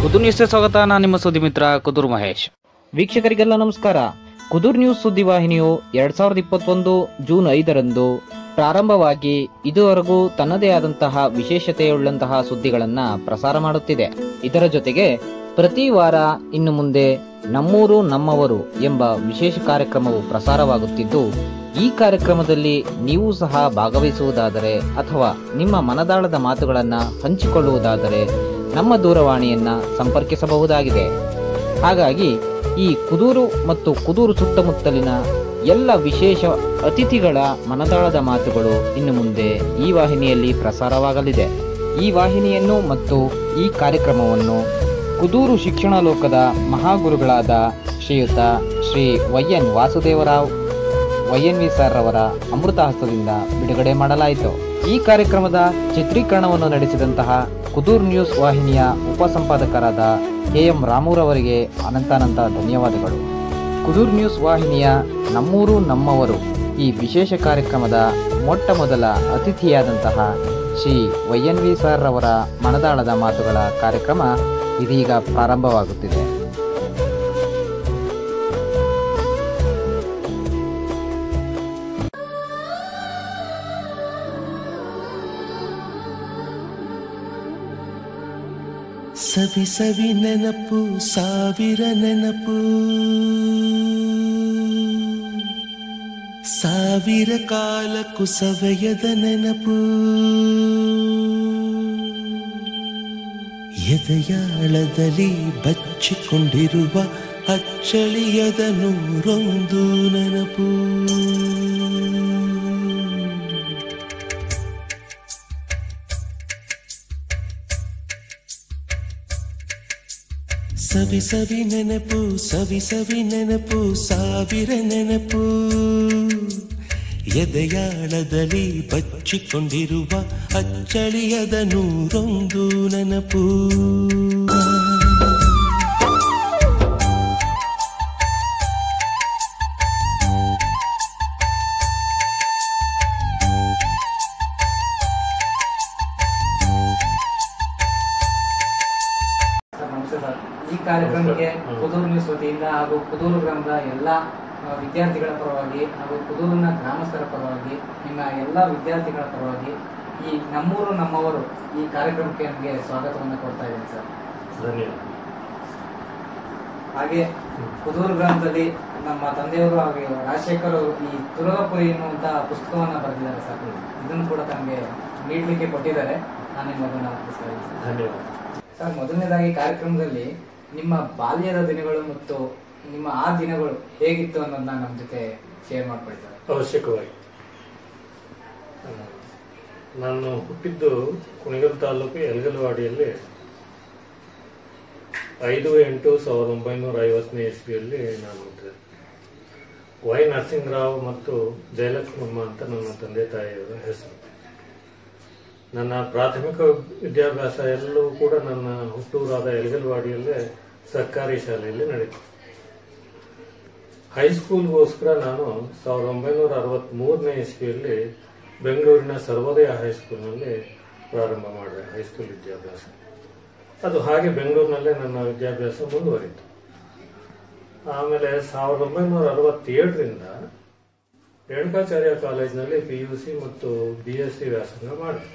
ಕುದೂರ್ ನ್ಯೂಸ್ಗೆ ಸ್ವಾಗತ. ನಾನು ನಿಮ್ಮ ಸುದ್ದಿ ಮಿತ್ರ ಕುದೂರ್ ಮಹೇಶ್. ವೀಕ್ಷಕರಿಗೆಲ್ಲ ನಮಸ್ಕಾರ. ಕುದೂರ್ ನ್ಯೂಸ್ ಸುದ್ದಿವಾಹಿನಿಯು 2021 ಜೂನ್ 5ರಂದು ಪ್ರಾರಂಭವಾಗಿ ಇದುವರೆಗೂ ತನ್ನದೇ ಆದಂತಹ ವಿಶೇಷತೆಯುಳ್ಳಂತಹ ಸುದ್ದಿಗಳನ್ನ ಪ್ರಸಾರ ಮಾಡುತ್ತಿದೆ. ಇದರ ಜೊತೆಗೆ ಪ್ರತಿ ವಾರ ಇನ್ನು ಮುಂದೆ ನಮ್ಮೂರು ನಮ್ಮವರು ಎಂಬ ವಿಶೇಷ ಕಾರ್ಯಕ್ರಮವು ಪ್ರಸಾರವಾಗುತ್ತಿದ್ದು, ಈ ಕಾರ್ಯಕ್ರಮದಲ್ಲಿ ನೀವು ಸಹ ಭಾಗವಹಿಸುವುದಾದರೆ ಅಥವಾ ನಿಮ್ಮ ಮನದಾಳದ ಮಾತುಗಳನ್ನ ಹಂಚಿಕೊಳ್ಳುವುದಾದರೆ ನಮ್ಮ ದೂರವಾಣಿಯನ್ನ ಸಂಪರ್ಕಿಸಬಹುದಾಗಿದೆ. ಹಾಗಾಗಿ ಈ ಕುದೂರು ಮತ್ತು ಕುದೂರು ಸುತ್ತಮುತ್ತಲಿನ ಎಲ್ಲ ವಿಶೇಷ ಅತಿಥಿಗಳ ಮನದಾಳದ ಮಾತುಗಳು ಇನ್ನು ಮುಂದೆ ಈ ವಾಹಿನಿಯಲ್ಲಿ ಪ್ರಸಾರವಾಗಲಿದೆ. ಈ ವಾಹಿನಿಯನ್ನು ಮತ್ತು ಈ ಕಾರ್ಯಕ್ರಮವನ್ನು ಕುದೂರು ಶಿಕ್ಷಣ ಲೋಕದ ಮಹಾಗುರುಗಳಾದ ಶ್ರೀಯುತ ಶ್ರೀ ವೈಎನ್ ವಾಸುದೇವರಾವ್ ವೈಎನ್ವಿ ಸರ್ ರವರ ಅಮೃತಹಸ್ತದಿಂದ ಬಿಡುಗಡೆ ಮಾಡಲಾಯಿತು. ಈ ಕಾರ್ಯಕ್ರಮದ ಚಿತ್ರೀಕರಣವನ್ನು ನಡೆಸಿದಂತಹ ಕುದೂರ್ ನ್ಯೂಸ್ ವಾಹಿನಿಯ ಉಪಸಂಪಾದಕರಾದ KM ರಾಮೂರವರಿಗೆ ಅನಂತಾನಂತ ಧನ್ಯವಾದಗಳು. ಕುದೂರ್ ನ್ಯೂಸ್ ವಾಹಿನಿಯ ನಮ್ಮೂರು ನಮ್ಮವರು ಈ ವಿಶೇಷ ಕಾರ್ಯಕ್ರಮದ ಮೊಟ್ಟ ಮೊದಲ ಅತಿಥಿಯಾದಂತಹ ಶ್ರೀ ವೈಎನ್ವಿ ಸರ್ ರವರ ಮನದಾಳದ ಮಾತುಗಳ ಕಾರ್ಯಕ್ರಮ ಇದೀಗ ಪ್ರಾರಂಭವಾಗುತ್ತಿದೆ. ಸವಿ ಸವಿ ನೆನಪು ಸಾವಿರ ನೆನಪು, ಸಾವಿರ ಕಾಲಕ್ಕೂ ಸವೆಯದ ನೆನಪು, ಎದೆಯಾಳದಲ್ಲಿ ಬಚ್ಚಿಕೊಂಡಿರುವ ಅಚ್ಚಳಿಯದ ನೂರೊಂದು ನೆನಪು. ಸವಿ ಸವಿ ನೆನಪು ಸವಿ ಸವಿ ನೆನಪು ಸಾವಿರ ನೆನಪು, ಎದೆಯಾಳದಲ್ಲಿ ಬಚ್ಚಿಕೊಂಡಿರುವ ಅಚ್ಚಳಿಯದ ನೂರೊಂದು ನೆನಪು. ಈ ಕಾರ್ಯಕ್ರಮಕ್ಕೆ ಕುದೂರು ನ್ಯೂಸ್ ವತಿಯಿಂದ ಹಾಗೂ ಕುದೂರು ಗ್ರಾಮದ ಎಲ್ಲ ವಿದ್ಯಾರ್ಥಿಗಳ ಪರವಾಗಿ ಹಾಗೂ ಕುದೂರಿನ ಗ್ರಾಮಸ್ಥರ ಪರವಾಗಿ, ನಿಮ್ಮ ಎಲ್ಲ ವಿದ್ಯಾರ್ಥಿಗಳ ಪರವಾಗಿ ಈ ನಮ್ಮೂರು ನಮ್ಮವರು ಈ ಕಾರ್ಯಕ್ರಮಕ್ಕೆ ನಮಗೆ ಸ್ವಾಗತವನ್ನು ಕೊಡ್ತಾ ಇದ್ದೀನಿ ಸರ್. ಧನ್ಯವಾದ. ಹಾಗೆ ಕುದೂರು ಗ್ರಾಮದಲ್ಲಿ ನಮ್ಮ ತಂದೆಯವರು ಹಾಗೆ ರಾಜಶೇಖರ್ ಅವರು ಈ ತುರಗಪುರಿ ಎನ್ನುವಂತಹ ಪುಸ್ತಕವನ್ನು ಬರೆದಿದ್ದಾರೆ ಸರ್. ಇದನ್ನು ಕೂಡ ತಮಗೆ ನೀಡಲಿಕ್ಕೆ ಕೊಟ್ಟಿದ್ದಾರೆ. ನಾನು ನಿಮ್ಮದನ್ನು ಧನ್ಯವಾದ ಸರ್. ಮೊದಲನೇದಾಗಿ ಕಾರ್ಯಕ್ರಮದಲ್ಲಿ ನಿಮ್ಮ ಬಾಲ್ಯದ ದಿನಗಳು ಮತ್ತು ನಿಮ್ಮ ಆ ದಿನಗಳು ಹೇಗಿತ್ತು ಅನ್ನೋದನ್ನ ನಮ್ಮ ಜೊತೆ ಶೇರ್ ಮಾಡ್ಕೊಳ್ತಾರೆ. ಅವಶ್ಯಕವಾಗಿ. ನಾನು ಹುಟ್ಟಿದ್ದು ಕುಣಿಗಲ್ ತಾಲೂಕು ಯಲಗಲವಾಡಿಯಲ್ಲಿ 5/8/1950 ಇಸ್ವಿಯಲ್ಲಿ ನಾನು ಹುಟ್ಟಿದೆ. ವೈ ನರಸಿಂಗರಾವ್ ಮತ್ತು ಜಯಲಕ್ಷ್ಮಮ್ಮ ಅಂತ ನನ್ನ ತಂದೆ ತಾಯಿಯವರ ಹೆಸರು. ನನ್ನ ಪ್ರಾಥಮಿಕ ವಿದ್ಯಾಭ್ಯಾಸ ಎಲ್ಲವೂ ಕೂಡ ನನ್ನ ಹುಟ್ಟೂರಾದ ಯಲಗಲವಾಡಿಯಲ್ಲೇ ಸರ್ಕಾರಿ ಶಾಲೆಯಲ್ಲಿ ನಡೆಯಿತು. ಹೈಸ್ಕೂಲ್ಗೋಸ್ಕರ ನಾನು 1963 ಇಸ್ವಿಯಲ್ಲಿ ಬೆಂಗಳೂರಿನ ಸರ್ವೋದಯ ಹೈಸ್ಕೂಲ್ನಲ್ಲಿ ಪ್ರಾರಂಭ ಮಾಡಿದೆ ಹೈಸ್ಕೂಲ್ ವಿದ್ಯಾಭ್ಯಾಸ. ಅದು ಹಾಗೆ ಬೆಂಗಳೂರಿನಲ್ಲೇ ನನ್ನ ವಿದ್ಯಾಭ್ಯಾಸ ಮುಂದುವರಿತು. ಆಮೇಲೆ 1967ರಿಂದ ರೇಣುಕಾಚಾರ್ಯ ಕಾಲೇಜಿನಲ್ಲಿ PUC ಮತ್ತು BSc ವ್ಯಾಸಂಗ ಮಾಡಿದೆ.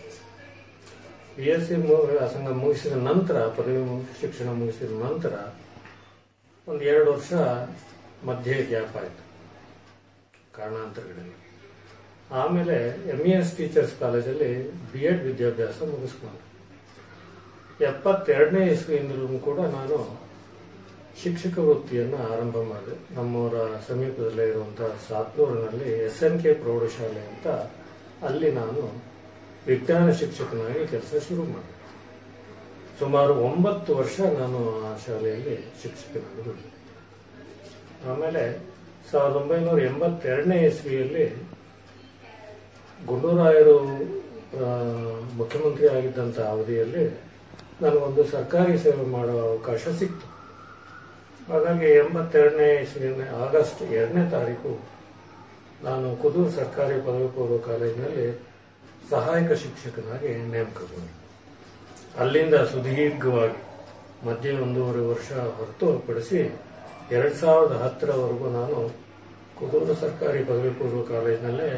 BSc ವ್ಯಾಸಂಗ ಮುಗಿಸಿದ ನಂತರ, ಪದವಿ ಶಿಕ್ಷಣ ಮುಗಿಸಿದ ನಂತರ ಒಂದು 2 ವರ್ಷ ಮಧ್ಯೆ ಗ್ಯಾಪ್ ಆಯಿತು ಕಾರಣಾಂತರಗಳಲ್ಲಿ. ಆಮೇಲೆ MES ಟೀಚರ್ಸ್ ಕಾಲೇಜಲ್ಲಿ B.Ed ವಿದ್ಯಾಭ್ಯಾಸ ಮುಗಿಸ್ಕೊಂಡೆ. 72ನೇ ಇಸ್ವಿಯಿಂದಲೂ ಕೂಡ ನಾನು ಶಿಕ್ಷಕ ವೃತ್ತಿಯನ್ನು ಆರಂಭ ಮಾಡಿದೆ. ನಮ್ಮವರ ಸಮೀಪದಲ್ಲೇ ಇರುವಂತಹ ಸಾತ್ನೂರಿನಲ್ಲಿ SNK ಪ್ರೌಢಶಾಲೆ ಅಂತ, ಅಲ್ಲಿ ನಾನು ವಿಜ್ಞಾನ ಶಿಕ್ಷಕನಾಗಿ ಕೆಲಸ ಶುರು ಮಾಡಿದೆ. ಸುಮಾರು 9 ವರ್ಷ ನಾನು ಆ ಶಾಲೆಯಲ್ಲಿ ಶಿಕ್ಷಕನಾಗಿ. ಆಮೇಲೆ 1982ನೇ ಇಸ್ವಿಯಲ್ಲಿ ಗುಂಡೂರಾಯರು ಮುಖ್ಯಮಂತ್ರಿ ಆಗಿದ್ದಂಥ ಅವಧಿಯಲ್ಲಿ ನನಗೊಂದು ಸರ್ಕಾರಿ ಸೇವೆ ಮಾಡುವ ಅವಕಾಶ ಸಿಕ್ತು. ಹಾಗಾಗಿ 82ನೇ ಇಸ್ವಿಯ ಆಗಸ್ಟ್ 2ನೇ ತಾರೀಕು ನಾನು ಕುದೂರು ಸರ್ಕಾರಿ ಪದವಿ ಪೂರ್ವ ಕಾಲೇಜಿನಲ್ಲಿ ಸಹಾಯಕ ಶಿಕ್ಷಕನಾಗಿ ನೇಮಕಗೊಂಡೆ. ಅಲ್ಲಿಂದ ಸುದೀರ್ಘವಾಗಿ ಮಧ್ಯೆ 1.5 ವರ್ಷ ಹೊರತುಪಡಿಸಿ 2010ರವರೆಗೂ ನಾನು ಕುದೂರು ಸರ್ಕಾರಿ ಪದವಿ ಪೂರ್ವ ಕಾಲೇಜಿನಲ್ಲೇ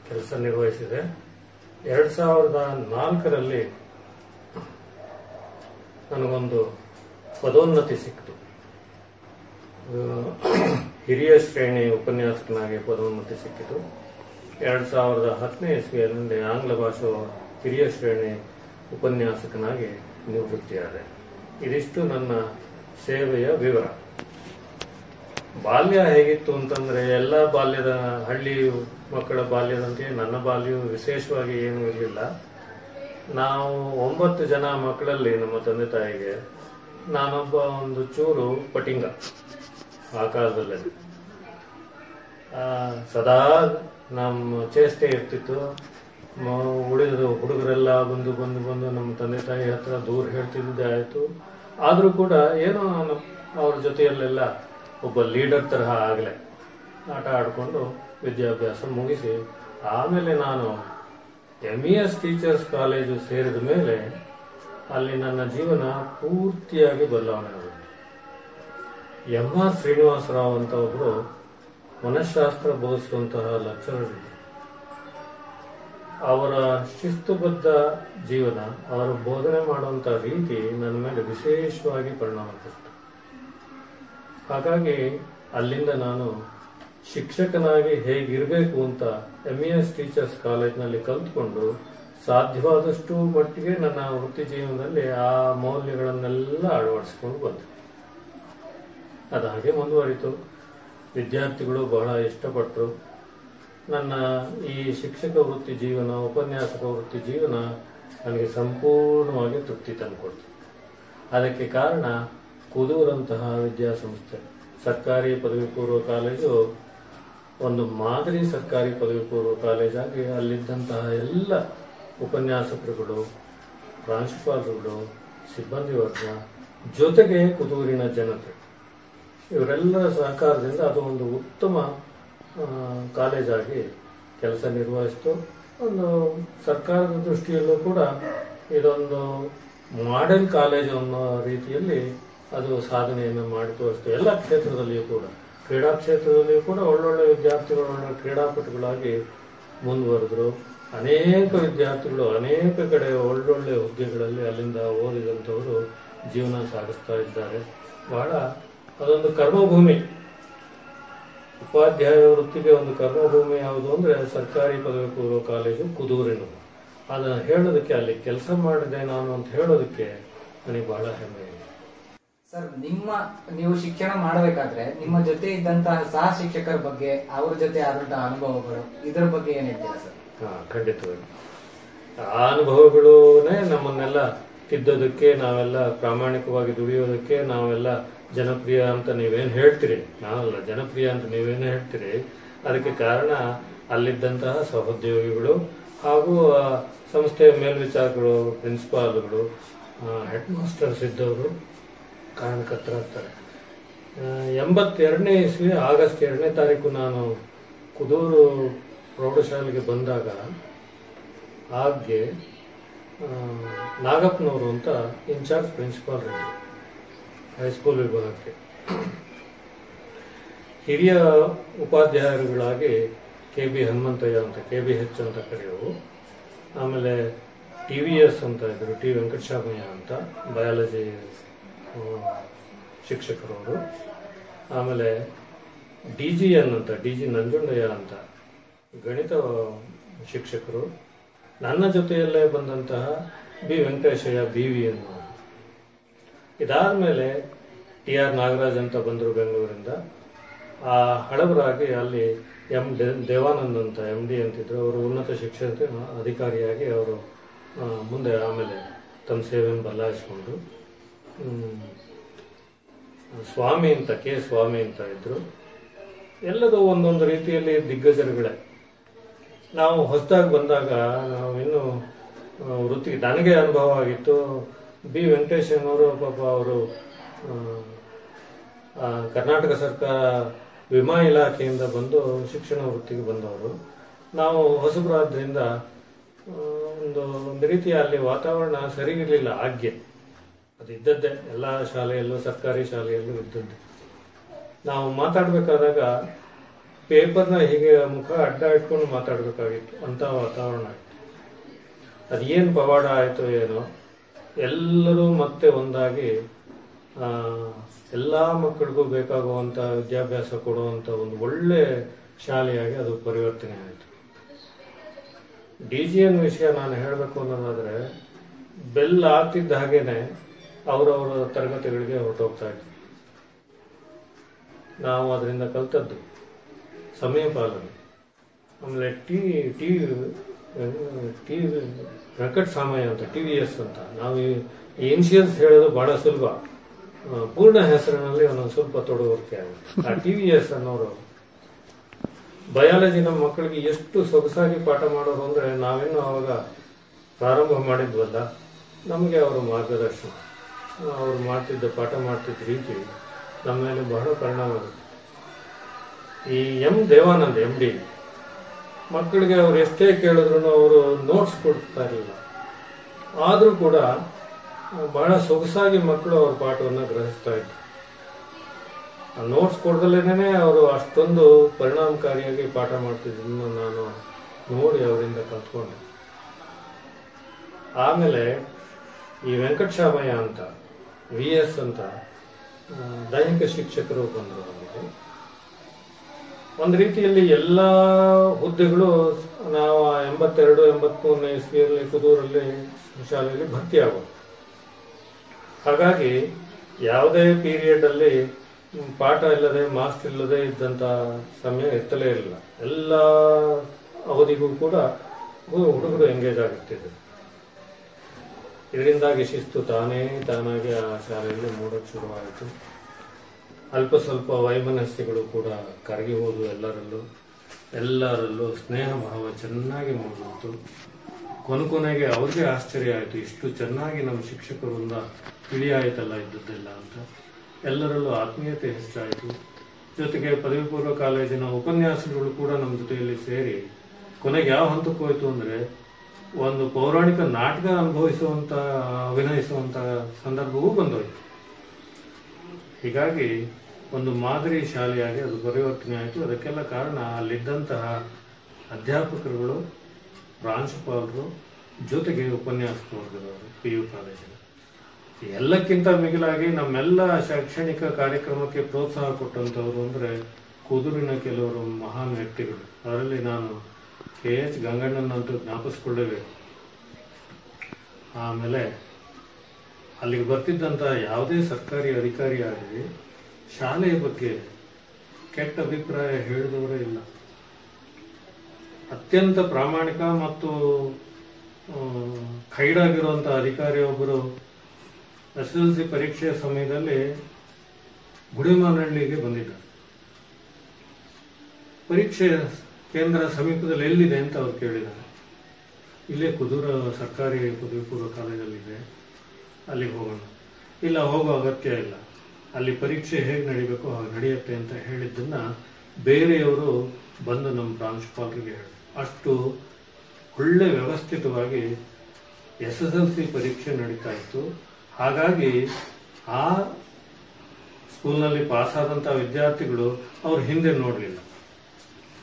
ಕೆಲಸ ನಿರ್ವಹಿಸಿದೆ. 2004ರಲ್ಲಿ ನನಗೊಂದು ಪದೋನ್ನತಿ ಸಿಕ್ತು. ಹಿರಿಯ ಶ್ರೇಣಿ ಉಪನ್ಯಾಸಕನಾಗಿ ಪದೋನ್ನತಿ ಸಿಕ್ಕಿತು. 2010ನೇ ಇಸ್ವಿಯಲ್ಲಿ ಆಂಗ್ಲ ಭಾಷಾ ಹಿರಿಯ ಶ್ರೇಣಿ ಉಪನ್ಯಾಸಕನಾಗಿ ನಿವೃತ್ತಿಯಾದೆ. ಇದಿಷ್ಟು ನನ್ನ ಸೇವೆಯ ವಿವರ. ಬಾಲ್ಯ ಹೇಗಿತ್ತು ಅಂತಂದ್ರೆ, ಎಲ್ಲ ಬಾಲ್ಯದ ಹಳ್ಳಿ ಮಕ್ಕಳ ಬಾಲ್ಯದಂತೆ ನನ್ನ ಬಾಲ್ಯವು ವಿಶೇಷವಾಗಿ ಏನೂ ಇರಲಿಲ್ಲ. ನಾವು 9 ಜನ ಮಕ್ಕಳಲ್ಲಿ ನಮ್ಮ ತಂದೆ ತಾಯಿಗೆ ನಾನೊಬ್ಬ ಒಂದು ಚೂರು ಪಟಿಂಗ. ಆ ಕಾಲದಲ್ಲಿ ಸದಾ ನಮ್ಮ ಚೇಷ್ಟೆ ಇರ್ತಿತ್ತು. ಉಳಿದ ಹುಡುಗರೆಲ್ಲ ಬಂದು ಬಂದು ಬಂದು ನಮ್ಮ ತಂದೆ ತಾಯಿ ಹತ್ರ ದೂರ ಹೇಳ್ತಿದ್ದೆ ಆಯಿತು. ಆದರೂ ಕೂಡ ಏನೋ ಅವ್ರ ಜೊತೆಯಲ್ಲೆಲ್ಲ ಒಬ್ಬ ಲೀಡರ್ ತರಹ ಆಗಲೇ ಆಟ ಆಡಿಕೊಂಡು ವಿದ್ಯಾಭ್ಯಾಸ ಮುಗಿಸಿ ಆಮೇಲೆ ನಾನು MES ಟೀಚರ್ಸ್ ಕಾಲೇಜು ಸೇರಿದ ಮೇಲೆ ಅಲ್ಲಿ ನನ್ನ ಜೀವನ ಪೂರ್ತಿಯಾಗಿ ಬದಲಾವಣೆ ಆಗುತ್ತೆ. MR ಶ್ರೀನಿವಾಸರಾವ್ ಅಂತ ಒಬ್ಬರು ಮನಃಶಾಸ್ತ್ರ ಬೋಧಿಸುವಂತಹ ಲೆಕ್ಚರರ್ ಇದ್ದರು. ಅವರ ಶಿಸ್ತುಬದ್ಧ ಜೀವನ, ಅವರು ಬೋಧನೆ ಮಾಡುವಂತಹ ರೀತಿ ನನ್ನ ಮೇಲೆ ವಿಶೇಷವಾಗಿ ಪರಿಣಾಮ ಬೀರಿತು. ಹಾಗಾಗಿ ಅಲ್ಲಿಂದ ನಾನು ಶಿಕ್ಷಕನಾಗಿ ಹೇಗಿರಬೇಕು ಅಂತ MES ಟೀಚರ್ಸ್ ಕಾಲೇಜಿನಲ್ಲಿ ಕಲ್ತ್ಕೊಂಡು ಸಾಧ್ಯವಾದಷ್ಟು ಮಟ್ಟಿಗೆ ನನ್ನ ವೃತ್ತಿ ಜೀವನದಲ್ಲಿ ಆ ಮೌಲ್ಯಗಳನ್ನೆಲ್ಲ ಅಳವಡಿಸಿಕೊಂಡು ಬಂದೆ. ಅದು ಹಾಗೆ ಮುಂದುವರಿತು. ವಿದ್ಯಾರ್ಥಿಗಳು ಬಹಳ ಇಷ್ಟಪಟ್ಟರು. ನನ್ನ ಈ ಶಿಕ್ಷಕ ವೃತ್ತಿ ಜೀವನ, ಉಪನ್ಯಾಸಕ ವೃತ್ತಿ ಜೀವನ ನನಗೆ ಸಂಪೂರ್ಣವಾಗಿ ತೃಪ್ತಿ ತಂದುಕೊಡ್ತು. ಅದಕ್ಕೆ ಕಾರಣ ಕುದೂರಂತಹ ವಿದ್ಯಾಸಂಸ್ಥೆ. ಸರ್ಕಾರಿ ಪದವಿ ಪೂರ್ವ ಕಾಲೇಜು ಒಂದು ಮಾದರಿ ಸರ್ಕಾರಿ ಪದವಿ ಪೂರ್ವ ಕಾಲೇಜಾಗಿ ಅಲ್ಲಿದ್ದಂತಹ ಎಲ್ಲ ಉಪನ್ಯಾಸಕರುಗಳು, ಪ್ರಾಂಶುಪಾಲರುಗಳು, ಸಿಬ್ಬಂದಿ ವರ್ಗ, ಜೊತೆಗೆ ಕುದೂರಿನ ಜನತೆ, ಇವರೆಲ್ಲರ ಸಹಕಾರದಿಂದ ಅದು ಒಂದು ಉತ್ತಮ ಕಾಲೇಜಾಗಿ ಕೆಲಸ ನಿರ್ವಹಿಸಿತು. ಒಂದು ಸರ್ಕಾರದ ದೃಷ್ಟಿಯಲ್ಲೂ ಕೂಡ ಇದೊಂದು ಮಾಡೆಲ್ ಕಾಲೇಜು ಅನ್ನೋ ರೀತಿಯಲ್ಲಿ ಅದು ಸಾಧನೆಯನ್ನು ಮಾಡಿ ತೋರಿಸ್ತು. ಎಲ್ಲ ಕ್ಷೇತ್ರದಲ್ಲಿಯೂ ಕೂಡ, ಕ್ರೀಡಾ ಕ್ಷೇತ್ರದಲ್ಲಿಯೂ ಕೂಡ ಒಳ್ಳೊಳ್ಳೆ ವಿದ್ಯಾರ್ಥಿಗಳು, ಒಳ್ಳೆ ಕ್ರೀಡಾಪಟುಗಳಾಗಿ ಮುಂದುವರೆದ್ರು. ಅನೇಕ ವಿದ್ಯಾರ್ಥಿಗಳು ಅನೇಕ ಕಡೆ ಒಳ್ಳೊಳ್ಳೆ ಹುದ್ದೆಗಳಲ್ಲಿ ಅಲ್ಲಿಂದ ಓದಿದಂಥವರು ಜೀವನ ಸಾಗಿಸ್ತಾ ಇದ್ದಾರೆ. ಬಹಳ ಅದೊಂದು ಕರ್ಮಭೂಮಿ. ಉಪಾಧ್ಯಾಯ ವೃತ್ತಿಗೆ ಒಂದು ಕರ್ಮಭೂಮಿ ಯಾವುದು ಅಂದ್ರೆ ಸರ್ಕಾರಿ ಪದವಿ ಪೂರ್ವ ಕಾಲೇಜು ಕುದೂರಿನ. ಅದನ್ನು ಹೇಳೋದಕ್ಕೆ, ಅಲ್ಲಿ ಕೆಲಸ ಮಾಡಿದೆ ನಾನು ಅಂತ ಹೇಳೋದಕ್ಕೆ ನನಗೆ ಬಹಳ ಹೆಮ್ಮೆ ಇದೆ. ಸರ್, ನೀವು ಶಿಕ್ಷಣ ಮಾಡಬೇಕಾದ್ರೆ ನಿಮ್ಮ ಜೊತೆ ಇದ್ದಂತಹ ಸಹ ಶಿಕ್ಷಕರ ಬಗ್ಗೆ, ಅವ್ರ ಜೊತೆ ಆದಂತಹ ಅನುಭವಗಳು, ಇದರ ಬಗ್ಗೆ ಏನ್ ಹೇಳ್ತೀರಾ ಸರ್? ಖಂಡಿತವಾಗಿ ಆ ಅನುಭವಗಳೇ ನಮ್ಮನ್ನೆಲ್ಲ ತಿದ್ದೋದಕ್ಕೆ, ನಾವೆಲ್ಲ ಪ್ರಾಮಾಣಿಕವಾಗಿ ದುಡಿಯೋದಕ್ಕೆ, ನಾವೆಲ್ಲ ಜನಪ್ರಿಯ ಅಂತ ನೀವೇನು ಹೇಳ್ತೀರಿ, ನಾವಲ್ಲ ಜನಪ್ರಿಯ ಅಂತ ನೀವೇನು ಹೇಳ್ತೀರಿ, ಅದಕ್ಕೆ ಕಾರಣ ಅಲ್ಲಿದ್ದಂತಹ ಸಹೋದ್ಯೋಗಿಗಳು ಹಾಗೂ ಸಂಸ್ಥೆಯ ಮೇಲ್ವಿಚಾರಕರು, ಪ್ರಿನ್ಸಿಪಾಲ್ಗಳು, ಹೆಡ್ ಮಾಸ್ಟರ್ಸ್ ಇದ್ದವರು ಕಾರಣಕರ್ತರಾಗ್ತಾರೆ. 82ನೇ ಇಸ್ವಿ ಆಗಸ್ಟ್ 2ನೇ ತಾರೀಕು ನಾನು ಕುದೂರು ಪ್ರೌಢಶಾಲೆಗೆ ಬಂದಾಗ ಆಗ್ಗೆ ನಾಗಪ್ಪನವರು ಅಂತ ಇನ್ಚಾರ್ಜ್ ಪ್ರಿನ್ಸಿಪಾಲ್ ಇದ್ದರು ಹೈಸ್ಕೂಲ್ ವಿಭಾಗಕ್ಕೆ. ಹಿರಿಯ ಉಪಾಧ್ಯಾಯರುಗಳಾಗಿ KB ಹನುಮಂತಯ್ಯ ಅಂತ, KBH ಅಂತ ಕರೆಯೋರು. ಆಮೇಲೆ TVS ಅಂತ ಇದ್ರು, T ವೆಂಕಟೇಶಮಯ್ಯ ಅಂತ ಬಯಾಲಜಿ ಶಿಕ್ಷಕರವರು. ಆಮೇಲೆ DGN ಅಂತ, DG ನಂಜುಂಡಯ್ಯ ಅಂತ ಗಣಿತ ಶಿಕ್ಷಕರು. ನನ್ನ ಜೊತೆಯಲ್ಲೇ ಬಂದಂತಹ B ವೆಂಕಟೇಶಯ್ಯ BV ಅನ್ನೋ. ಇದಾದ್ಮೇಲೆ TR ನಾಗರಾಜ್ ಅಂತ ಬಂದರು ಬೆಂಗಳೂರಿಂದ. ಆ ಹಳಬರಾಗಿ ಅಲ್ಲಿ ದೇವಾನಂದ್ ಅಂತ MD ಅಂತಿದ್ರು. ಅವರು ಉನ್ನತ ಶಿಕ್ಷಣ ಅಧಿಕಾರಿಯಾಗಿ ಅವರು ಮುಂದೆ ಆಮೇಲೆ ತಮ್ಮ ಸೇವೆಯನ್ನು ಬದಲಾಯಿಸಿಕೊಂಡು ಸ್ವಾಮಿ ಅಂತ, K ಸ್ವಾಮಿ ಅಂತ ಇದ್ರು. ಎಲ್ಲದೂ ಒಂದೊಂದು ರೀತಿಯಲ್ಲಿ ದಿಗ್ಗಜರುಗಳೇ. ನಾವು ಹೊಸದಾಗಿ ಬಂದಾಗ ನಾವು ಇನ್ನೂ ವೃತ್ತಿಗೆ ನನಗೆ ಅನುಭವ ಆಗಿತ್ತು. B ವೆಂಕಟೇಶನವರು ಪಾಪ ಅವರು ಕರ್ನಾಟಕ ಸರ್ಕಾರ ವಿಮಾ ಇಲಾಖೆಯಿಂದ ಬಂದು ಶಿಕ್ಷಣ ವೃತ್ತಿಗೆ ಬಂದವರು. ನಾವು ಹೊಸಬರಾದ್ರಿಂದ ಒಂದು ರೀತಿಯ ಅಲ್ಲಿ ವಾತಾವರಣ ಸರಿಗಿರಲಿಲ್ಲ. ಆಗ್ಗೆ ಅದು ಇದ್ದದ್ದೇ, ಎಲ್ಲ ಶಾಲೆಯಲ್ಲೂ, ಸರ್ಕಾರಿ ಶಾಲೆಯಲ್ಲೂ ಇದ್ದದ್ದೇ. ನಾವು ಮಾತಾಡಬೇಕಾದಾಗ ಪೇಪರ್ನ ಹೀಗೆ ಮುಖ ಅಡ್ಡ ಇಟ್ಕೊಂಡು ಮಾತಾಡಬೇಕಾಗಿತ್ತು, ಅಂಥ ವಾತಾವರಣ ಆಯಿತು. ಅದೇನು ಪವಾಡ ಆಯಿತು ಏನೋ, ಎಲ್ಲರೂ ಮತ್ತೆ ಒಂದಾಗಿ ಎಲ್ಲ ಮಕ್ಕಳಿಗೂ ಬೇಕಾಗುವಂಥ ವಿದ್ಯಾಭ್ಯಾಸ ಕೊಡುವಂಥ ಒಂದು ಒಳ್ಳೆ ಶಾಲೆಯಾಗಿ ಅದು ಪರಿವರ್ತನೆ ಆಯಿತು. DGN ವಿಷಯ ನಾನು ಹೇಳಬೇಕು ಅನ್ನೋದಾದರೆ, ಬೆಲ್ ಆಗ್ತಿದ್ದ ಹಾಗೇನೆ ಅವರವರ ತರಗತಿಗಳಿಗೆ ಹೊರಟೋಗ್ತಾ ಇದ್ರು. ನಾವು ಅದರಿಂದ ಕಲ್ತದ್ದು ಸಮಯ ಪಾಲನೆ. ಆಮೇಲೆ ಟಿ ವೆಂಕಟ್ ಸಾಮಯ್ಯ ಅಂತ, TVS ಅಂತ. ನಾವು ಇನ್ಶಿಯಲ್ಸ್ ಹೇಳೋದು ಬಹಳ ಸುಲಭ, ಪೂರ್ಣ ಹೆಸರಿನಲ್ಲಿ ಒಂದೊಂದು ಸ್ವಲ್ಪ ತೊಡಗುವಿಕೆ ಆಗುತ್ತೆ. ಆ TVS ಅನ್ನೋರು ಬಯಾಲಜಿ ನಮ್ಮ ಮಕ್ಕಳಿಗೆ ಎಷ್ಟು ಸೊಗಸಾಗಿ ಪಾಠ ಮಾಡೋರು ಅಂದ್ರೆ, ನಾವೇನು ಅವಾಗ ಪ್ರಾರಂಭ ಮಾಡಿದ್ವಲ್ಲ, ನಮಗೆ ಅವರ ಮಾರ್ಗದರ್ಶನ, ಅವರು ಮಾಡ್ತಿದ್ದ ಪಾಠ ಮಾಡ್ತಿದ್ದ ರೀತಿ ನಮ್ಮ ಮೇಲೆ ಬಹಳ ಪರಿಣಾಮ ಆಗುತ್ತೆ. ಈ ದೇವಾನಂದ್ MD ಮಕ್ಕಳಿಗೆ ಅವ್ರು ಎಷ್ಟೇ ಕೇಳಿದ್ರು ಅವರು ನೋಟ್ಸ್ ಕೊಡ್ತಾ ಇರಲಿಲ್ಲ. ಆದರೂ ಕೂಡ ಬಹಳ ಸೊಗಸಾಗಿ ಮಕ್ಕಳು ಅವ್ರ ಪಾಠವನ್ನು ಗ್ರಹಿಸ್ತಾ ಇದ್ರು. ಆ ನೋಟ್ಸ್ ಕೊಡ್ದಲೇನೆ ಅವರು ಅಷ್ಟೊಂದು ಪರಿಣಾಮಕಾರಿಯಾಗಿ ಪಾಠ ಮಾಡ್ತಿದ್ದನ್ನು ನಾನು ನೋಡಿ ಅವರಿಂದ ಕಲ್ತ್ಕೊಂಡೆ. ಆಮೇಲೆ ಈ ವೆಂಕಟಶಾಮಯ್ಯ ಅಂತ, VS ಅಂತ ದೈಹಿಕ ಶಿಕ್ಷಕರು ಬಂದರು ನಮಗೆ. ಒಂದು ರೀತಿಯಲ್ಲಿ ಎಲ್ಲ ಹುದ್ದೆಗಳು ನಾವು 82-83 ಇಸ್ವಿಯಲ್ಲಿ ಕುದೂರಲ್ಲಿ ಶಾಲೆಯಲ್ಲಿ ಭರ್ತಿ ಆಗೋದು. ಹಾಗಾಗಿ ಯಾವುದೇ ಪೀರಿಯಡ್ ಅಲ್ಲಿ ಪಾಠ ಇಲ್ಲದೆ, ಮಾಸ್ಟರ್ ಇಲ್ಲದೆ ಇದ್ದಂತ ಸಮಯ ಎತ್ತಲೇ ಇರಲಿಲ್ಲ. ಎಲ್ಲ ಅವಧಿಗೂ ಕೂಡ ಹುಡುಗರು ಎಂಗೇಜ್ ಆಗುತ್ತಿದ್ದರು. ಇದರಿಂದಾಗಿ ಶಿಸ್ತು ತಾನಾಗಿ ಆ ಶಾಲೆಯಲ್ಲಿ ಮೂಡಕ್ಕೆ ಶುರುವಾಯಿತು. ಅಲ್ಪ ಸ್ವಲ್ಪ ವೈಮನಸ್ಯಗಳು ಕೂಡ ಕರಗಿ ಹೋದವು. ಎಲ್ಲರಲ್ಲೂ ಸ್ನೇಹ ಭಾವ ಚೆನ್ನಾಗಿ ಮೂಡಿತು. ಕೊನೆಗೆ ಅವ್ರಿಗೆ ಆಶ್ಚರ್ಯ ಆಯಿತು, ಇಷ್ಟು ಚೆನ್ನಾಗಿ ನಮ್ಮ ಶಿಕ್ಷಕರಿಂದ ತಿಳಿಯಾಯಿತಲ್ಲ ಇದ್ದದ್ದೆಲ್ಲ ಅಂತ. ಎಲ್ಲರಲ್ಲೂ ಆತ್ಮೀಯತೆ ಹೆಚ್ಚಾಯಿತು. ಜೊತೆಗೆ ಪದವಿ ಪೂರ್ವ ಕಾಲೇಜಿನ ಉಪನ್ಯಾಸಗಳು ಕೂಡ ನಮ್ಮ ಜೊತೆಯಲ್ಲಿ ಸೇರಿ ಕೊನೆಗೆ ಯಾವ ಹಂತಕ್ಕೆ ಹೋಯಿತು ಅಂದರೆ, ಒಂದು ಪೌರಾಣಿಕ ನಾಟಕ ಅಭಿನಯಿಸುವಂತ ಸಂದರ್ಭವೂ ಬಂದೋಯ್ತು. ಹೀಗಾಗಿ ಒಂದು ಮಾದರಿ ಶಾಲೆಯಾಗಿ ಅದು ಪರಿವರ್ತನೆ ಆಯಿತು. ಅದಕ್ಕೆಲ್ಲ ಕಾರಣ ಅಲ್ಲಿದ್ದಂತಹ ಅಧ್ಯಾಪಕರುಗಳು, ಪ್ರಾಂಶುಪಾಲರು, ಜೊತೆಗೆ ಉಪನ್ಯಾಸಕ ವರ್ಗದವರು, PU ಕಾಲೇಜಿನ. ಎಲ್ಲಕ್ಕಿಂತ ಮಿಗಿಲಾಗಿ ನಮ್ಮೆಲ್ಲ ಶೈಕ್ಷಣಿಕ ಕಾರ್ಯಕ್ರಮಕ್ಕೆ ಪ್ರೋತ್ಸಾಹ ಕೊಟ್ಟಂತವರು ಅಂದರೆ ಕುದೂರಿನ ಕೆಲವರು ಮಹಾನ್ ವ್ಯಕ್ತಿಗಳು. ಅದರಲ್ಲಿ ನಾನು KH ಗಂಗಣ್ಣನಂತೂ ಜ್ಞಾಪಿಸ್ಕೊಳ್ಳೇಬೇಕು. ಆಮೇಲೆ ಅಲ್ಲಿಗೆ ಬರ್ತಿದ್ದಂಥ ಯಾವುದೇ ಸರ್ಕಾರಿ ಅಧಿಕಾರಿ ಆಗಲಿ ಶಾಲೆಯ ಬಗ್ಗೆ ಕೆಟ್ಟ ಅಭಿಪ್ರಾಯ ಹೇಳಿದವರೇ ಇಲ್ಲ. ಅತ್ಯಂತ ಪ್ರಾಮಾಣಿಕ ಮತ್ತು ಖೈಡಾಗಿರುವಂಥ ಅಧಿಕಾರಿಯೊಬ್ಬರು SSLC ಪರೀಕ್ಷೆಯ ಸಮಯದಲ್ಲಿ ಗುಡಿಮಾನಹಳ್ಳಿಗೆ ಬಂದಿದ್ದಾರೆ. ಪರೀಕ್ಷೆ ಕೇಂದ್ರ ಸಮೀಪದಲ್ಲಿ ಎಲ್ಲಿದೆ ಅಂತ ಅವ್ರು ಕೇಳಿದ್ದಾರೆ. ಇಲ್ಲೇ ಕುದೂರು ಸರ್ಕಾರಿ ಪದವಿ ಪೂರ್ವ ಕಾಲೇಜಲ್ಲಿದೆ, ಅಲ್ಲಿಗೆ ಹೋಗೋಣ. ಇಲ್ಲ, ಹೋಗೋ ಅಗತ್ಯ ಇಲ್ಲ, ಅಲ್ಲಿ ಪರೀಕ್ಷೆ ಹೇಗೆ ನಡಿಬೇಕು ಹಾಗೆ ನಡೆಯುತ್ತೆ ಅಂತ ಹೇಳಿದ್ದನ್ನ ಬೇರೆಯವರು ಬಂದು ನಮ್ಮ ಪ್ರಾಂಶುಪಾಲರಿಗೆ ಹೇಳಿದ್ರು. ಅಷ್ಟು ಒಳ್ಳೆ ವ್ಯವಸ್ಥಿತವಾಗಿ SSLC ಪರೀಕ್ಷೆ ನಡೀತಾ ಇತ್ತು. ಹಾಗಾಗಿ ಆ ಸ್ಕೂಲ್ನಲ್ಲಿ ಪಾಸಾದಂಥ ವಿದ್ಯಾರ್ಥಿಗಳು ಅವ್ರ ಹಿಂದೆ ನೋಡಲಿಲ್ಲ,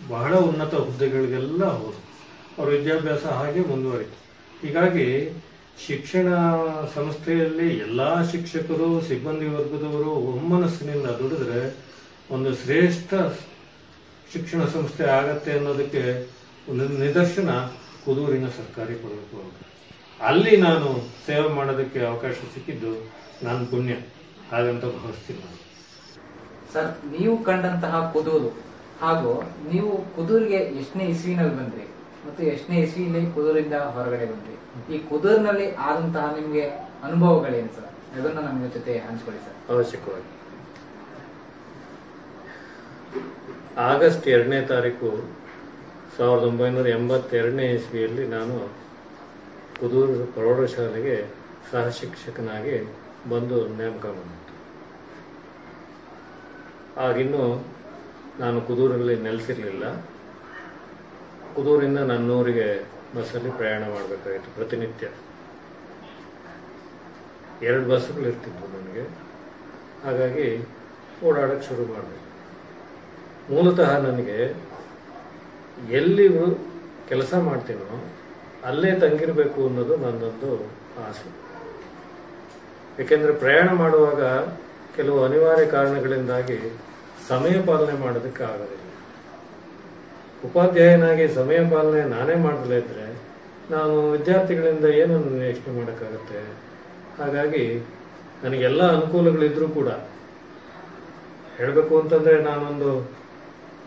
ಬಹಳ ಉನ್ನತ ಹುದ್ದೆಗಳಿಗೆಲ್ಲ ಹೋದರು. ಅವ್ರ ವಿದ್ಯಾಭ್ಯಾಸ ಹಾಗೆ ಮುಂದುವರಿತು. ಹೀಗಾಗಿ ಶಿಕ್ಷಣ ಸಂಸ್ಥೆಯಲ್ಲಿ ಎಲ್ಲ ಶಿಕ್ಷಕರು, ಸಿಬ್ಬಂದಿ ವರ್ಗದವರು ಒಮ್ಮನಸ್ಸಿನಿಂದ ದುಡಿದ್ರೆ ಒಂದು ಶ್ರೇಷ್ಠ ಶಿಕ್ಷಣ ಸಂಸ್ಥೆ ಆಗತ್ತೆ ಅನ್ನೋದಕ್ಕೆ ಒಂದು ನಿದರ್ಶನ ಕುದೂರಿನ ಸರ್ಕಾರಿ ಪದವಿ ಪೂರ್ವ. ಅಲ್ಲಿ ನಾನು ಸೇವೆ ಮಾಡೋದಕ್ಕೆ ಅವಕಾಶ ಸಿಕ್ಕಿದ್ದು ನಾನು ಪುಣ್ಯ, ಹಾಗಂತ ಭಾವಿಸ್ತೀನಿ ನಾನು. ಸರ್, ನೀವು ಕಂಡಂತಹ ಕುದೂರು ಹಾಗೂ ನೀವು ಕುದೂರಿಗೆ ಎಷ್ಟನೇ ಇಸ್ವಿನಲ್ಲಿ ಬಂದ್ರಿ ಮತ್ತು ಎಷ್ಟನೇ ಇಸ್ವಿಯಲ್ಲಿ ಕುದೂರಿಂದ ಹೊರಗಡೆ ಬಂದ್ರಿ? ಈ ಕುದೂರಿನಲ್ಲಿ ಆದಂತಹ ನಿಮ್ಗೆ ಅನುಭವಗಳೇನು ಸರ್? ಅದನ್ನ ನಮ್ಮ ಜೊತೆ ಹಂಚ್ಕೊಳ್ಳಿ ಸರ್. ಅವಶ್ಯಕವಾಗಿ. ಆಗಸ್ಟ್ 2ನೇ ತಾರೀಕು 1982ನೇ ಇಸ್ವಿಯಲ್ಲಿ ನಾನು ಕುದೂರು ಪ್ರೌಢಶಾಲೆಗೆ ಸಹ ಶಿಕ್ಷಕನಾಗಿ ಬಂದು ನೇಮಕ ಮಾಡಿತ್ತು. ಆಗಿನ್ನೂ ನಾನು ಕುದೂರಲ್ಲಿ ನೆಲೆಸಿರಲಿಲ್ಲ. ಕುದೂರಿಂದ ನನ್ನೂರಿಗೆ ಬಸ್ಸಲ್ಲಿ ಪ್ರಯಾಣ ಮಾಡಬೇಕಾಗಿತ್ತು ಪ್ರತಿನಿತ್ಯ. 2 ಬಸ್ಸುಗಳು ಇರ್ತಿದ್ವು ನನಗೆ. ಹಾಗಾಗಿ ಓಡಾಡೋಕ್ಕೆ ಶುರು ಮಾಡಿದೆ. ಮೂಲತಃ ನನಗೆ ಎಲ್ಲಿ ಕೆಲಸ ಮಾಡ್ತೀನೋ ಅಲ್ಲೇ ತಂಗಿರಬೇಕು ಅನ್ನೋದು ನನ್ನೊಂದು ಆಸೆ. ಏಕೆಂದರೆ ಪ್ರಯಾಣ ಮಾಡುವಾಗ ಕೆಲವು ಅನಿವಾರ್ಯ ಕಾರಣಗಳಿಂದಾಗಿ ಸಮಯ ಪಾಲನೆ ಮಾಡೋದಕ್ಕೆ ಆಗೋದಿಲ್ಲ. ಉಪಾಧ್ಯಾಯನಾಗಿ ಸಮಯ ಪಾಲನೆ ನಾನೇ ಮಾಡದಲೇ ಇದ್ರೆ ನಾನು ವಿದ್ಯಾರ್ಥಿಗಳಿಂದ ಏನನ್ನು ನಿರೀಕ್ಷೆ ಮಾಡೋಕ್ಕಾಗತ್ತೆ? ಹಾಗಾಗಿ ನನಗೆಲ್ಲ ಅನುಕೂಲಗಳಿದ್ರೂ ಕೂಡ ಹೇಳಬೇಕು ಅಂತಂದರೆ ನಾನೊಂದು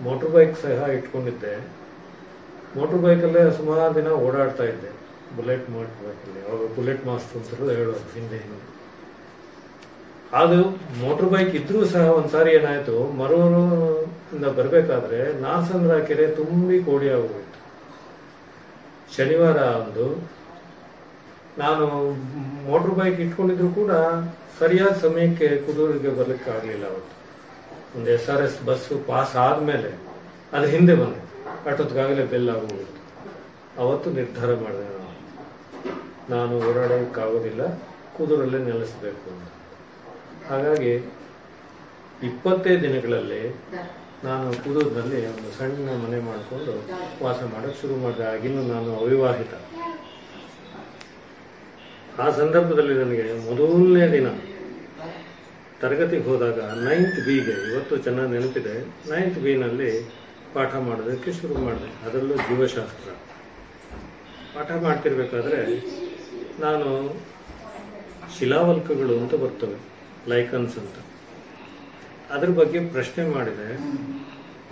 ಮೋಟ್ರ್ ಬೈಕ್ ಸಹ ಇಟ್ಕೊಂಡಿದ್ದೆ. ಮೋಟ್ರ್ ಬೈಕಲ್ಲೇ ಸುಮಾರು ದಿನ ಓಡಾಡ್ತಾ ಇದ್ದೆ, ಬುಲೆಟ್ ಮೋಟ್ರ್ ಬೈಕಲ್ಲಿ. ಅವಾಗ ಬುಲೆಟ್ ಮಾಸ್ಟರ್ ಅಂತಲೂ ಹೇಳೋದು ಹಿಂದೆ. ಅದು ಮೋಟ್ರ್ ಬೈಕ್ ಇದ್ರೂ ಸಹ ಒಂದ್ಸಾರಿ ಏನಾಯ್ತು, ಮರೂರಿಂದ ಬರಬೇಕಾದ್ರೆ ನಾಸಂದ್ರ ಕೆರೆ ತುಂಬಿ ಕೋಡಿ ಆಗೋಗಿತ್ತು. ಶನಿವಾರ ಒಂದು ನಾನು ಮೋಟ್ರ್ ಬೈಕ್ ಇಟ್ಕೊಂಡಿದ್ರು ಕೂಡ ಸರಿಯಾದ ಸಮಯಕ್ಕೆ ಕುದೂರಿಗೆ ಬರ್ಲಿಕ್ಕೆ ಆಗಲಿಲ್ಲ. ಅವತ್ತು ಒಂದು SRS ಬಸ್ಸು ಪಾಸ್ ಆದ್ಮೇಲೆ ಅದು ಹಿಂದೆ ಬಂದೆ, ಅಷ್ಟೊತ್ತಿಗಾಗಲೇ ಬೆಲ್ ಆಗೋಗಿತ್ತು. ಅವತ್ತು ನಿರ್ಧಾರ ಮಾಡಿದೆ, ನಾನು ಓಡಾಡೋಕ್ಕಾಗೋದಿಲ್ಲ, ಕುದೂರಲ್ಲೇ ನೆಲೆಸಬೇಕು ಅಂತ. ಹಾಗಾಗಿ 20 ದಿನಗಳಲ್ಲಿ ನಾನು ಕುದೂರಿನಲ್ಲಿ ಒಂದು ಸಣ್ಣ ಮನೆ ಮಾಡಿಕೊಂಡು ವಾಸ ಮಾಡೋಕ್ಕೆ ಶುರು ಮಾಡಿದೆ. ಆಗಿನ್ನೂ ನಾನು ಅವಿವಾಹಿತ. ಆ ಸಂದರ್ಭದಲ್ಲಿ ನನಗೆ ಮೊದಲನೇ ದಿನ ತರಗತಿಗೆ ಹೋದಾಗ 9th Bಗೆ, ಇವತ್ತು ಚೆನ್ನಾಗಿ ನೆನಪಿದೆ, 9th Bನಲ್ಲಿ ಪಾಠ ಮಾಡೋದಕ್ಕೆ ಶುರು ಮಾಡಿದೆ. ಅದರಲ್ಲೂ ಜೀವಶಾಸ್ತ್ರ ಪಾಠ ಮಾಡ್ತಿರ್ಬೇಕಾದ್ರೆ ನಾನು ಶಿಲಾವಲ್ಕಗಳು ಅಂತ ಬರ್ತವೆ, ಲೈಕನ್ಸ್ ಅಂತ, ಅದ್ರ ಬಗ್ಗೆ ಪ್ರಶ್ನೆ ಮಾಡಿದೆ.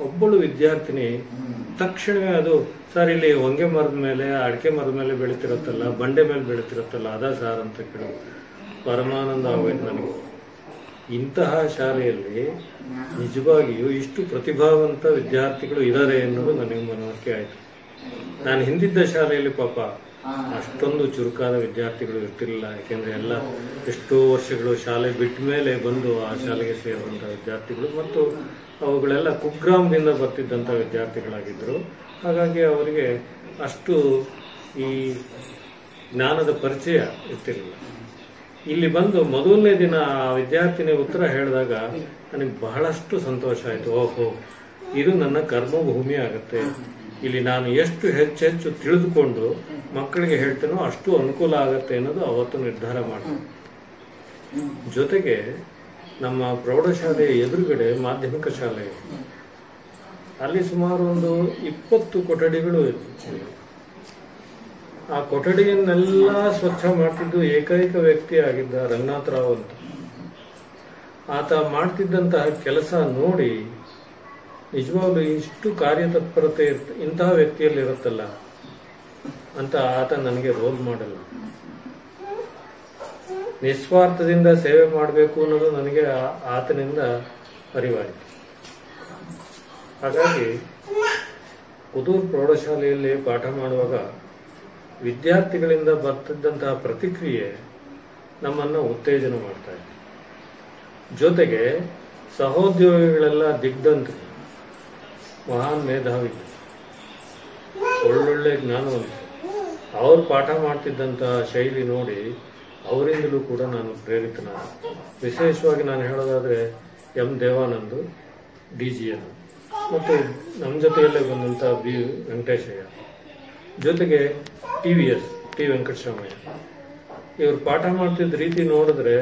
ಒಬ್ಬಳು ವಿದ್ಯಾರ್ಥಿನಿ ತಕ್ಷಣವೇ ಅದು ಸರ್ ಇಲ್ಲಿ ಹೊಂಗೆ ಮರದ ಮೇಲೆ, ಅಡಿಕೆ ಮರದ ಮೇಲೆ ಬೆಳೀತಿರತ್ತಲ್ಲ, ಬಂಡೆ ಮೇಲೆ ಬೆಳೀತಿರತ್ತಲ್ಲ, ಅದ ಸಾರ್ ಅಂತ ಕೇಳೋದು. ಪರಮಾನಂದ ಆಗೋಯ್ತು ನನಗೆ. ಇಂತಹ ಶಾಲೆಯಲ್ಲಿ ನಿಜವಾಗಿಯೂ ಇಷ್ಟು ಪ್ರತಿಭಾವಂತ ವಿದ್ಯಾರ್ಥಿಗಳು ಇದ್ದಾರೆ ಎನ್ನುವುದು ನನಗೆ ಮನವರಿಕೆ ಆಯಿತು. ನಾನು ಹಿಂದಿದ್ದ ಶಾಲೆಯಲ್ಲಿ ಪಾಪ ಅಷ್ಟೊಂದು ಚುರುಕಾದ ವಿದ್ಯಾರ್ಥಿಗಳು ಇರ್ತಿರಲಿಲ್ಲ. ಯಾಕೆಂದ್ರೆ ಎಲ್ಲ ಎಷ್ಟೋ ವರ್ಷಗಳು ಶಾಲೆ ಬಿಟ್ಟ ಮೇಲೆ ಬಂದು ಆ ಶಾಲೆಗೆ ಸೇರುವಂಥ ವಿದ್ಯಾರ್ಥಿಗಳು, ಮತ್ತು ಅವುಗಳೆಲ್ಲ ಕುಗ್ರಾಮದಿಂದ ಬರ್ತಿದ್ದಂಥ ವಿದ್ಯಾರ್ಥಿಗಳಾಗಿದ್ದರು. ಹಾಗಾಗಿ ಅವರಿಗೆ ಅಷ್ಟು ಈ ಜ್ಞಾನದ ಪರಿಚಯ ಇರ್ತಿರಲಿಲ್ಲ. ಇಲ್ಲಿ ಬಂದು ಮೊದಲನೇ ದಿನ ಆ ವಿದ್ಯಾರ್ಥಿನಿ ಉತ್ತರ ಹೇಳಿದಾಗ ನನಗೆ ಬಹಳಷ್ಟು ಸಂತೋಷ ಆಯಿತು. ಓಹೋ, ಇದು ನನ್ನ ಕರ್ಮಭೂಮಿ ಆಗುತ್ತೆ. ಇಲ್ಲಿ ನಾನು ಎಷ್ಟು ಹೆಚ್ಚೆಚ್ಚು ತಿಳಿದುಕೊಂಡು ಮಕ್ಕಳಿಗೆ ಹೇಳ್ತೇನೋ ಅಷ್ಟು ಅನುಕೂಲ ಆಗತ್ತೆ ಅನ್ನೋದು ಅವತ್ತು ನಿರ್ಧಾರ ಮಾಡಿದೆ. ಜೊತೆಗೆ ನಮ್ಮ ಪ್ರೌಢಶಾಲೆಯ ಎದುರುಗಡೆ ಮಾಧ್ಯಮಿಕ ಶಾಲೆ ಇದೆ. ಅಲ್ಲಿ ಸುಮಾರು ಒಂದು 20 ಕೊಠಡಿಗಳು ಇತ್ತು. ಆ ಕೊಠಡಿಯನ್ನೆಲ್ಲ ಸ್ವಚ್ಛ ಮಾಡ್ತಿದ್ದು ಏಕೈಕ ವ್ಯಕ್ತಿ ಆಗಿದ್ದ ರಂಗನಾಥರಾವ್ ಅಂತ. ಆತ ಮಾಡ್ತಿದ್ದಂತಹ ಕೆಲಸ ನೋಡಿ ನಿಜವಾಗ್ಲೂ ಇಷ್ಟು ಕಾರ್ಯತತ್ಪರತೆ ಇಂತಹ ವ್ಯಕ್ತಿಯಲ್ಲಿ ಇರುತ್ತಲ್ಲ ಅಂತ ಆತ ನನಗೆ ರೋಲ್ ಮಾಡಲ್ಲ. ನಿಸ್ವಾರ್ಥದಿಂದ ಸೇವೆ ಮಾಡಬೇಕು ಅನ್ನೋದು ನನಗೆ ಆತನಿಂದ ಅರಿವಾಯಿತು. ಹಾಗಾಗಿ ಕುದೂರ್ ಪ್ರೌಢಶಾಲೆಯಲ್ಲಿ ಪಾಠ ಮಾಡುವಾಗ ವಿದ್ಯಾರ್ಥಿಗಳಿಂದ ಬರ್ತಿದ್ದಂತಹ ಪ್ರತಿಕ್ರಿಯೆ ನಮ್ಮನ್ನು ಉತ್ತೇಜನ ಮಾಡ್ತಾ ಇತ್ತು. ಜೊತೆಗೆ ಸಹೋದ್ಯೋಗಿಗಳೆಲ್ಲ ದಿಗ್ಧಂತರು, ಮಹಾನ್ ಮೇಧಾವಿಗಳು, ಒಳ್ಳೊಳ್ಳೆ ಜ್ಞಾನವಂತರು. ಅವರು ಪಾಠ ಮಾಡ್ತಿದ್ದಂತಹ ಶೈಲಿ ನೋಡಿ ಅವರಿಂದಲೂ ಕೂಡ ನಾನು ಪ್ರೇರಿತನಾದ. ವಿಶೇಷವಾಗಿ ನಾನು ಹೇಳೋದಾದ್ರೆ ಎಂ ದೇವಾನಂದ್, DGN, ಮತ್ತು ನಮ್ಮ ಜೊತೆಯಲ್ಲೇ ಬಂದಂಥ B ವೆಂಕಟೇಶಯ್ಯ, ಜೊತೆಗೆ TVS ಟಿ ವೆಂಕಟಸ್ವಾಮಯ್ಯ. ಇವರು ಪಾಠ ಮಾಡ್ತಿದ್ದ ರೀತಿ ನೋಡಿದ್ರೆ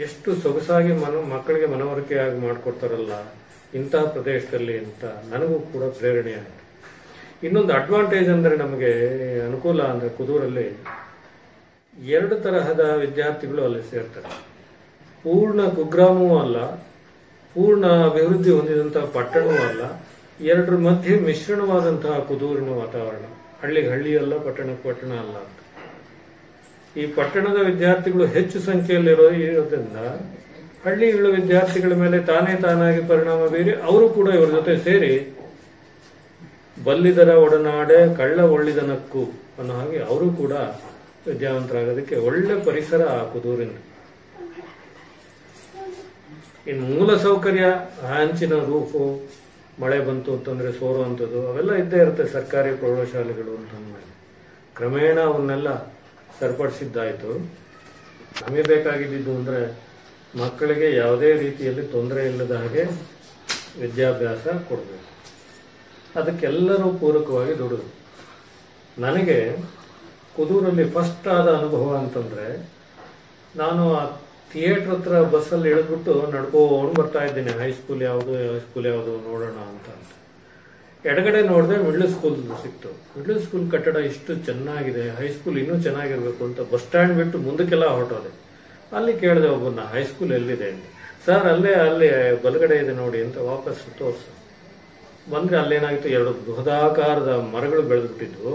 ಎಷ್ಟು ಸೊಗಸಾಗಿ ಮಕ್ಕಳಿಗೆ ಮನವರಿಕೆಯಾಗಿ ಮಾಡಿಕೊಡ್ತಾರಲ್ಲ ಇಂತಹ ಪ್ರದೇಶದಲ್ಲಿ ಅಂತ ನನಗೂ ಕೂಡ ಪ್ರೇರಣೆ ಆಯಿತು. ಇನ್ನೊಂದು ಅಡ್ವಾಂಟೇಜ್ ಅಂದರೆ ನಮಗೆ ಅನುಕೂಲ ಅಂದರೆ ಕುದೂರಲ್ಲಿ 2 ತರಹದ ವಿದ್ಯಾರ್ಥಿಗಳು ಅಲ್ಲಿ ಸೇರ್ತಾರೆ. ಪೂರ್ಣ ಕುಗ್ರಾಮವೂ ಅಲ್ಲ, ಪೂರ್ಣ ಅಭಿವೃದ್ಧಿ ಹೊಂದಿದಂತಹ ಪಟ್ಟಣವೂ ಅಲ್ಲ, 2 ಮಧ್ಯೆ ಮಿಶ್ರಣವಾದಂತಹ ಕುದೂರಿನ ವಾತಾವರಣ. ಹಳ್ಳಿಗೆ ಹಳ್ಳಿ ಅಲ್ಲ, ಪಟ್ಟಣಕ್ಕೆ ಪಟ್ಟಣ ಅಲ್ಲ ಅಂತ. ಈ ಪಟ್ಟಣದ ವಿದ್ಯಾರ್ಥಿಗಳು ಹೆಚ್ಚು ಸಂಖ್ಯೆಯಲ್ಲಿ ಇರೋದ್ರಿಂದ ಹಳ್ಳಿಗಳ ವಿದ್ಯಾರ್ಥಿಗಳ ಮೇಲೆ ತಾನಾಗಿ ಪರಿಣಾಮ ಬೀರಿ ಅವರು ಕೂಡ ಇವರ ಜೊತೆ ಸೇರಿ ಬಲ್ಲಿದರ ಒಡನಾಡೆ ಕಳ್ಳ ಒಳ್ಳಿದನಕ್ಕು ಅನ್ನೋ ಹಾಗೆ ಅವರು ಕೂಡ ವಿದ್ಯಾವಂತರಾಗೋದಕ್ಕೆ ಒಳ್ಳೆ ಪರಿಸರ ಆ ಕುದೂರಿನ. ಇನ್ನು ಮೂಲ ಸೌಕರ್ಯ, ಹಂಚಿನ ರೂಫು, ಮಳೆ ಬಂತು ಅಂತಂದ್ರೆ ಸೋರುವಂಥದ್ದು ಅವೆಲ್ಲ ಇದ್ದೇ ಇರುತ್ತೆ ಸರ್ಕಾರಿ ಪ್ರೌಢಶಾಲೆಗಳು ಅಂತಂದ್ಮೇಲೆ. ಕ್ರಮೇಣ ಅವನ್ನೆಲ್ಲ ಸರಿಪಡಿಸಿದ್ದಾಯಿತು. ನಮಗೆ ಬೇಕಾಗಿದ್ದು ಅಂದರೆ ಮಕ್ಕಳಿಗೆ ಯಾವುದೇ ರೀತಿಯಲ್ಲಿ ತೊಂದರೆ ಇಲ್ಲದ ಹಾಗೆ ವಿದ್ಯಾಭ್ಯಾಸ ಕೊಡಬೇಕು. ಅದಕ್ಕೆಲ್ಲರೂ ಪೂರಕವಾಗಿ ದುಡಿದು ನನಗೆ ಕುದೂರಲ್ಲಿ ಫಸ್ಟ್ ಆದ ಅನುಭವ ಅಂತಂದರೆ, ನಾನು ಆ ಥಿಯೇಟ್ರ್ ಹತ್ರ ಬಸ್ಸಲ್ಲಿ ಇಳಿದ್ಬಿಟ್ಟು ನಡ್ಕೊಂಡು ಬರ್ತಾ ಇದ್ದೀನಿ. ಹೈಸ್ಕೂಲ್ ಯಾವುದು ನೋಡೋಣ ಅಂತ. ಎಡಗಡೆ ನೋಡಿದೆ ಮಿಡ್ಲ್ ಸ್ಕೂಲ್ ಸಿಕ್ತು. ಮಿಡ್ಲ್ ಸ್ಕೂಲ್ ಕಟ್ಟಡ ಇಷ್ಟು ಚೆನ್ನಾಗಿದೆ, ಹೈಸ್ಕೂಲ್ ಇನ್ನೂ ಚೆನ್ನಾಗಿರ್ಬೇಕು ಅಂತ ಬಸ್ ಸ್ಟ್ಯಾಂಡ್ ಬಿಟ್ಟು ಮುಂದಕ್ಕೆಲ್ಲ ಹೊರಟೋದೆ. ಅಲ್ಲಿ ಕೇಳಿದೆ ಒಬ್ಬನ್ನ, ಹೈಸ್ಕೂಲ್ ಎಲ್ಲಿದೆ ಅಂತ. ಸರ್ ಅಲ್ಲಿ ಬಲಗಡೆ ಇದೆ ನೋಡಿ ಅಂತ ವಾಪಸ್ ತೋರಿಸ ಬಂದ್ರೆ ಅಲ್ಲೇನಾಗಿತ್ತು, 2 ಬೃಹದಾಕಾರದ ಮರಗಳು ಬೆಳೆದ್ಬಿಟ್ಟಿದ್ವು.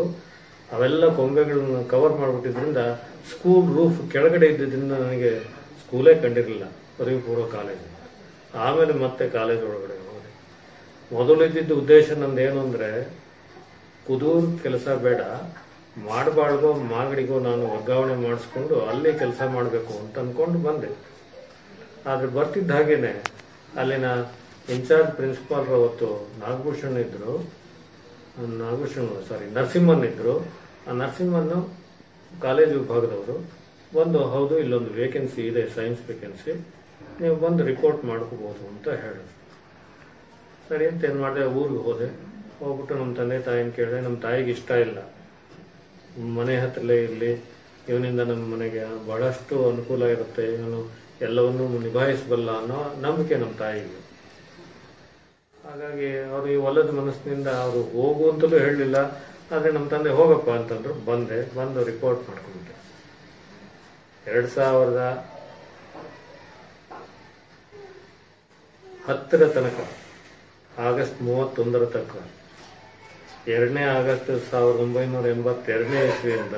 ಅವೆಲ್ಲ ಕೊಂಬೆಗಳನ್ನ ಕವರ್ ಮಾಡಿಬಿಟ್ಟಿದ್ರಿಂದ ಸ್ಕೂಲ್ ರೂಫ್ ಕೆಳಗಡೆ ಇದ್ದಿದ್ದರಿಂದ ನನಗೆ ಸ್ಕೂಲೇ ಕಂಡಿರಲಿಲ್ಲ, ಪದವಿ ಪೂರ್ವ ಕಾಲೇಜು. ಆಮೇಲೆ ಮತ್ತೆ ಕಾಲೇಜ್ ಒಳಗಡೆ ಹೋದೆ. ಮೊದಲು ಇದ್ದಿದ್ದ ಉದ್ದೇಶ ನಂದೇನು ಅಂದರೆ, ಕುದೂರ್ ಕೆಲಸ ಬೇಡ, ಮಾಡಬಾಳ್ಗೋ ಮಾಗಡಿಗೋ ನಾನು ವರ್ಗಾವಣೆ ಮಾಡಿಸ್ಕೊಂಡು ಅಲ್ಲೇ ಕೆಲಸ ಮಾಡಬೇಕು ಅಂತ ಅಂದ್ಕೊಂಡು ಬಂದೆ. ಆದರೆ ಬರ್ತಿದ್ದ ಹಾಗೇನೆ ಅಲ್ಲಿನ ಇನ್ಚಾರ್ಜ್ ಪ್ರಿನ್ಸಿಪಾಲ್ ಅವತ್ತು ನರಸಿಂಹನ್ ಇದ್ರು. ಆ ನರಸಿಂಹನ್ ಕಾಲೇಜ್ ವಿಭಾಗದವರು ಬಂದು, ಹೌದು ಇಲ್ಲೊಂದು ವೇಕೆನ್ಸಿ ಇದೆ, ಸೈನ್ಸ್ ವೇಕೆನ್ಸಿ, ನೀವು ಬಂದು ರಿಪೋರ್ಟ್ ಮಾಡ್ಕೋಬಹುದು ಅಂತ ಹೇಳಿದ್ರು. ಸರಿ ಅಂತ ಏನು ಮಾಡಿದೆ, ಊರಿಗೆ ಹೋಗ್ಬಿಟ್ಟು ನಮ್ಮ ತಂದೆ ತಾಯಿನ ಕೇಳಿದೆ. ನಮ್ಮ ತಾಯಿಗೆ ಇಷ್ಟ ಇಲ್ಲ, ಮನೆ ಹತ್ರಲೇ ಇರಲಿ, ಇವನಿಂದ ನಮ್ಮ ಮನೆಗೆ ಬಹಳಷ್ಟು ಅನುಕೂಲ ಇರುತ್ತೆ, ಇವನು ಎಲ್ಲವನ್ನೂ ನಿಭಾಯಿಸಬಲ್ಲ ಅನ್ನೋ ನಂಬಿಕೆ ನಮ್ಮ ತಾಯಿಗೆ. ಹಾಗಾಗಿ ಅವರು ಈ ಒಲ್ಲದ ಮನಸ್ಸಿನಿಂದ ಅವರು ಹೋಗು ಅಂತಲೂ ಹೇಳಲಿಲ್ಲ. ಆದರೆ ನಮ್ಮ ತಂದೆ ಹೋಗಪ್ಪ ಅಂತಂದ್ರು. ಬಂದು ರಿಪೋರ್ಟ್ ಮಾಡ್ಕೊಂಡ್ಬಿಟ್ಟೆ. 2010 ತನಕ, ಆಗಸ್ಟ್ 31 ತನಕ, 2 ಆಗಸ್ಟ್ 1982 ಇಸ್ವಿಯಿಂದ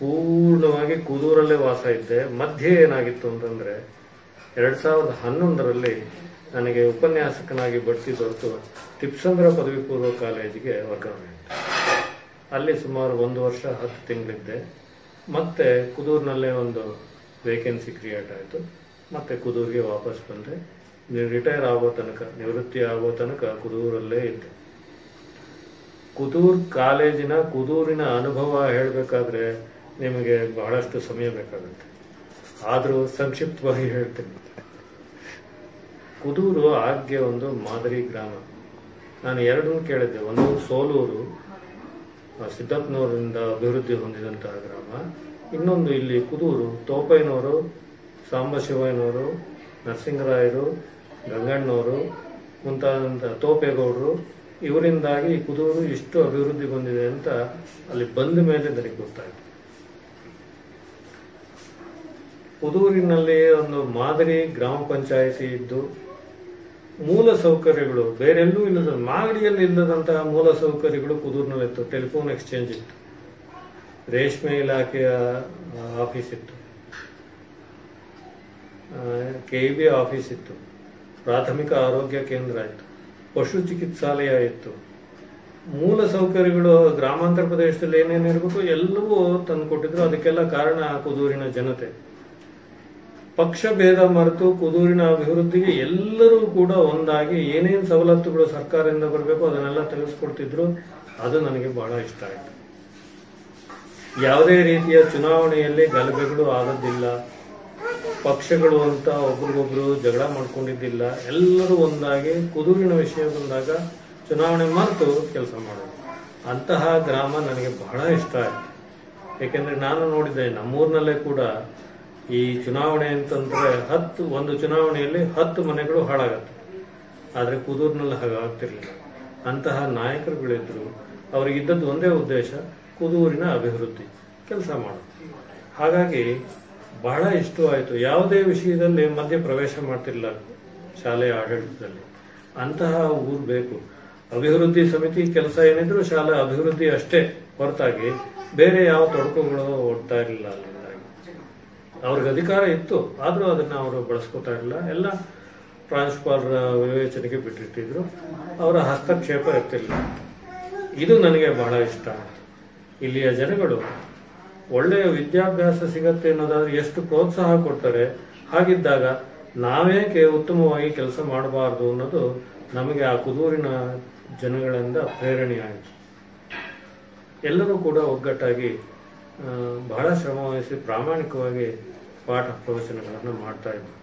ಪೂರ್ಣವಾಗಿ ಕುದೂರಲ್ಲೇ ವಾಸ ಇದ್ದೆ. ಮಧ್ಯೆ ಏನಾಗಿತ್ತು ಅಂತಂದ್ರೆ, 2011ರಲ್ಲಿ ನನಗೆ ಉಪನ್ಯಾಸಕನಾಗಿ ಬಡ್ತಿ ದೊರೆತು ತಿಪ್ಸಂದ್ರ ಪದವಿ ಪೂರ್ವ ಕಾಲೇಜಿಗೆ ವರ್ಗಾವಣೆ ಆಯಿತು. ಅಲ್ಲಿ ಸುಮಾರು 1 ವರ್ಷ 10 ತಿಂಗಳಿದ್ದೆ. ಮತ್ತೆ ಕುದೂರಿನಲ್ಲೇ ಒಂದು ವೇಕೆನ್ಸಿ ಕ್ರಿಯೇಟ್ ಆಯಿತು. ಮತ್ತೆ ಕುದೂರಿಗೆ ವಾಪಸ್ ಬಂದೆ. ರಿಟೈರ್ ಆಗೋ ತನಕ, ನಿವೃತ್ತಿ ಆಗೋ ತನಕ ಕುದೂರಲ್ಲೇ ಇದ್ದೆ. ಕುದೂರ್ ಕಾಲೇಜಿನ ಕುದೂರಿನ ಅನುಭವ ಹೇಳಬೇಕಾದ್ರೆ ನಿಮಗೆ ಬಹಳಷ್ಟು ಸಮಯ ಬೇಕಾಗುತ್ತೆ. ಆದರೂ ಸಂಕ್ಷಿಪ್ತವಾಗಿ ಹೇಳ್ತೀನಿ. ಕುದೂರು ಆಗ್ಗೆ ಒಂದು ಮಾದರಿ ಗ್ರಾಮ. ನಾನು 2 ಕೇಳಿದ್ದೆ. ಒಂದು ಸೋಲೂರು, ಸಿದ್ದಪ್ಪನವರಿಂದ ಅಭಿವೃದ್ಧಿ ಹೊಂದಿದಂತಹ ಗ್ರಾಮ. ಇನ್ನೊಂದು ಇಲ್ಲಿ ಕುದೂರು, ತೋಪಯ್ಯನವರು, ಸಾಂಬಶಿವಯ್ಯನವರು, ನರಸಿಂಗರಾಯರು, ಗಂಗಣ್ಣವರು ಮುಂತಾದಂಥ ತೋಪೇಗೌಡರು, ಇವರಿಂದಾಗಿ ಕುದೂರು ಇಷ್ಟು ಅಭಿವೃದ್ಧಿ ಹೊಂದಿದೆ ಅಂತ ಅಲ್ಲಿ ಬಂದ ಮೇಲೆ ನನಗೆ ಗೊತ್ತಾಯಿತು. ಕುದೂರಿನಲ್ಲಿ ಒಂದು ಮಾದರಿ ಗ್ರಾಮ ಪಂಚಾಯಿತಿ ಇದ್ದು, ಮೂಲ ಸೌಕರ್ಯಗಳು ಬೇರೆಲ್ಲೂ ಇಲ್ಲದ, ಮಾಗಡಿಯಲ್ಲಿ ಇಲ್ಲದಂತಹ ಮೂಲ ಸೌಕರ್ಯಗಳು ಕುದೂರಿನಲ್ಲಿತ್ತು. ಟೆಲಿಫೋನ್ ಎಕ್ಸ್ಚೇಂಜ್ ಇತ್ತು, ರೇಷ್ಮೆ ಇಲಾಖೆಯ ಆಫೀಸ್ ಇತ್ತು, KEB ಆಫೀಸ್ ಇತ್ತು, ಪ್ರಾಥಮಿಕ ಆರೋಗ್ಯ ಕೇಂದ್ರ ಇತ್ತು, ಪಶು ಚಿಕಿತ್ಸಾಲಯ ಇತ್ತು. ಮೂಲ ಸೌಕರ್ಯಗಳು ಗ್ರಾಮಾಂತರ ಪ್ರದೇಶದಲ್ಲಿ ಏನೇನಿರಬೇಕು ಎಲ್ಲವೂ ತಂದು ಕೊಟ್ಟಿದ್ರು. ಅದಕ್ಕೆಲ್ಲ ಕಾರಣ ಕುದೂರಿನ ಜನತೆ. ಪಕ್ಷ ಭೇದ ಮರೆತು ಕುದೂರಿನ ಅಭಿವೃದ್ಧಿಗೆ ಎಲ್ಲರೂ ಕೂಡ ಒಂದಾಗಿ ಏನೇನು ಸವಲತ್ತುಗಳು ಸರ್ಕಾರದಿಂದ ಬರಬೇಕು ಅದನ್ನೆಲ್ಲ ತೆಗೆದುಕೊಡ್ತಿದ್ರು. ಅದು ನನಗೆ ಬಹಳ ಇಷ್ಟ ಆಯಿತು. ಯಾವುದೇ ರೀತಿಯ ಚುನಾವಣೆಯಲ್ಲಿ ಗಲಭೆಗಳು ಆಗೋದಿಲ್ಲ, ಪಕ್ಷಗಳು ಅಂತ ಒಬ್ರಿಗೊಬ್ರು ಜಗಳ ಮಾಡ್ಕೊಂಡಿದ್ದಿಲ್ಲ. ಎಲ್ಲರೂ ಒಂದಾಗಿ ಕುದೂರಿನ ವಿಷಯ ಬಂದಾಗ ಚುನಾವಣೆ ಮರೆತು ಕೆಲಸ ಮಾಡೋದು. ಅಂತಹ ಗ್ರಾಮ ನನಗೆ ಬಹಳ ಇಷ್ಟ ಆಯಿತು. ಏಕೆಂದರೆ ನಾನು ನೋಡಿದ್ದೆ, ನಮ್ಮೂರಿನಲ್ಲೇ ಕೂಡ ಈ ಚುನಾವಣೆ ಅಂತಂದ್ರೆ ಒಂದು ಚುನಾವಣೆಯಲ್ಲಿ 10 ಮನೆಗಳು ಹಾಳಾಗತ್ತೆ. ಆದರೆ ಕುದೂರಿನಲ್ಲಿ ಹಾಗಾಗ್ತಿರ್ಲಿಲ್ಲ. ಅಂತಹ ನಾಯಕರುಗಳಿದ್ರು. ಅವರಿಗಿದ್ದದ್ದು ಒಂದೇ ಉದ್ದೇಶ, ಕುದೂರಿನ ಅಭಿವೃದ್ಧಿ, ಕೆಲಸ ಮಾಡೋದು. ಹಾಗಾಗಿ ಬಹಳ ಇಷ್ಟವಾಯಿತು. ಯಾವುದೇ ವಿಷಯದಲ್ಲಿ ಮಧ್ಯ ಪ್ರವೇಶ ಮಾಡ್ತಿರ್ಲಿಲ್ಲ ಶಾಲೆಯ ಆಡಳಿತದಲ್ಲಿ. ಅಂತಹ ಊರು ಬೇಕು. ಅಭಿವೃದ್ಧಿ ಸಮಿತಿ ಕೆಲಸ ಏನಿದ್ರು ಶಾಲಾ ಅಭಿವೃದ್ಧಿ ಅಷ್ಟೇ ಹೊರತಾಗಿ ಬೇರೆ ಯಾವ ತೊಡಕುಗಳು ಓಡ್ತಾ ಇರಲಿಲ್ಲ. ಅಲ್ಲಿಂದಾಗಿ ಅವ್ರಿಗೆ ಅಧಿಕಾರ ಇತ್ತು, ಆದರೂ ಅದನ್ನ ಅವರು ಬಳಸ್ಕೊತಾ ಇರಲಿಲ್ಲ. ಎಲ್ಲ ಪ್ರಾಂಶುಪಾಲರ ವಿವೇಚನೆಗೆ ಬಿಟ್ಟಿರ್ತಿದ್ರು. ಅವರ ಹಸ್ತಕ್ಷೇಪ ಇರ್ತಿರ್ಲಿಲ್ಲ. ಇದು ನನಗೆ ಬಹಳ ಇಷ್ಟ. ಇಲ್ಲಿಯ ಜನಗಳು ಒಳ್ಳೆಯ ವಿದ್ಯಾಭ್ಯಾಸ ಸಿಗತ್ತೆ ಅನ್ನೋದಾದ್ರೆ ಎಷ್ಟು ಪ್ರೋತ್ಸಾಹ ಕೊಡ್ತಾರೆ. ಹಾಗಿದ್ದಾಗ ನಾವೇಕೆ ಉತ್ತಮವಾಗಿ ಕೆಲಸ ಮಾಡಬಾರ್ದು ಅನ್ನೋದು ನಮಗೆ ಆ ಕುದೂರಿನ ಜನಗಳಿಂದ ಪ್ರೇರಣೆಯಾಯಿತು. ಎಲ್ಲರೂ ಕೂಡ ಒಗ್ಗಟ್ಟಾಗಿ ಬಹಳ ಶ್ರಮವಹಿಸಿ ಪ್ರಾಮಾಣಿಕವಾಗಿ ಪಾಠ ಪ್ರವಚನಗಳನ್ನು ಮಾಡ್ತಾ ಇದ್ರು.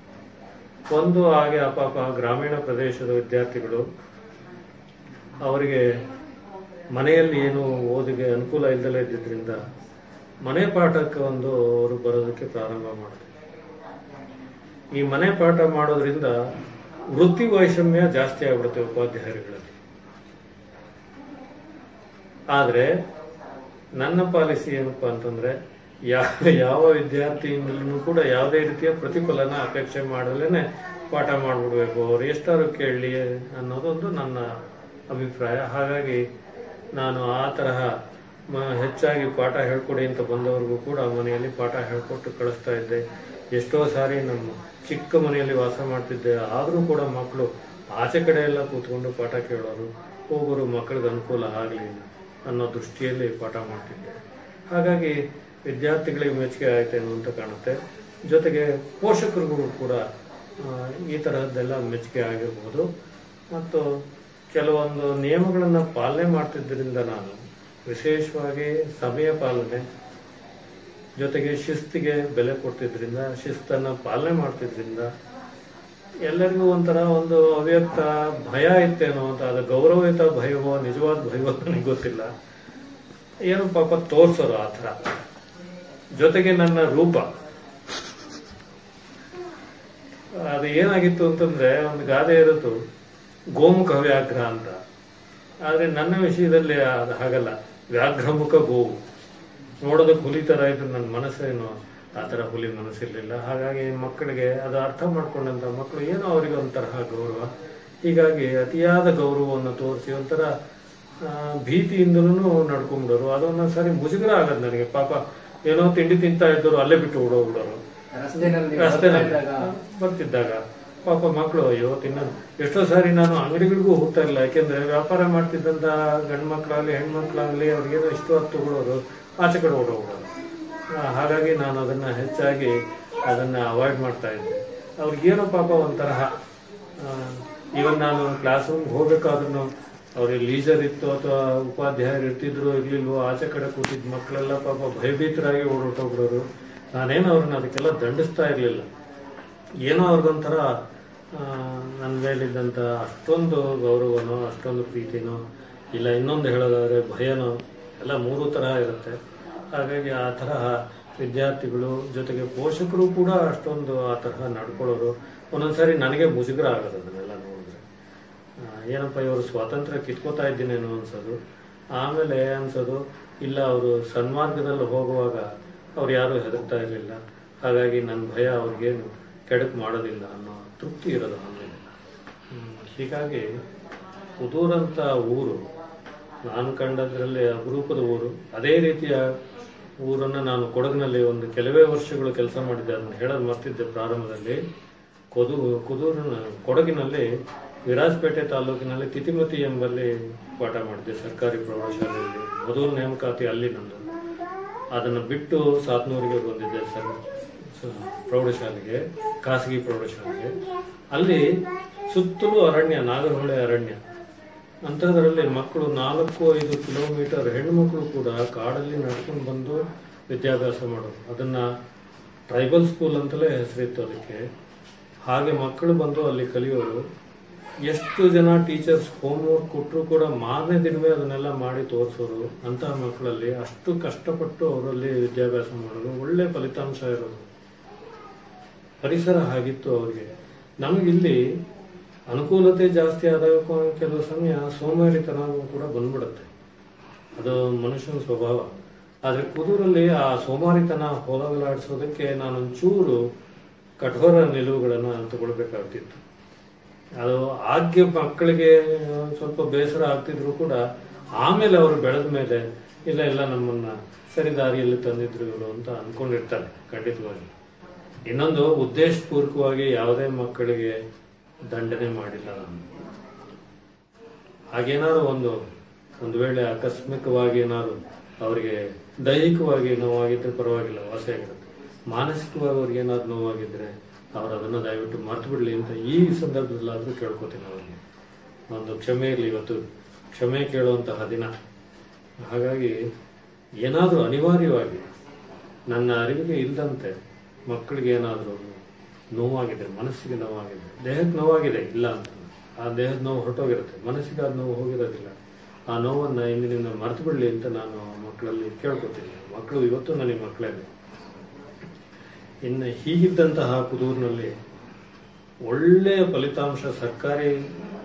ಒಂದು ಹಾಗೆ ಅಪಾಪ ಗ್ರಾಮೀಣ ಪ್ರದೇಶದ ವಿದ್ಯಾರ್ಥಿಗಳು ಅವರಿಗೆ ಮನೆಯಲ್ಲಿ ಏನು ಓದಿಗೆ ಅನುಕೂಲ ಇಲ್ಲದಲೇ ಇದ್ದಿದ್ದರಿಂದ ಮನೆ ಪಾಠಕ್ಕೆ ಅವರು ಬರೋದಕ್ಕೆ ಪ್ರಾರಂಭ ಮಾಡಿದ್ರು. ಈ ಮನೆ ಪಾಠ ಮಾಡೋದ್ರಿಂದ ವೃತ್ತಿ ವೈಷಮ್ಯ ಜಾಸ್ತಿ ಆಗ್ಬಿಡುತ್ತೆ ಉಪಾಧ್ಯಾಯರುಗಳಲ್ಲಿ. ಆದರೆ ನನ್ನ ಪಾಲಿಸಿ ಏನಪ್ಪಾ ಅಂತಂದ್ರೆ ಯಾವ ವಿದ್ಯಾರ್ಥಿಯಿಂದಲೂ ಕೂಡ ಯಾವುದೇ ರೀತಿಯ ಪ್ರತಿಫಲನ ಅಪೇಕ್ಷೆ ಮಾಡಲೇನೆ ಪಾಠ ಮಾಡಿಬಿಡ್ಬೇಕು, ಅವ್ರು ಎಷ್ಟಾರು ಕೇಳಲಿ ಅನ್ನೋದೊಂದು ನನ್ನ ಅಭಿಪ್ರಾಯ. ಹಾಗಾಗಿ ನಾನು ಆ ತರಹ ಹೆಚ್ಚಾಗಿ ಪಾಠ ಹೇಳ್ಕೊಡಿ ಅಂತ ಬಂದವ್ರಿಗೂ ಕೂಡ ಮನೆಯಲ್ಲಿ ಪಾಠ ಹೇಳ್ಕೊಟ್ಟು ಕಳಿಸ್ತಾ ಇದ್ದೆ. ಎಷ್ಟೋ ಸಾರಿ ನಮ್ಮ ಚಿಕ್ಕ ಮನೆಯಲ್ಲಿ ವಾಸ ಮಾಡ್ತಿದ್ದೆ, ಆದರೂ ಕೂಡ ಮಕ್ಕಳು ಆಚೆ ಕಡೆ ಎಲ್ಲ ಕೂತ್ಕೊಂಡು ಪಾಠ ಕೇಳೋರು, ಹೋಗೋರು ಮಕ್ಕಳಿಗೆ ಅನುಕೂಲ ಆಗಲಿ ಅನ್ನೋ ದೃಷ್ಟಿಯಲ್ಲಿ ಪಾಠ ಮಾಡ್ತಿದ್ದೆ. ಹಾಗಾಗಿ ವಿದ್ಯಾರ್ಥಿಗಳಿಗೆ ಮೆಚ್ಚುಗೆ ಆಯ್ತೇನೋ ಅಂತ ಕಾಣುತ್ತೆ. ಜೊತೆಗೆ ಪೋಷಕರಿಗೂ ಕೂಡ ಈ ತರಹದ್ದೆಲ್ಲ ಮೆಚ್ಚುಗೆ ಆಗಿರ್ಬೋದು. ಮತ್ತು ಕೆಲವೊಂದು ನಿಯಮಗಳನ್ನು ಪಾಲನೆ ಮಾಡ್ತಿದ್ದರಿಂದ ನಾನು ವಿಶೇಷವಾಗಿ ಸಮಯ ಪಾಲನೆ ಜೊತೆಗೆ ಶಿಸ್ತಿಗೆ ಬೆಲೆ ಕೊಡ್ತಿದ್ರಿಂದ, ಶಿಸ್ತನ್ನು ಪಾಲನೆ ಮಾಡ್ತಿದ್ರಿಂದ ಎಲ್ಲರಿಗೂ ಒಂಥರ ಒಂದು ಅವ್ಯಕ್ತ ಭಯ ಇತ್ತೇನೋ ಅಂತ. ಅದು ಗೌರವಯುತ ಭಯವೋ ನಿಜವಾದ ಭಯವೋ ನನಗೆ ಗೊತ್ತಿಲ್ಲ, ಏನು ಪಾಪ ತೋರ್ಸೋರು ಆ ಥರ. ಜೊತೆಗೆ ನನ್ನ ರೂಪ ಅದು ಏನಾಗಿತ್ತು ಅಂತಂದ್ರೆ, ಒಂದು ಗಾದೆ ಇರುತ್ತು ಗೋಮುಖ ವ್ಯಾಘ್ರ ಅಂತ. ಆದ್ರೆ ನನ್ನ ವಿಷಯದಲ್ಲಿ ಅದು ಹಾಗಲ್ಲ, ವ್ಯಾಘ್ರಮುಖ ಗೋವು. ನೋಡೋದಕ್ಕೆ ಹುಲಿ ತರ ಇದ್ದು ನನ್ನ ಮನಸ್ಸೇನು ಆ ಥರ ಹುಲಿ ಮನಸ್ಸಿರ್ಲಿಲ್ಲ. ಹಾಗಾಗಿ ಮಕ್ಕಳಿಗೆ ಅದು ಅರ್ಥ ಮಾಡ್ಕೊಂಡಂತ ಮಕ್ಕಳು ಏನೋ ಅವರಿಗೆ ಒಂಥರ ಗೌರವ. ಹೀಗಾಗಿ ಅತಿಯಾದ ಗೌರವವನ್ನು ತೋರಿಸಿ ಒಂಥರ ಭೀತಿಯಿಂದಲೂ ನಡ್ಕೊಂಡ್ಬಿಡೋರು. ಅದೊಂದೊಂದು ಸಾರಿ ಮುಜುಗರ ಆಗದು ನನಗೆ. ಪಾಪ ಏನೋ ತಿಂಡಿ ತಿಂತಾ ಇದ್ದವರು ಅಲ್ಲೇ ಬಿಟ್ಟು ಓಡೋಗ್ಬಿಡೋರು ರಸ್ತೆನಲ್ಲಿ ಬರ್ತಿದ್ದಾಗ. ಪಾಪ ಮಕ್ಕಳು ಅಯ್ಯೋ ತಿನ್ನೋದು. ಎಷ್ಟೋ ಸಾರಿ ನಾನು ಅಂಗಡಿಗಳಿಗೂ ಹೋಗ್ತಾ ಇಲ್ಲ, ಯಾಕೆಂದ್ರೆ ವ್ಯಾಪಾರ ಮಾಡ್ತಿದ್ದಂತ ಗಂಡು ಮಕ್ಕಳಾಗ್ಲಿ ಹೆಣ್ಮಕ್ಳಾಗ್ಲಿ ಅವ್ರಿಗೇನೋ ಇಷ್ಟು ಹೊತ್ತು ತಗೊಳ್ಳೋರು, ಆಚೆ ಕಡೆ ಓಡೋಗ್ಬಿಡೋರು. ಹಾಗಾಗಿ ನಾನು ಅದನ್ನ ಹೆಚ್ಚಾಗಿ ಅದನ್ನ ಅವಾಯ್ಡ್ ಮಾಡ್ತಾ ಇದ್ದೆ. ಅವ್ರಿಗೇನೋ ಪಾಪ ಒಂಥರಹ ಇವನ್ ನಾನು ಕ್ಲಾಸ್ ರೂಮ್ ಹೋಗ್ಬೇಕಾದ್ರೂ ಅವ್ರಿಗೆ ಲೀಜರ್ ಇತ್ತು ಅಥವಾ ಉಪಾಧ್ಯಾಯರು ಇರ್ತಿದ್ರು ಇರ್ಲಿಲ್ವೋ, ಆಚೆ ಕಡೆ ಕೂತಿದ್ ಮಕ್ಕಳೆಲ್ಲ ಪಾಪ ಭಯಭೀತರಾಗಿ ಓಡೋಗ್ಬಿಡೋರು. ನಾನೇನು ಅವ್ರನ್ನ ಅದಕ್ಕೆಲ್ಲ ದಂಡಿಸ್ತಾ ಇರ್ಲಿಲ್ಲ. ಏನೋ ಅವ್ರಿಗೊಂಥರ ನನ್ನ ಮೇಲಿದ್ದಂಥ ಅಷ್ಟೊಂದು ಗೌರವನೋ ಅಷ್ಟೊಂದು ಪ್ರೀತಿನೋ ಇಲ್ಲ ಇನ್ನೊಂದು ಹೇಳೋದಾದ್ರೆ ಭಯನೋ ಎಲ್ಲ ಮೂರು ತರಹ ಇರುತ್ತೆ. ಹಾಗಾಗಿ ಆ ತರಹ ವಿದ್ಯಾರ್ಥಿಗಳು ಜೊತೆಗೆ ಪೋಷಕರು ಕೂಡ ಅಷ್ಟೊಂದು ಆ ತರಹ ನಡ್ಕೊಳ್ಳೋರು. ಒಂದೊಂದ್ಸಾರಿ ನನಗೆ ಮುಜುಗರ ಆಗೋದು ಅದನ್ನೆಲ್ಲ ನೋಡಿದ್ರೆ. ಏನಪ್ಪ ಇವರು ಸ್ವಾತಂತ್ರ್ಯ ಕಿತ್ಕೋತಾ ಇದ್ದೀನೇನೋ ಅನ್ಸೋದು. ಆಮೇಲೆ ಅನ್ಸೋದು ಇಲ್ಲ, ಅವರು ಸನ್ಮಾರ್ಗದಲ್ಲಿ ಹೋಗುವಾಗ ಅವ್ರು ಯಾರು ಹೆದರ್ತಾ ಇರಲಿಲ್ಲ, ಹಾಗಾಗಿ ನನ್ನ ಭಯ ಅವ್ರಿಗೇನು ಕೆಡಕು ಮಾಡೋದಿಲ್ಲ ಅನ್ನೋ ತೃಪ್ತಿ ಇರೋದು ಆಮೇಲೆ. ಹೀಗಾಗಿ ಕುದೂರಂತ ಊರು ನಾನು ಕಂಡದ್ರಲ್ಲಿ ಅಪರೂಪದ ಊರು. ಅದೇ ರೀತಿಯ ಊರನ್ನು ನಾನು ಕೊಡಗಿನಲ್ಲಿ ಒಂದು ಕೆಲವೇ ವರ್ಷಗಳು ಕೆಲಸ ಮಾಡಿದ್ದೆ. ಅದನ್ನು ಹೇಳೋದು ಮರ್ತಿದ್ದೆ ಪ್ರಾರಂಭದಲ್ಲಿ. ಕುದೂರಿನ ಕೊಡಗಿನಲ್ಲಿ ವಿರಾಜಪೇಟೆ ತಾಲೂಕಿನಲ್ಲಿ ತಿತಿಮತಿ ಎಂಬಲ್ಲಿ ಪಾಠ ಮಾಡಿದ್ದೆ ಸರ್ಕಾರಿ ಪ್ರೌಢಶಾಲೆಯಲ್ಲಿ. ಮೊದಲು ನೇಮಕಾತಿ ಅಲ್ಲಿ ನಂದು. ಅದನ್ನು ಬಿಟ್ಟು ಸಾತ್ನೂರಿಗೆ ಬಂದಿದ್ದೆ ಪ್ರೌಢಶಾಲೆಗೆ, ಖಾಸಗಿ ಪ್ರೌಢಶಾಲೆಗೆ. ಅಲ್ಲಿ ಸುತ್ತಲೂ ಅರಣ್ಯ, ನಾಗರಹೊಳೆ ಅರಣ್ಯ. ಅಂಥದ್ರಲ್ಲಿ ಮಕ್ಕಳು 4-5 ಕಿಲೋಮೀಟರ್ ಹೆಣ್ಣುಮಕ್ಕಳು ಕೂಡ ಕಾಡಲ್ಲಿ ನಡ್ಕೊಂಡು ಬಂದು ವಿದ್ಯಾಭ್ಯಾಸ ಮಾಡೋರು. ಅದನ್ನ ಟ್ರೈಬಲ್ ಸ್ಕೂಲ್ ಅಂತಲೇ ಹೆಸರಿತ್ತು ಅದಕ್ಕೆ. ಹಾಗೆ ಮಕ್ಕಳು ಬಂದು ಅಲ್ಲಿ ಕಲಿಯೋರು. ಎಷ್ಟು ಜನ ಟೀಚರ್ಸ್ ಹೋಮ್ವರ್ಕ್ ಕೊಟ್ಟರು ಕೂಡ ಮಾರನೇ ದಿನವೇ ಅದನ್ನೆಲ್ಲ ಮಾಡಿ ತೋರಿಸೋರು. ಅಂತಹ ಮಕ್ಕಳಲ್ಲಿ ಅಷ್ಟು ಕಷ್ಟಪಟ್ಟು ಅವರಲ್ಲಿ ವಿದ್ಯಾಭ್ಯಾಸ ಮಾಡೋದು, ಒಳ್ಳೆ ಫಲಿತಾಂಶ ಇರೋದು. ಪರಿಸರ ಹಾಗಿತ್ತು ಅವರಿಗೆ. ನಮಗಿಲ್ಲಿ ಅನುಕೂಲತೆ ಜಾಸ್ತಿ ಆದಾಗ ಕೆಲವು ಸಮಯ ಸೋಮಾರಿತನ ಕೂಡ ಬಂದ್ಬಿಡುತ್ತೆ. ಅದು ಮನುಷ್ಯನ ಸ್ವಭಾವ. ಆದ್ರೆ ಕುದೂರಲ್ಲಿ ಆ ಸೋಮಾರಿತನ ಹೋಗಲಾಡಿಸೋದಕ್ಕೆ ನಾನೊಂಚೂರು ಕಠೋರ ನಿಲುವುಗಳನ್ನು ತಗೊಳ್ಬೇಕಾಗ್ತಿತ್ತು. ಅದು ಆಗ್ಗೆ ಮಕ್ಕಳಿಗೆ ಸ್ವಲ್ಪ ಬೇಸರ ಆಗ್ತಿದ್ರು ಕೂಡ ಆಮೇಲೆ ಅವರು ಬೆಳೆದ ಮೇಲೆ ಇಲ್ಲ ಇಲ್ಲ ನಮ್ಮನ್ನ ಸರಿ ದಾರಿಯಲ್ಲಿ ತಂದಿದ್ರು ಇವರು ಅಂತ ಅನ್ಕೊಂಡಿರ್ತಾರೆ ಖಂಡಿತವಾಗಿ. ಇನ್ನೊಂದು, ಉದ್ದೇಶಪೂರ್ವಕವಾಗಿ ಯಾವುದೇ ಮಕ್ಕಳಿಗೆ ದಂಡನೆ ಮಾಡಿಲ್ಲ ನಾನು. ಹಾಗೇನಾದ್ರು ಒಂದು ವೇಳೆ ಆಕಸ್ಮಿಕವಾಗಿ ಏನಾದ್ರು ಅವರಿಗೆ ದೈಹಿಕವಾಗಿ ನೋವಾಗಿದ್ರೆ ಪರವಾಗಿಲ್ಲ, ವಾಸಿಯಾಗಿರುತ್ತೆ. ಮಾನಸಿಕವಾಗಿ ಅವ್ರಿಗೆ ಏನಾದ್ರು ನೋವಾಗಿದ್ರೆ ಅವ್ರು ಅದನ್ನ ದಯವಿಟ್ಟು ಮರ್ತು ಬಿಡ್ಲಿ ಅಂತ ಈ ಸಂದರ್ಭದಲ್ಲಾದ್ರೂ ಕೇಳ್ಕೊತೀನಿ ಅವ್ರಿಗೆ. ಒಂದು ಕ್ಷಮೆ ಇರಲಿ, ಇವತ್ತು ಕ್ಷಮೆ ಕೇಳುವಂತಹ ದಿನ. ಹಾಗಾಗಿ ಏನಾದ್ರೂ ಅನಿವಾರ್ಯವಾಗಿ ನನ್ನ ಅರಿವಿಗೆ ಇಲ್ಲದಂತೆ ಮಕ್ಕಳಿಗೆ ಏನಾದರೂ ನೋವಾಗಿದೆ, ಮನಸ್ಸಿಗೆ ನೋವಾಗಿದೆ, ದೇಹಕ್ಕೆ ನೋವಾಗಿದೆ ಇಲ್ಲ ಅಂತ, ಆ ದೇಹದ ನೋವು ಹೊರಟೋಗಿರುತ್ತೆ, ಮನಸ್ಸಿಗೆ ಅದು ನೋವು ಹೋಗಿರೋದಿಲ್ಲ. ಆ ನೋವನ್ನು ಇಂದಿನಿಂದ ಮರೆತು ಬಿಡಲಿ ಅಂತ ನಾನು ಮಕ್ಕಳಲ್ಲಿ ಕೇಳ್ಕೊತೀನಿ. ಮಕ್ಕಳು ಇವತ್ತು ನನಗೆ ಮಕ್ಕಳೇ. ಇನ್ನು ಹೀಗಿದ್ದಂತಹ ಕುದೂರಿನಲ್ಲಿ ಒಳ್ಳೆಯ ಫಲಿತಾಂಶ, ಸರ್ಕಾರಿ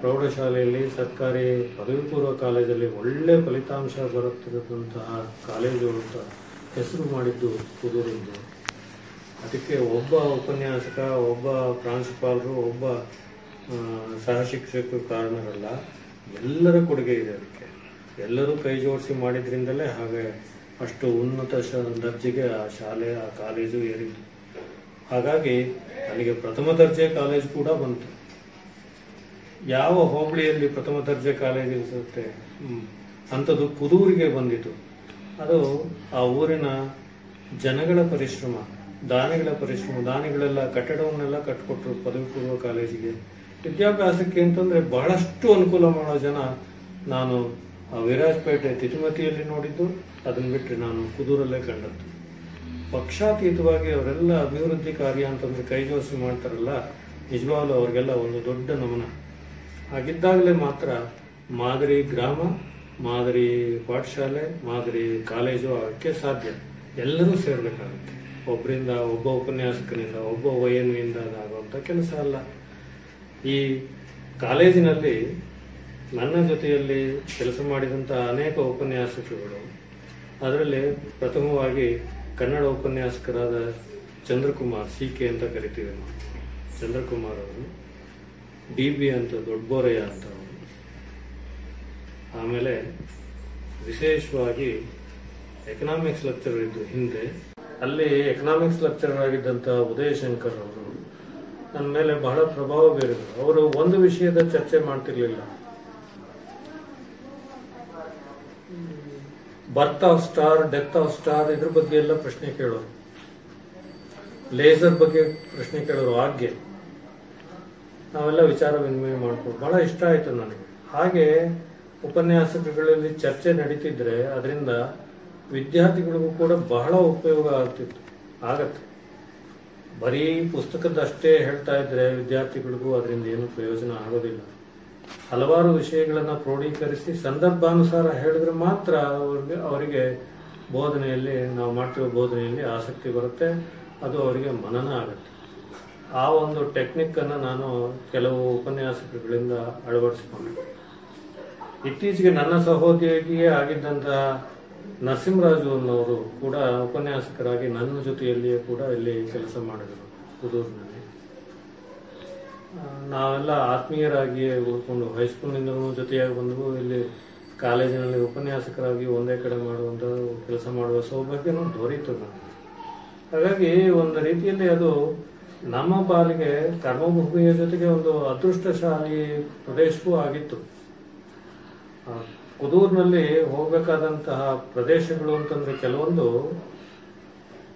ಪ್ರೌಢಶಾಲೆಯಲ್ಲಿ, ಸರ್ಕಾರಿ ಪದವಿ ಪೂರ್ವ ಕಾಲೇಜಲ್ಲಿ ಒಳ್ಳೆಯ ಫಲಿತಾಂಶ ಬರುತ್ತಿರುವಂತಹ ಕಾಲೇಜು ಅಂತ ಹೆಸರು ಮಾಡಿದ್ದು ಕುದೂರಿಂದು. ಅದಕ್ಕೆ ಒಬ್ಬ ಉಪನ್ಯಾಸಕ, ಒಬ್ಬ ಪ್ರಾಂಶುಪಾಲರು, ಒಬ್ಬ ಸಹ ಶಿಕ್ಷಕರು ಕಾರಣರಲ್ಲ, ಎಲ್ಲರ ಕೊಡುಗೆ ಇದೆ. ಅದಕ್ಕೆ ಎಲ್ಲರೂ ಕೈ ಜೋಡಿಸಿ ಮಾಡಿದ್ರಿಂದಲೇ ಹಾಗೆ ಅಷ್ಟು ಉನ್ನತ ದರ್ಜೆಗೆ ಆ ಶಾಲೆ, ಆ ಕಾಲೇಜು ಏರಿತು. ಹಾಗಾಗಿ ಅಲ್ಲಿಗೆ ಪ್ರಥಮ ದರ್ಜೆ ಕಾಲೇಜು ಕೂಡ ಬಂತು. ಯಾವ ಹೋಬಳಿಯಲ್ಲಿ ಪ್ರಥಮ ದರ್ಜೆ ಕಾಲೇಜು ಇರುತ್ತೆ ಅಂಥದ್ದು ಕುದೂರಿಗೆ ಬಂದಿತು. ಅದು ಆ ಊರಿನ ಜನಗಳ ಪರಿಶ್ರಮ, ದಾನಿಗಳ ಪರಿಶ್ರಮ. ದಾನಿಗಳೆಲ್ಲ ಕಟ್ಟಡವನ್ನೆಲ್ಲ ಕಟ್ಟಿಕೊಟ್ರು ಪದವಿ ಪೂರ್ವ ಕಾಲೇಜಿಗೆ. ವಿದ್ಯಾಭ್ಯಾಸಕ್ಕೆ ಅಂತಂದ್ರೆ ಬಹಳಷ್ಟು ಅನುಕೂಲ ಮಾಡೋ ಜನ ನಾನು ವಿರಾಜಪೇಟೆ ತಿತಿಮತಿಯಲ್ಲಿ ನೋಡಿದ್ದು, ಅದನ್ನ ಬಿಟ್ಟರೆ ನಾನು ಕುದೂರಲ್ಲೇ ಕಂಡದ್ದು. ಪಕ್ಷಾತೀತವಾಗಿ ಅವರೆಲ್ಲ ಅಭಿವೃದ್ಧಿ ಕಾರ್ಯ ಅಂತಂದ್ರೆ ಕೈ ಜೋಡಿಸಿ ಮಾಡ್ತಾರಲ್ಲ, ನಿಜವಾಗ್ಲೂ ಅವ್ರಿಗೆಲ್ಲ ಒಂದು ದೊಡ್ಡ ನಮನ. ಹಾಗಿದ್ದಾಗಲೇ ಮಾತ್ರ ಮಾದರಿ ಗ್ರಾಮ, ಮಾದರಿ ಪಾಠಶಾಲೆ, ಮಾದರಿ ಕಾಲೇಜು ಆಗಕ್ಕೆ ಸಾಧ್ಯ. ಎಲ್ಲರೂ ಸೇರ್ಬೇಕಾಗುತ್ತೆ. ಒಬ್ಬರಿಂದ, ಒಬ್ಬ ಉಪನ್ಯಾಸಕನಿಂದ, ಒಬ್ಬ ವಯನ್ವಿಯಿಂದ ಅದಾಗುವಂಥ ಕೆಲಸ ಅಲ್ಲ. ಈ ಕಾಲೇಜಿನಲ್ಲಿ ನನ್ನ ಜೊತೆಯಲ್ಲಿ ಕೆಲಸ ಮಾಡಿದಂತಹ ಅನೇಕ ಉಪನ್ಯಾಸಕರುಗಳು, ಅದರಲ್ಲಿ ಪ್ರಥಮವಾಗಿ ಕನ್ನಡ ಉಪನ್ಯಾಸಕರಾದ ಚಂದ್ರಕುಮಾರ್, CK ಅಂತ ಕರಿತೀವಿ ನಾವು, ಚಂದ್ರಕುಮಾರ್ ಅವರು, DB ಅಂತ ದೊಡ್ಡಬೋರಯ್ಯ ಅಂತ ಅವರು, ಆಮೇಲೆ ವಿಶೇಷವಾಗಿ ಎಕನಾಮಿಕ್ಸ್ ಲೆಕ್ಚರರ್ ಇದ್ದು ಹಿಂದೆ, ಅಲ್ಲಿ ಎಕನಾಮಿಕ್ಸ್ ಲೆಕ್ಚರರ್ ಆಗಿದ್ದಂಥ ಉದಯಶಂಕರ್ ಅವರು ನನ್ನ ಮೇಲೆ ಬಹಳ ಪ್ರಭಾವ ಬೀರಿದರು. ಅವರು ಒಂದು ವಿಷಯದ ಚರ್ಚೆ ಮಾಡ್ತಿರ್ಲಿಲ್ಲ, birth of star, death of star, ಇದ್ರ ಬಗ್ಗೆ ಎಲ್ಲ ಪ್ರಶ್ನೆ ಕೇಳೋರು. ಲೇಸರ್ ಬಗ್ಗೆ ಪ್ರಶ್ನೆ ಕೇಳೋರು. ಆಗ್ಗೆ ನಾವೆಲ್ಲ ವಿಚಾರ ವಿನಿಮಯ ಮಾಡ್ಕೊಂಡು ಬಹಳ ಇಷ್ಟ ಆಯ್ತು ನನಗೆ. ಹಾಗೆ ಉಪನ್ಯಾಸಕಗಳಲ್ಲಿ ಚರ್ಚೆ ನಡೀತಿದ್ರೆ ಅದರಿಂದ ವಿದ್ಯಾರ್ಥಿಗಳಿಗೂ ಕೂಡ ಬಹಳ ಉಪಯೋಗ ಆಗತ್ತೆ. ಬರೀ ಪುಸ್ತಕದಷ್ಟೇ ಹೇಳ್ತಾ ಇದ್ರೆ ವಿದ್ಯಾರ್ಥಿಗಳಿಗೂ ಅದರಿಂದ ಏನು ಪ್ರಯೋಜನ ಆಗೋದಿಲ್ಲ. ಹಲವಾರು ವಿಷಯಗಳನ್ನ ಕ್ರೋಢೀಕರಿಸಿ ಸಂದರ್ಭಾನುಸಾರ ಹೇಳಿದ್ರೆ ಮಾತ್ರ ಅವರಿಗೆ ಬೋಧನೆಯಲ್ಲಿ, ನಾವು ಮಾಡ್ತಿರೋ ಬೋಧನೆಯಲ್ಲಿ ಆಸಕ್ತಿ ಬರುತ್ತೆ, ಅದು ಅವರಿಗೆ ಮನನ ಆಗುತ್ತೆ. ಆ ಒಂದು ಟೆಕ್ನಿಕ್ ಅನ್ನು ನಾನು ಕೆಲವು ಉಪನ್ಯಾಸಕರುಗಳಿಂದ ಅಳವಡಿಸಿಕೊಂಡೆ. ಇತ್ತೀಚೆಗೆ ನನ್ನ ಸಹೋದ್ಯೋಗಿಯೇ ಆಗಿದ್ದಂತಹ ನರಸಿಂಹರಾಜು ಅನ್ನೋರು ಕೂಡ ಉಪನ್ಯಾಸಕರಾಗಿ ನನ್ನ ಜೊತೆಯಲ್ಲಿಯೇ ಕೂಡ ಇಲ್ಲಿ ಕೆಲಸ ಮಾಡಿದರು ಕುದೂರಿನಲ್ಲಿ. ನಾವೆಲ್ಲ ಆತ್ಮೀಯರಾಗಿಯೇ ಉಳ್ಕೊಂಡು ಹೈಸ್ಕೂಲ್ನಿಂದ ಜೊತೆಯಾಗಿ ಬಂದು ಇಲ್ಲಿ ಕಾಲೇಜಿನಲ್ಲಿ ಉಪನ್ಯಾಸಕರಾಗಿ ಒಂದೇ ಕಡೆ ಮಾಡುವಂತ ಕೆಲಸ ಮಾಡುವ ಸೌಭಾಗ್ಯನೂ ದೊರೆಯಿತು ನನಗೆ. ಹಾಗಾಗಿ ಒಂದು ರೀತಿಯಲ್ಲಿ ಅದು ನಮ್ಮ ಪಾಲಿಗೆ ಕರ್ಮಭೂಮಿಯ ಜೊತೆಗೆ ಒಂದು ಅದೃಷ್ಟಶಾಲಿ ಪ್ರದೇಶವೂ ಆಗಿತ್ತು. ಕುದೂರಿನಲ್ಲಿ ಹೋಗಬೇಕಾದಂತಹ ಪ್ರದೇಶಗಳು ಅಂತಂದ್ರೆ ಕೆಲವೊಂದು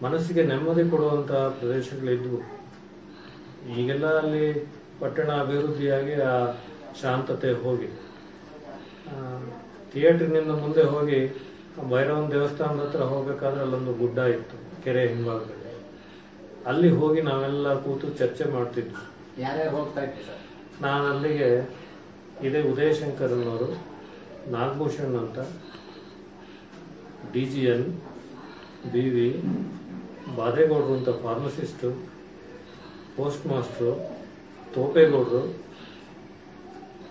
ಮನಸ್ಸಿಗೆ ನೆಮ್ಮದಿ ಕೊಡುವಂತಹ ಪ್ರದೇಶಗಳಿದ್ವು. ಈಗೆಲ್ಲ ಅಲ್ಲಿ ಪಟ್ಟಣ ಅಭಿವೃದ್ಧಿಯಾಗಿ ಆ ಶಾಂತತೆ ಹೋಗಿ, ಥಿಯೇಟರ್ನಿಂದ ಮುಂದೆ ಹೋಗಿ ಭೈರವನ ದೇವಸ್ಥಾನದ ಹತ್ರ ಹೋಗ್ಬೇಕಾದ್ರೆ ಅಲ್ಲೊಂದು ಗುಡ್ಡ ಇತ್ತು ಕೆರೆ ಹಿಂಭಾಗದಲ್ಲಿ. ಅಲ್ಲಿ ಹೋಗಿ ನಾವೆಲ್ಲ ಕೂತು ಚರ್ಚೆ ಮಾಡ್ತಿದ್ವಿ. ಯಾರ್ಯಾರು ಹೋಗ್ತಾ ಇದ್ವಿ ಸರ್? ನಾನು ಅಲ್ಲಿಗೆ ಇದೇ ಉದಯಶಂಕರ್ ಅನ್ನೋರು, ನಾಗಭೂಷಣ್ ಅಂತ, DGN, BV, ಬಾದೇಗೌಡರು ಅಂತ ಫಾರ್ಮಸಿಸ್ಟು, ಪೋಸ್ಟ್ ಮಾಸ್ಟರು, ತೋಪೇಗೌಡರು,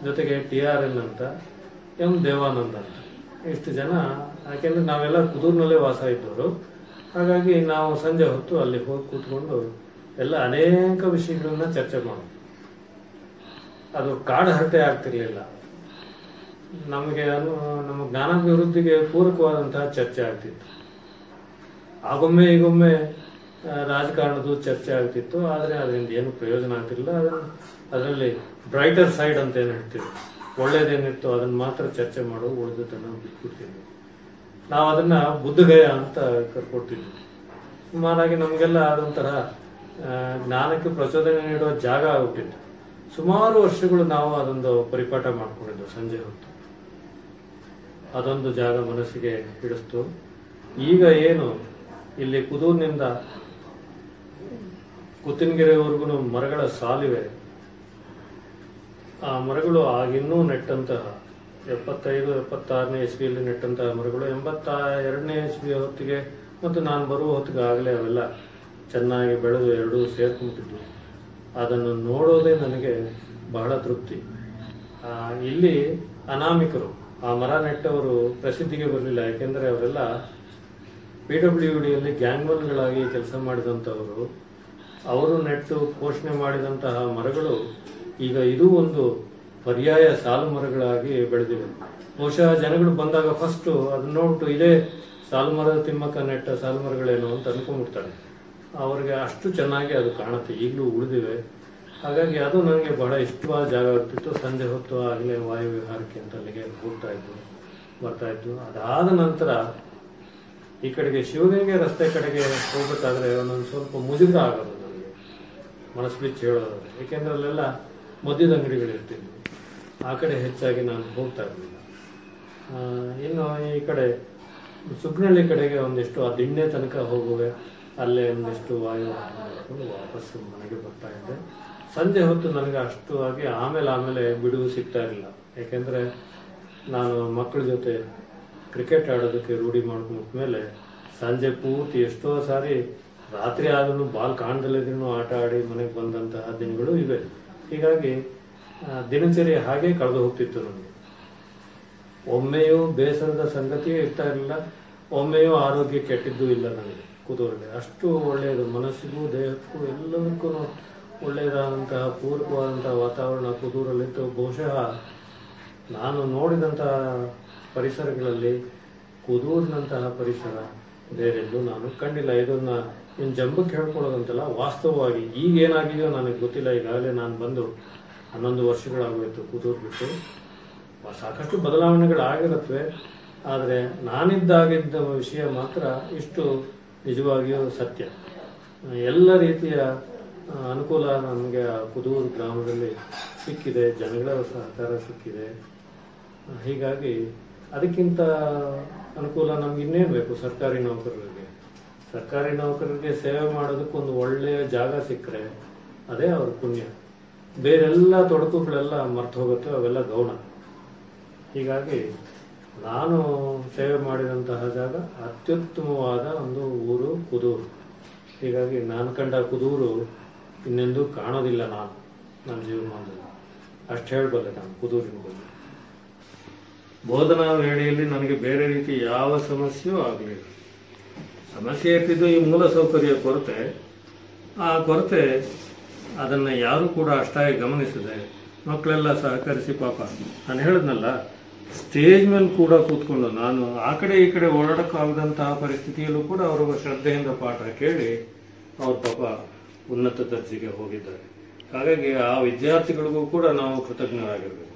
ಜೊತೆಗೆ TRN ಅಂತ, M ದೇವಾನಂದ ಅಂತ, ಇಷ್ಟು ಜನ. ಯಾಕೆಂದ್ರೆ ನಾವೆಲ್ಲ ಕುದೂರಿನಲ್ಲೇ ವಾಸ ಇದ್ದವರು. ಹಾಗಾಗಿ ನಾವು ಸಂಜೆ ಹೊತ್ತು ಅಲ್ಲಿ ಹೋಗಿ ಕೂತ್ಕೊಂಡು ಎಲ್ಲ ಅನೇಕ ವಿಷಯಗಳನ್ನ ಚರ್ಚೆ ಮಾಡೋದು. ಅದು ಕಾಡು ಹರಟೆ ಆಗ್ತಿರ್ಲಿಲ್ಲ. ನಮಗೆ ನಮ್ಮ ಜ್ಞಾನಾಭಿವೃದ್ಧಿಗೆ ಪೂರಕವಾದಂತಹ ಚರ್ಚೆ ಆಗ್ತಿತ್ತು. ಆಗೊಮ್ಮೆ ಈಗೊಮ್ಮೆ ರಾಜಕಾರಣದ ಚರ್ಚೆ ಆಗ್ತಿತ್ತು, ಆದರೆ ಅದರಿಂದ ಏನು ಪ್ರಯೋಜನ ಆಗ್ತಿರ್ಲಿಲ್ಲ. ಅದರಲ್ಲಿ ಬ್ರೈಟರ್ ಸೈಡ್ ಅಂತ ಏನು ಹೇಳ್ತೀವಿ, ಒಳ್ಳೇದೇನಿತ್ತು ಅದನ್ನ ಮಾತ್ರ ಚರ್ಚೆ ಮಾಡೋ, ಉಳಿದದನ್ನ ಬಿಟ್ಬಿಡ್ತೀವಿ. ನಾವು ಅದನ್ನ ಬುದ್ಧಗಯ ಅಂತ ಕರ್ಕೊಡ್ತಿದ್ವಿ. ಸುಮಾರಾಗಿ ನಮಗೆಲ್ಲ ಅದೊಂಥರ ಜ್ಞಾನಕ್ಕೆ ಪ್ರಚೋದನೆ ನೀಡುವ ಜಾಗ ಆಗ್ಬಿಟ್ಟಿತ್ತು. ಸುಮಾರು ವರ್ಷಗಳು ನಾವು ಅದೊಂದು ಪರಿಪಾಠ ಮಾಡ್ಕೊಂಡಿದ್ದು ಸಂಜೆ ಹೊತ್ತು. ಅದೊಂದು ಜಾಗ ಮನಸ್ಸಿಗೆ ಹಿಡಿಸ್ತು. ಈಗ ಏನು ಇಲ್ಲಿ ಕುದೂರಿನಿಂದ ಕುತ್ತಿನಗೆರೆವರೆಗೂ ಮರಗಳ ಸಾಲಿವೆ. ಆ ಮರಗಳು ಆಗಿನ್ನೂ ನೆಟ್ಟಂತಹ 75-76ನೇ ಇಸ್ವಿಯಲ್ಲಿ ನೆಟ್ಟಂತಹ ಮರಗಳು 82ನೇ ಇಸ್ವಿಯ ಹೊತ್ತಿಗೆ ಮತ್ತು ನಾನು ಬರುವ ಹೊತ್ತಿಗೆ ಆಗಲೇ ಅವೆಲ್ಲ ಚೆನ್ನಾಗಿ ಬೆಳೆದು ಎರಡೂ ಸೇರ್ಕೊಂಡ್ಬಿಟ್ಟಿದ್ವು. ಅದನ್ನು ನೋಡೋದೇ ನನಗೆ ಬಹಳ ತೃಪ್ತಿ. ಇಲ್ಲಿ ಅನಾಮಿಕರು, ಆ ಮರ ನೆಟ್ಟವರು ಪ್ರಸಿದ್ಧಿಗೆ ಬರಲಿಲ್ಲ. ಯಾಕೆಂದರೆ ಅವರೆಲ್ಲ PWDಯಲ್ಲಿ ಗ್ಯಾಂಗ್ಮನ್ಗಳಾಗಿ ಕೆಲಸ ಮಾಡಿದಂಥವರು. ಅವರು ನೆಟ್ಟು ಪೋಷಣೆ ಮಾಡಿದಂತಹ ಮರಗಳು ಈಗ ಇದು ಒಂದು ಪರ್ಯಾಯ ಸಾಲು ಮರಗಳಾಗಿ ಬೆಳೆದಿವೆ. ಬಹುಶಃ ಜನಗಳು ಬಂದಾಗ ಫಸ್ಟ್ ಅದನ್ನ ನೋಡ್ಬಿಟ್ಟು ಇದೇ ಸಾಲು ಮರದ ತಿಮ್ಮಕ್ಕ ನೆಟ್ಟ ಸಾಲು ಮರಗಳೇನು ಅಂತ ಅನ್ಕೊಂಡ್ಬಿಡ್ತಾರೆ. ಅವ್ರಿಗೆ ಅಷ್ಟು ಚೆನ್ನಾಗಿ ಅದು ಕಾಣುತ್ತೆ, ಈಗಲೂ ಉಳಿದಿವೆ. ಹಾಗಾಗಿ ಅದು ನನಗೆ ಬಹಳ ಇಷ್ಟವಾದ ಜಾಗ ಆಗ್ತಿತ್ತು. ಸಂಜೆ ಹೊತ್ತು ಆಗಲೇ ವಾಯು ವಿಹಾರಕ್ಕೆ ಅಂತ ಅಲ್ಲಿಗೆ ಹೋಗ್ತಾ ಇದ್ದು ಬರ್ತಾ ಇದ್ದು. ಅದಾದ ನಂತರ ಈ ಕಡೆಗೆ ಶಿವಗಂಗೆ ರಸ್ತೆ ಕಡೆಗೆ ಹೋಗ್ಬೇಕಾದ್ರೆ ಒಂದೊಂದು ಸ್ವಲ್ಪ ಮುಜುಗರ ಆಗೋದು ನನಗೆ, ಮನಸ್ಸು ಬಿಚ್ಚಿ ಹೇಳೋದು. ಏಕೆಂದ್ರೆ ಅಲ್ಲೆಲ್ಲ ಮದ್ಯದ ಅಂಗಡಿಗಳಿರ್ತಿದ್ವು. ಆ ಕಡೆ ಹೆಚ್ಚಾಗಿ ನಾನು ಹೋಗ್ತಾ ಇರಲಿಲ್ಲ. ಇನ್ನು ಈ ಕಡೆ ಸುಗ್ನಳ್ಳಿ ಕಡೆಗೆ ಒಂದಿಷ್ಟು ಆ ದಿಣ್ಣೆ ತನಕ ಹೋಗುವೆ, ಅಲ್ಲೇ ಒಂದಿಷ್ಟು ವಾಯು ಮಾಡಿಕೊಂಡು ವಾಪಸ್ಸು ಮನೆಗೆ ಬರ್ತಾ ಇದ್ದೆ. ಸಂಜೆ ಹೊತ್ತು ನನಗೆ ಅಷ್ಟು ಆಗಿ ಆಮೇಲೆ ಬಿಡುವು ಸಿಗ್ತಾ ಇರಲಿಲ್ಲ. ಯಾಕೆಂದರೆ ನಾನು ಮಕ್ಕಳ ಜೊತೆ ಕ್ರಿಕೆಟ್ ಆಡೋದಕ್ಕೆ ರೂಢಿ ಮಾಡ್ಕೊಂಡ್ಮೇಲೆ ಸಂಜೆ ಪೂರ್ತಿ ಎಷ್ಟೋ ಸಾರಿ ರಾತ್ರಿ ಆದ್ರೂ ಬಾಲ್ ಕಾಣದಲ್ಲಿದ್ರೂ ಆಟ ಆಡಿ ಮನೆಗೆ ಬಂದಂತಹ ದಿನಗಳು ಇವೆ. ಹೀಗಾಗಿ ದಿನಚರಿ ಹಾಗೆ ಕಳೆದು ಹೋಗ್ತಿತ್ತು ನನಗೆ. ಒಮ್ಮೆಯೂ ಬೇಸರದ ಸಂಗತಿಯೇ ಇರ್ತಾ ಇರಲಿಲ್ಲ, ಒಮ್ಮೆಯೂ ಆರೋಗ್ಯ ಕೆಟ್ಟಿದ್ದೂ ಇಲ್ಲ ನನಗೆ ಕೂತೂರಲ್ಲಿ. ಅಷ್ಟು ಒಳ್ಳೆಯದು, ಮನಸ್ಸಿಗೂ ದೇಹಕ್ಕೂ ಎಲ್ಲದಕ್ಕೂ ಒಳ್ಳೆಯದಾದಂತಹ ಪೂರಕವಾದಂತಹ ವಾತಾವರಣ ಕೂತೂರಲ್ಲಿತ್ತು. ಬಹುಶಃ ನಾನು ನೋಡಿದಂತಹ ಪರಿಸರಗಳಲ್ಲಿ ಕುದೂರಿನಂತಹ ಪರಿಸರ ಬೇರೆಲ್ಲೂ ನಾನು ಕಂಡಿಲ್ಲ. ಇದನ್ನ ಇನ್ನು ಜಂಬಕ್ಕೆ ಹೇಳ್ಕೊಳ್ಳೋದಂತಲ್ಲ, ವಾಸ್ತವವಾಗಿ ಈಗ ಏನಾಗಿದೆಯೋ ನನಗೆ ಗೊತ್ತಿಲ್ಲ. ಈಗಾಗಲೇ ನಾನು ಬಂದು 11 ವರ್ಷಗಳಾಗೋಯ್ತು ಕೂತೂರು ಬಿಟ್ಟು. ಸಾಕಷ್ಟು ಬದಲಾವಣೆಗಳಾಗಿರುತ್ತವೆ, ಆದರೆ ನಾನಿದ್ದಾಗಿದ್ದ ವಿಷಯ ಮಾತ್ರ ಇಷ್ಟು ನಿಜವಾಗಿಯೂ ಸತ್ಯ. ಎಲ್ಲ ರೀತಿಯ ಅನುಕೂಲ ನಮಗೆ ಆ ಕುದೂರು ಗ್ರಾಮದಲ್ಲಿ ಸಿಕ್ಕಿದೆ, ಜನಗಳ ಸಹಕಾರ ಸಿಕ್ಕಿದೆ. ಹೀಗಾಗಿ ಅದಕ್ಕಿಂತ ಅನುಕೂಲ ನಮ್ಗೆ ಇನ್ನೇನು ಬೇಕು? ಸರ್ಕಾರಿ ನೌಕರರಿಗೆ ಸೇವೆ ಮಾಡೋದಕ್ಕೊಂದು ಒಳ್ಳೆಯ ಜಾಗ ಸಿಕ್ಕರೆ ಅದೇ ಅವ್ರ ಪುಣ್ಯ. ಬೇರೆಲ್ಲ ತೊಡಕುಗಳೆಲ್ಲ ಮರ್ತು ಹೋಗುತ್ತೆ, ಅವೆಲ್ಲ ಗೌಣ. ಹೀಗಾಗಿ ನಾನು ಸೇವೆ ಮಾಡಿದಂತಹ ಜಾಗ ಅತ್ಯುತ್ತಮವಾದ ಒಂದು ಊರು ಕುದೂರು. ಹೀಗಾಗಿ ನಾನು ಕಂಡ ಕುದೂರು ಇನ್ನೆಂದೂ ಕಾಣೋದಿಲ್ಲ ನನ್ನ ಜೀವನದಲ್ಲಿ. ಅಷ್ಟು ಹೇಳಬಲ್ಲೆ ನಾನು ಕುದೂರಿನ ಬಗ್ಗೆ. ಬೋಧನಾ ವೇಳೆಯಲ್ಲಿ ನನಗೆ ಬೇರೆ ರೀತಿ ಯಾವ ಸಮಸ್ಯೆಯೂ ಆಗಲಿಲ್ಲ. ಸಮಸ್ಯೆ ಇರ್ತಿದ್ದು ಈ ಮೂಲಸೌಕರ್ಯ ಕೊರತೆ. ಆ ಕೊರತೆ ಅದನ್ನು ಯಾರೂ ಕೂಡ ಅಷ್ಟಾಗಿ ಗಮನಿಸಿದೆ. ಮಕ್ಕಳೆಲ್ಲ ಸಹಕರಿಸಿ, ಪಾಪ ನಾನು ಹೇಳಿದ್ನಲ್ಲ, ಸ್ಟೇಜ್ ಮೇಲೆ ಕೂಡ ಕೂತ್ಕೊಂಡು ನಾನು ಆ ಕಡೆ ಈ ಕಡೆ ಓಡಾಡಕ್ಕಾಗದಂತಹ ಪರಿಸ್ಥಿತಿಯಲ್ಲೂ ಕೂಡ ಅವರು ಶ್ರದ್ಧೆಯಿಂದ ಪಾಠ ಕೇಳಿ ಅವ್ರ ಪಾಪ ಉನ್ನತ ದರ್ಜೆಗೆ ಹೋಗಿದ್ದಾರೆ. ಹಾಗಾಗಿ ಆ ವಿದ್ಯಾರ್ಥಿಗಳಿಗೂ ಕೂಡ ನಾವು ಕೃತಜ್ಞರಾಗಿರ್ಬೇಕು.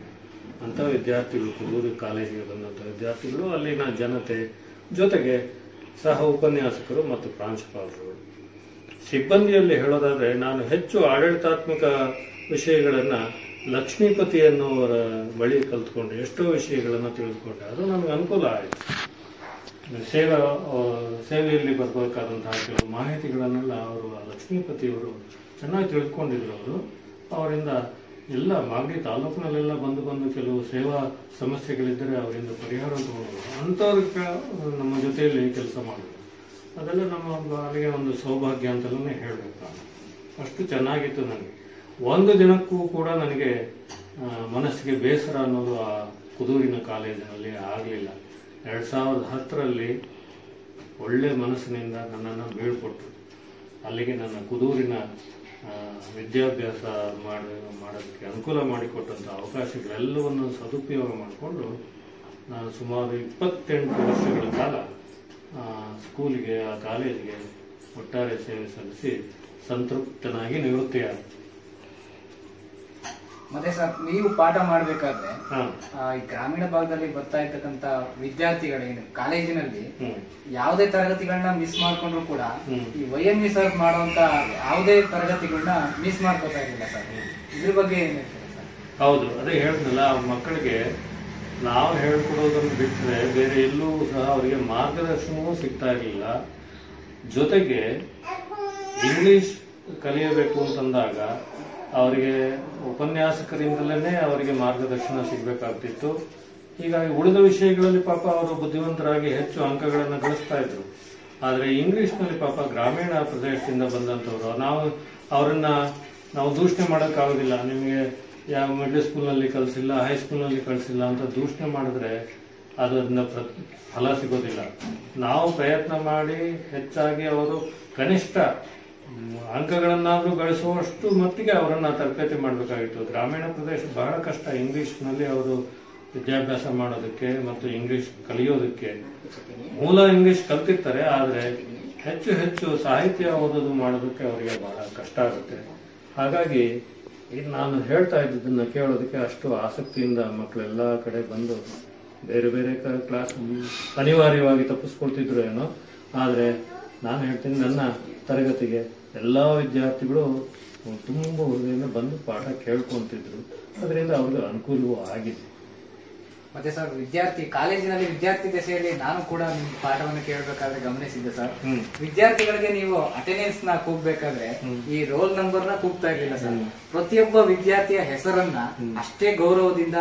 ಅಂಥ ವಿದ್ಯಾರ್ಥಿಗಳು, ಕುದೂರು ಕಾಲೇಜಿಗೆ ಬಂದಂಥ ವಿದ್ಯಾರ್ಥಿಗಳು, ಅಲ್ಲಿನ ಜನತೆ, ಜೊತೆಗೆ ಸಹ ಉಪನ್ಯಾಸಕರು ಮತ್ತು ಪ್ರಾಂಶುಪಾಲರು. ಸಿಬ್ಬಂದಿಯಲ್ಲಿ ಹೇಳೋದಾದ್ರೆ ನಾನು ಹೆಚ್ಚು ಆಡಳಿತಾತ್ಮಕ ವಿಷಯಗಳನ್ನು ಲಕ್ಷ್ಮೀಪತಿ ಅನ್ನೋವರ ಬಳಿ ಕಲ್ತ್ಕೊಂಡೆ. ಎಷ್ಟೋ ವಿಷಯಗಳನ್ನು ತಿಳಿದುಕೊಂಡೆ. ಅದು ನನಗೆ ಅನುಕೂಲ ಆಯಿತು. ಸೇವೆಯಲ್ಲಿ ಬರಬೇಕಾದಂತಹ ಕೆಲವು ಮಾಹಿತಿಗಳನ್ನೆಲ್ಲ ಅವರು ಲಕ್ಷ್ಮೀಪತಿಯವರು ಚೆನ್ನಾಗಿ ತಿಳಿದುಕೊಂಡಿದ್ರು. ಅವರಿಂದ ಎಲ್ಲ ಮಾಗಡಿ ತಾಲೂಕಿನಲ್ಲೆಲ್ಲ ಬಂದು ಕೆಲವು ಸೇವಾ ಸಮಸ್ಯೆಗಳಿದ್ದರೆ ಅವರಿಂದ ಪರಿಹಾರ ತಗೊಂಡು ಅಂಥವ್ರಿಗೆ ನಮ್ಮ ಜೊತೆಯಲ್ಲಿ ಕೆಲಸ ಮಾಡಿದ್ರು. ಅದೆಲ್ಲ ನಮ್ಮ ಅಲ್ಲಿಗೆ ಒಂದು ಸೌಭಾಗ್ಯ ಅಂತಲೇ ಹೇಳಬೇಕು ನಾನು. ಅಷ್ಟು ಚೆನ್ನಾಗಿತ್ತು ನನಗೆ. ಒಂದು ದಿನಕ್ಕೂ ಕೂಡ ನನಗೆ ಮನಸ್ಸಿಗೆ ಬೇಸರ ಅನ್ನೋದು ಆ ಕುದೂರಿನ ಕಾಲೇಜಿನಲ್ಲಿ ಆಗಲಿಲ್ಲ. 2010ರಲ್ಲಿ ಒಳ್ಳೆ ಮನಸ್ಸಿನಿಂದ ನನ್ನನ್ನು ಬೀಳ್ಕೊಟ್ಟು ಅಲ್ಲಿಗೆ ನನ್ನ ಕುದೂರಿನ ವಿದ್ಯಾಭ್ಯಾಸ ಮಾಡೋದಕ್ಕೆ ಅನುಕೂಲ ಮಾಡಿಕೊಟ್ಟಂಥ ಅವಕಾಶಗಳೆಲ್ಲವನ್ನು ಸದುಪಯೋಗ ಮಾಡಿಕೊಂಡು ನಾನು ಸುಮಾರು 28 ವರ್ಷಗಳ ಕಾಲ ಸ್ಕೂಲಿಗೆ, ಆ ಕಾಲೇಜಿಗೆ ಒಟ್ಟಾರೆ ಸೇವೆ ಸಲ್ಲಿಸಿ ಸಂತೃಪ್ತನಾಗಿ ನಿವೃತ್ತಿಯಾದ. ಮತ್ತೆ ಸರ್, ನೀವು ಪಾಠ ಮಾಡ್ಬೇಕಾದ್ರೆ ಈ ಗ್ರಾಮೀಣ ಭಾಗದಲ್ಲಿ ಬರ್ತಾ ಇರ್ತಕ್ಕಂತ ವಿದ್ಯಾರ್ಥಿಗಳೇನು ಕಾಲೇಜಿನಲ್ಲಿ ಯಾವುದೇ ತರಗತಿಗಳನ್ನ ಮಿಸ್ ಮಾಡ್ಕೊಂಡ್ರು ಕೂಡ ಈ YME ಸರ್ ಮಾಡುವಂತ ಯಾವುದೇ ತರಗತಿಗಳನ್ನ ಮಿಸ್ ಮಾಡ್ಕೋತಾ ಇರಲಿಲ್ಲ ಸರ್. ಇದ್ರ ಬಗ್ಗೆ ಏನ್ ಹೇಳ್ತೀರಾ ಸರ್? ಹೌದು, ಅದೇ ಹೇಳಿದ್ನಲ್ಲ, ಮಕ್ಕಳಿಗೆ ನಾವು ಹೇಳ್ಕೊಡೋದನ್ನು ಬಿಟ್ಟರೆ ಬೇರೆ ಎಲ್ಲೂ ಸಹ ಅವರಿಗೆ ಮಾರ್ಗದರ್ಶನವೂ ಸಿಗ್ತಾ ಇರಲಿಲ್ಲ. ಜೊತೆಗೆ ಇಂಗ್ಲಿಷ್ ಕಲಿಯಬೇಕು ಅಂತಂದಾಗ ಅವರಿಗೆ ಉಪನ್ಯಾಸಕರಿಂದಲೇ ಅವರಿಗೆ ಮಾರ್ಗದರ್ಶನ ಸಿಗಬೇಕಾಗ್ತಿತ್ತು. ಹೀಗಾಗಿ ಉಳಿದ ವಿಷಯಗಳಲ್ಲಿ ಪಾಪ ಅವರು ಬುದ್ಧಿವಂತರಾಗಿ ಹೆಚ್ಚು ಅಂಕಗಳನ್ನು ಗಳಿಸ್ತಾ ಇದ್ರು. ಆದರೆ ಇಂಗ್ಲಿಷ್ನಲ್ಲಿ ಪಾಪ ಗ್ರಾಮೀಣ ಪ್ರದೇಶದಿಂದ ಬಂದಂಥವ್ರು ಅವರನ್ನ ನಾವು ದೂಷಣೆ ಮಾಡೋಕ್ಕಾಗೋದಿಲ್ಲ. ನಿಮಗೆ ಯಾವ ಮಿಡ್ಲ್ ಸ್ಕೂಲ್ನಲ್ಲಿ ಕಲಿಸಿಲ್ಲ, ಹೈಸ್ಕೂಲ್ನಲ್ಲಿ ಕಲಿಸಿಲ್ಲ ಅಂತ ದೂಷಣೆ ಮಾಡಿದ್ರೆ ಅದನ್ನ ಫಲ ಸಿಗೋದಿಲ್ಲ. ನಾವು ಪ್ರಯತ್ನ ಮಾಡಿ ಹೆಚ್ಚಾಗಿ ಅವರು ಕನಿಷ್ಠ ಅಂಕಗಳನ್ನಾದರೂ ಗಳಿಸುವಷ್ಟು ಮಟ್ಟಿಗೆ ಅವರನ್ನ ತರಬೇತಿ ಮಾಡಬೇಕಾಗಿತ್ತು. ಗ್ರಾಮೀಣ ಪ್ರದೇಶ ಬಹಳ ಕಷ್ಟ ಇಂಗ್ಲಿಷ್ನಲ್ಲಿ ಅವರು ವಿದ್ಯಾಭ್ಯಾಸ ಮಾಡೋದಕ್ಕೆ ಮತ್ತು ಇಂಗ್ಲಿಷ್ ಕಲಿಯೋದಕ್ಕೆ. ಮೂಲ ಇಂಗ್ಲಿಷ್ ಕಲ್ತಿರ್ತಾರೆ, ಆದರೆ ಹೆಚ್ಚು ಹೆಚ್ಚು ಸಾಹಿತ್ಯ ಓದೋದು ಮಾಡೋದಕ್ಕೆ ಅವರಿಗೆ ಬಹಳ ಕಷ್ಟ ಆಗುತ್ತೆ. ಹಾಗಾಗಿ ನಾನು ಹೇಳ್ತಾ ಇದ್ದದನ್ನ ಕೇಳೋದಕ್ಕೆ ಅಷ್ಟು ಆಸಕ್ತಿಯಿಂದ ಮಕ್ಕಳೆಲ್ಲ ಕಡೆ ಬಂದು ಬೇರೆ ಬೇರೆ ಕ್ಲಾಸ್ ಅನಿವಾರ್ಯವಾಗಿ ತಪ್ಪಿಸ್ಕೊಳ್ತಿದ್ರು ಏನೋ. ಆದರೆ ನಾನು ಹೇಳ್ತೀನಿ, ನನ್ನ ತರಗತಿಗೆ ಎಲ್ಲ ವಿದ್ಯಾರ್ಥಿಗಳು ತುಂಬ ಹುಡುಗರಿಂದ ಬಂದು ಪಾಠ ಕೇಳ್ಕೊಂತಿದ್ರು. ಅದರಿಂದ ಅವ್ರಿಗೆ ಅನುಕೂಲವೂ ಆಗಿದೆ. ಮತ್ತೆ ಸರ್, ಕಾಲೇಜಿನಲ್ಲಿ ವಿದ್ಯಾರ್ಥಿ ದಶೆಯಲ್ಲಿ ನಾನು ಕೂಡ ನಿಮ್ ಪಾಠವನ್ನು ಕೇಳಬೇಕಾದ್ರೆ ಗಮನಿಸಿದ್ದೆ ಸರ್. ವಿದ್ಯಾರ್ಥಿಗಳಿಗೆ ನೀವು ಅಟೆಂಡೆನ್ಸ್ ನ ಕೂಗ್ಬೇಕಾದ್ರೆ ಈ ರೋಲ್ ನಂಬರ್ ನ ಕೂಗ್ತಾ ಇರ್ಲಿಲ್ಲ ಸರ್. ಪ್ರತಿಯೊಬ್ಬ ವಿದ್ಯಾರ್ಥಿಯ ಹೆಸರನ್ನ ಅಷ್ಟೇ ಗೌರವದಿಂದ,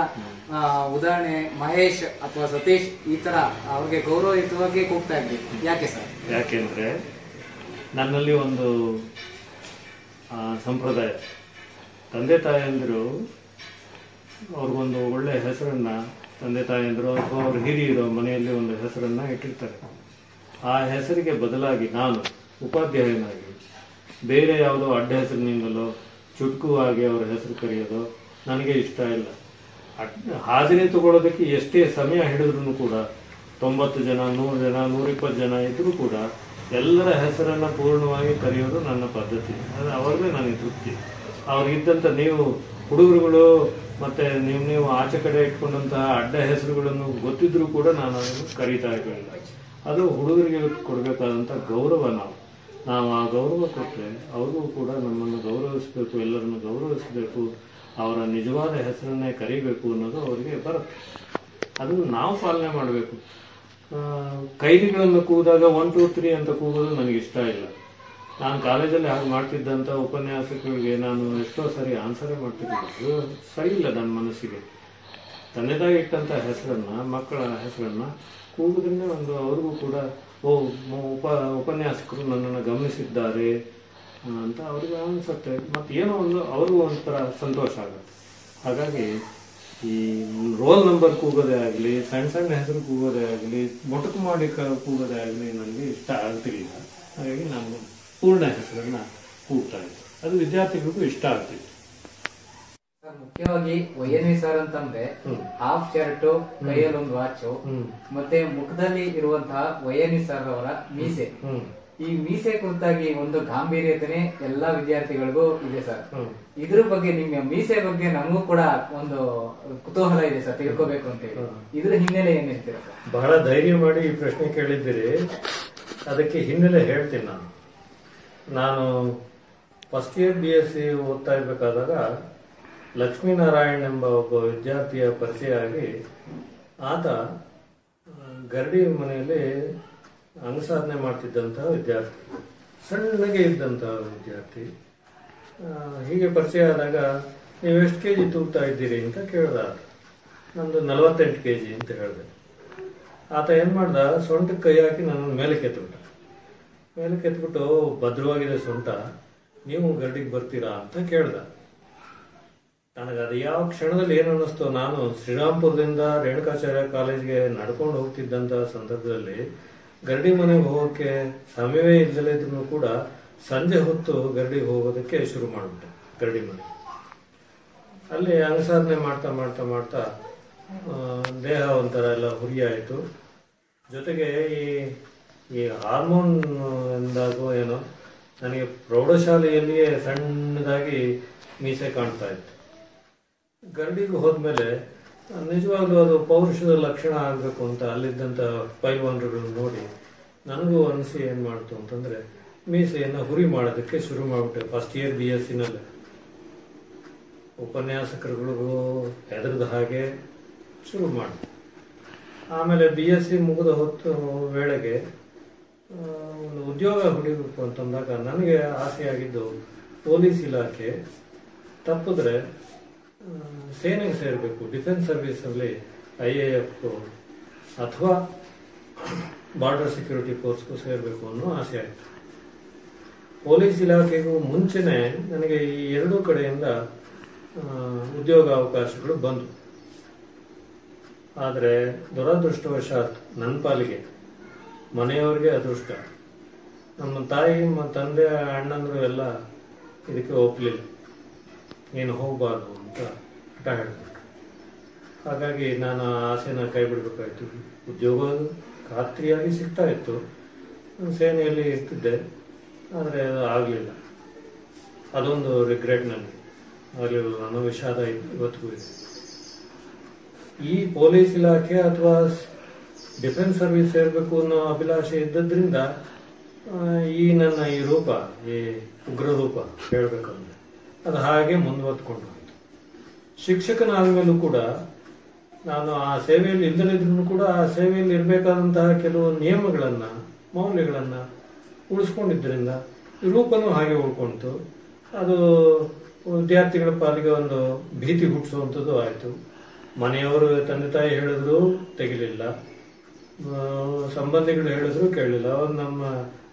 ಉದಾಹರಣೆ ಮಹೇಶ್ ಅಥವಾ ಸತೀಶ್, ಈ ತರ ಅವ್ರಿಗೆ ಗೌರವಯುತವಾಗಿ ಕೂಗ್ತಾ ಇದ್ವಿ. ಯಾಕೆ ಸರ್? ಯಾಕೆಂದ್ರೆ ನನ್ನಲ್ಲಿ ಒಂದು ಸಂಪ್ರದಾಯ, ತಂದೆ ತಾಯಂದಿರು ಅವ್ರಿಗೊಂದು ಒಳ್ಳೆ ಹೆಸರನ್ನ, ತಂದೆ ತಾಯಂದಿರು ಅಥವಾ ಅವ್ರ ಹಿರಿಯರು ಮನೆಯಲ್ಲಿ ಒಂದು ಹೆಸರನ್ನ ಇಟ್ಟಿರ್ತಾರೆ. ಆ ಹೆಸರಿಗೆ ಬದಲಾಗಿ ನಾನು ಉಪಾಧ್ಯಾಯನಾಗಿ ಬೇರೆ ಯಾವುದೋ ಅಡ್ಡ ಹೆಸರಿನಿಂದಲೋ ಚುಟುಕುವಾಗಿ ಅವರ ಹೆಸರು ಕರೆಯೋದು ನನಗೆ ಇಷ್ಟ ಇಲ್ಲ. ಹಾಜರಿ ತಗೊಳ್ಳೋದಕ್ಕೆ ಎಷ್ಟೇ ಸಮಯ ಹಿಡಿದ್ರು ಕೂಡ 90 ಜನ, 100 ಜನ, 120 ಜನ ಇದ್ರೂ ಕೂಡ ಎಲ್ಲರ ಹೆಸರನ್ನ ಪೂರ್ಣವಾಗಿ ಕರೆಯೋದು ನನ್ನ ಪದ್ಧತಿ. ಅದು ಅವ್ರಿಗೆ ನನಗೆ ತೃಪ್ತಿ. ಅವ್ರಿಗಿದ್ದಂಥ ನೀವು ಹುಡುಗರುಗಳು ಮತ್ತೆ ನೀವು ಆಚೆ ಕಡೆ ಇಟ್ಕೊಂಡಂತಹ ಅಡ್ಡ ಹೆಸರುಗಳನ್ನು ಗೊತ್ತಿದ್ರೂ ಕೂಡ ನಾನು ಅದನ್ನು ಕರೀತಾ ಇರಲಿಲ್ಲ. ಅದು ಹುಡುಗರಿಗೆ ಕೊಡಬೇಕಾದಂಥ ಗೌರವ. ನಾವು ಆ ಗೌರವ ಕೊಟ್ಟರೆ ಅವ್ರಿಗೂ ಕೂಡ ನಮ್ಮನ್ನು ಗೌರವಿಸಬೇಕು, ಎಲ್ಲರನ್ನು ಗೌರವಿಸಬೇಕು, ಅವರ ನಿಜವಾದ ಹೆಸರನ್ನೇ ಕರಿಬೇಕು ಅನ್ನೋದು ಅವರಿಗೆ ಬರುತ್ತೆ. ಅದು ನಾವು ಪಾಲನೆ ಮಾಡಬೇಕು. ಕೈದಿಗಳನ್ನು ಕೂದಾಗ 1 2 3 ಅಂತ ಕೂಗೋದು ನನಗೆ ಇಷ್ಟ ಇಲ್ಲ. ನಾನು ಕಾಲೇಜಲ್ಲಿ ಹಾಗೆ ಮಾಡ್ತಿದ್ದಂಥ ಉಪನ್ಯಾಸಕರಿಗೆ ನಾನು ಎಷ್ಟೋ ಸರಿ ಆನ್ಸರೇ ಮಾಡ್ತಿದ್ದಿಲ್ಲ. ಅದು ಸರಿ ಇಲ್ಲ ನನ್ನ ಮನಸ್ಸಿಗೆ. ತನ್ನದಾಗಿ ಇಟ್ಟಂಥ ಹೆಸರನ್ನ, ಮಕ್ಕಳ ಹೆಸರನ್ನ ಕೂಗೋದ್ರಿಂದ ಒಂದು ಅವ್ರಿಗೂ ಕೂಡ ಉಪನ್ಯಾಸಕರು ನನ್ನನ್ನು ಗಮನಿಸಿದ್ದಾರೆ ಅಂತ ಅವ್ರಿಗೆ ಅನಿಸುತ್ತೆ. ಮತ್ತು ಏನೋ ಒಂದು ಅವ್ರಿಗೂ ಒಂಥರ ಸಂತೋಷ ಆಗುತ್ತೆ. ಹಾಗಾಗಿ ಈ ರೋಲ್ ನಂಬರ್ ಕೂಗೋದೇ ಆಗಲಿ, ಸಣ್ಣ ಸಣ್ಣ ಹೆಸರು ಕೂಗೋದೇ ಆಗಲಿ, ಮೊಟಕು ಮಾಡಿ ಕೂಗೋದೇ ಆಗಲಿ ನನಗೆ ಇಷ್ಟ ಆಗ್ತಿರ್ಲಿಲ್ಲ. ಹಾಗಾಗಿ ನಾನು ಪೂರ್ಣ ಹೆಸರನ್ನ ಕೂಗ್ತಾ ಇದ್ದೆ. ಅದು ವಿದ್ಯಾರ್ಥಿಗಳಿಗೂ ಇಷ್ಟ ಆಗ್ತಿತ್ತು. ಮುಖ್ಯವಾಗಿ YNV ಸರ್ ಅಂತಂದ್ರೆ ಹಾಫ್ ಶರ್ಟ್, ಕೈಯಲ್ಲಿ ಒಂದು ವಾಚ್, ಮತ್ತೆ ಮುಖದಲ್ಲಿ ಇರುವಂತಹ YNV ಸರ್ ಅವರ ಮೀಸೆ. ಈ ಮೀಸೆ ಕುರಿತಾಗಿ ಒಂದು ಗಾಂಭೀರ್ಯತೆ ಎಲ್ಲಾ ವಿದ್ಯಾರ್ಥಿಗಳಿಗೂ ಇದೆ ಸರ್. ಇದ್ರ ಬಗ್ಗೆ, ನಿಮ್ಮ ಮೀಸೆ ಬಗ್ಗೆ ನಮಗೂ ಕೂಡ ಒಂದು ಕುತೂಹಲ ಇದೆ ಸರ್, ತಿಳ್ಕೋಬೇಕು ಅಂತ ಹೇಳಿ. ಇದ್ರ ಹಿನ್ನೆಲೆ ಏನ್ ಹೇಳ್ತೀರಾ ಸರ್? ಬಹಳ ಧೈರ್ಯ ಮಾಡಿ ಈ ಪ್ರಶ್ನೆ ಕೇಳಿದ್ದೀರಿ. ಅದಕ್ಕೆ ಹಿನ್ನೆಲೆ ಹೇಳ್ತೀನಿ. ನಾನು ಫಸ್ಟ್ ಇಯರ್ BSc ಓದ್ತಾ ಇರ್ಬೇಕಾದಾಗ ಲಕ್ಷ್ಮೀನಾರಾಯಣ್ ಎಂಬ ಒಬ್ಬ ವಿದ್ಯಾರ್ಥಿಯ ಪರಿಚಯ ಆಗಿ, ಆತ ಗರಡಿ ಮನೆಯಲ್ಲಿ ಅಂಗಸಾಧನೆ ಮಾಡ್ತಿದ್ದಂತಹ ವಿದ್ಯಾರ್ಥಿ, ಸಣ್ಣಗೆ ಇದ್ದಂತಹ ವಿದ್ಯಾರ್ಥಿ. ಹೀಗೆ ಪರಿಚಯ ಆದಾಗ ನೀವು ಎಷ್ಟು kg ತೂಗ್ತಾ ಇದ್ದೀರಿ ಅಂತ ಕೇಳ್ದ. ನಂದು 48 kg ಅಂತ ಹೇಳಿದೆ. ಆತ ಏನ್ ಮಾಡ್ದ, ಸೊಂಟಕ್ಕೆ ಕೈ ಹಾಕಿ ನನ್ನ ಮೇಲೆ ಕೆತ್ಬಿಟ್ಟು ಭದ್ರವಾಗಿದೆ ಸೊಂಟ, ನೀವು ಗರಡಿಗೆ ಬರ್ತೀರಾ ಅಂತ ಕೇಳ್ದ. ನನಗದು ಯಾವ ಕ್ಷಣದಲ್ಲಿ ಏನು ಅನ್ನಿಸ್ತೋ, ನಾನು ಶ್ರೀರಾಮ್ಪುರದಿಂದ ರೇಣುಕಾಚಾರ್ಯ ಕಾಲೇಜ್ಗೆ ನಡ್ಕೊಂಡು ಹೋಗ್ತಿದ್ದಂತಹ ಸಂದರ್ಭದಲ್ಲಿ ಗರಡಿ ಮನೆಗೆ ಹೋಗೋಕೆ ಸಮಯವೇ ಇಲ್ಲದೇ ಇದ್ರೂ ಕೂಡ ಸಂಜೆ ಹೊತ್ತು ಗರಡಿಗೆ ಹೋಗೋದಕ್ಕೆ ಶುರು ಮಾಡ್ಬಿಟ್ಟೆ. ಗರಡಿ ಮನೆ ಅಲ್ಲಿ ಅಂಗಸಾಧನೆ ಮಾಡ್ತಾ ಮಾಡ್ತಾ ಮಾಡ್ತಾ ದೇಹ ಒಂಥರ ಎಲ್ಲ ಹುರಿ ಆಯಿತು. ಜೊತೆಗೆ ಈ ಹಾರ್ಮೋನ್ ಎಂದಾಗೋ ಏನೋ ನನಗೆ ಪ್ರೌಢಶಾಲೆಯಲ್ಲಿಯೇ ಸಣ್ಣದಾಗಿ ಮೀಸೆ ಕಾಣ್ತಾ ಇತ್ತು. ಗರಡಿಗೆ ಹೋದ್ಮೇಲೆ ನಿಜವಾಗ್ಲೂ ಅದು ಪೌರುಷದ ಲಕ್ಷಣ ಆಗಬೇಕು ಅಂತ ಅಲ್ಲಿದ್ದಂಥ ಪೈಲ್ವಾನರುಗಳನ್ನು ನೋಡಿ ನನಗೂ ಅನಿಸಿ ಏನು ಮಾಡ್ತು ಅಂತಂದ್ರೆ ಮೀಸೆಯನ್ನು ಹುರಿ ಮಾಡೋದಕ್ಕೆ ಶುರು ಮಾಡಿಬಿಟ್ಟೆ. ಫಸ್ಟ್ ಇಯರ್ BSc ಉಪನ್ಯಾಸಕರುಗಳಿಗೂ ಹೆದರದ ಹಾಗೆ ಶುರು ಮಾಡಿ. ಆಮೇಲೆ BSc ಮುಗಿದ ಹೊತ್ತು ವೇಳೆಗೆ ಒಂದು ಉದ್ಯೋಗ ಹೊಡಿಬೇಕು ಅಂತಂದಾಗ ನನಗೆ ಆಸೆಯಾಗಿದ್ದು ಪೊಲೀಸ್ ಇಲಾಖೆ ತಪ್ಪಿದ್ರೆ ಸೇನೆಗೆ ಸೇರಬೇಕು, ಡಿಫೆನ್ಸ್ ಸರ್ವಿಸಲ್ಲಿ IAF ಅಥವಾ ಬಾರ್ಡರ್ ಸೆಕ್ಯೂರಿಟಿ ಫೋರ್ಸ್ಗೂ ಸೇರಬೇಕು ಅನ್ನೋ ಆಸೆ ಆಯಿತು. ಪೊಲೀಸ್ ಇಲಾಖೆಗೂ ಮುಂಚೆನೆ ನನಗೆ ಈ ಎರಡೂ ಕಡೆಯಿಂದ ಉದ್ಯೋಗ ಅವಕಾಶಗಳು ಬಂದು, ಆದರೆ ದುರದೃಷ್ಟವಶಾತ್ ನನ್ನ ಪಾಲಿಗೆ ಮನೆಯವರಿಗೆ ಅದೃಷ್ಟ, ನಮ್ಮ ತಾಯಿ ತಂದೆ ಅಣ್ಣಂದ್ರು ಎಲ್ಲ ಇದಕ್ಕೆ ಒಪ್ಪಲಿಲ್ಲ, ನೀನು ಹೋಗಬಾರ್ದು ಅಂತ ಹಠ ಹೇಳಿಬಿಟ್ರು. ಹಾಗಾಗಿ ನಾನು ಆಸೆನ ಕೈ ಬಿಡಬೇಕಾಯ್ತು. ಉದ್ಯೋಗ ಖಾತ್ರಿಯಾಗಿ ಸಿಗ್ತಾ ಇತ್ತು, ಸೇನೆಯಲ್ಲಿ ಇರ್ತಿದ್ದೆ, ಆದರೆ ಅದು ಆಗಲಿಲ್ಲ. ಅದೊಂದು ರಿಗ್ರೆಟ್ ನನಗೆ ಆಗಲಿಲ್ಲ, ಅನ್ನೋ ವಿಷಾದ ಇವತ್ತಿಗೂ ಇದೆ. ಈ ಪೊಲೀಸ್ ಇಲಾಖೆ ಅಥವಾ ಡಿಫೆನ್ಸ್ ಸರ್ವಿಸ್ ಸೇರಬೇಕು ಅನ್ನೋ ಅಭಿಲಾಷೆ ಇದ್ದದ್ರಿಂದ ಈ ನನ್ನ ಈ ರೂಪ, ಈ ಉಗ್ರ ರೂಪ ಹೇಳ್ಬೇಕಂದ್ರೆ ಅದು ಹಾಗೆ ಮುಂದುವರ್ಕೊಂಡು ಹೋಯಿತು. ಶಿಕ್ಷಕನಾದ ಮೇಲೂ ಕೂಡ ನಾನು ಆ ಸೇವೆಯಲ್ಲಿ ಇಲ್ಲದಿದ್ರು ಕೂಡ ಆ ಸೇವೆಯಲ್ಲಿ ಇರಬೇಕಾದಂತಹ ಕೆಲವು ನಿಯಮಗಳನ್ನು, ಮೌಲ್ಯಗಳನ್ನು ಉಳಿಸ್ಕೊಂಡಿದ್ದರಿಂದ ಈ ರೂಪನೂ ಹಾಗೆ ಉಳ್ಕೊಳ್ತು. ಅದು ವಿದ್ಯಾರ್ಥಿಗಳ ಪಾಲಿಗೆ ಒಂದು ಭೀತಿ ಹುಟ್ಟಿಸುವಂಥದ್ದು ಆಯಿತು. ಮನೆಯವರು ತಂದೆ ತಾಯಿ ಹೇಳಿದ್ರು ತೆಗಿಲಿಲ್ಲ, ಸಂಬಂಧಿಗಳು ಹೇಳಿದ್ರು ಕೇಳಲಿಲ್ಲ. ಅವ್ರು ನಮ್ಮ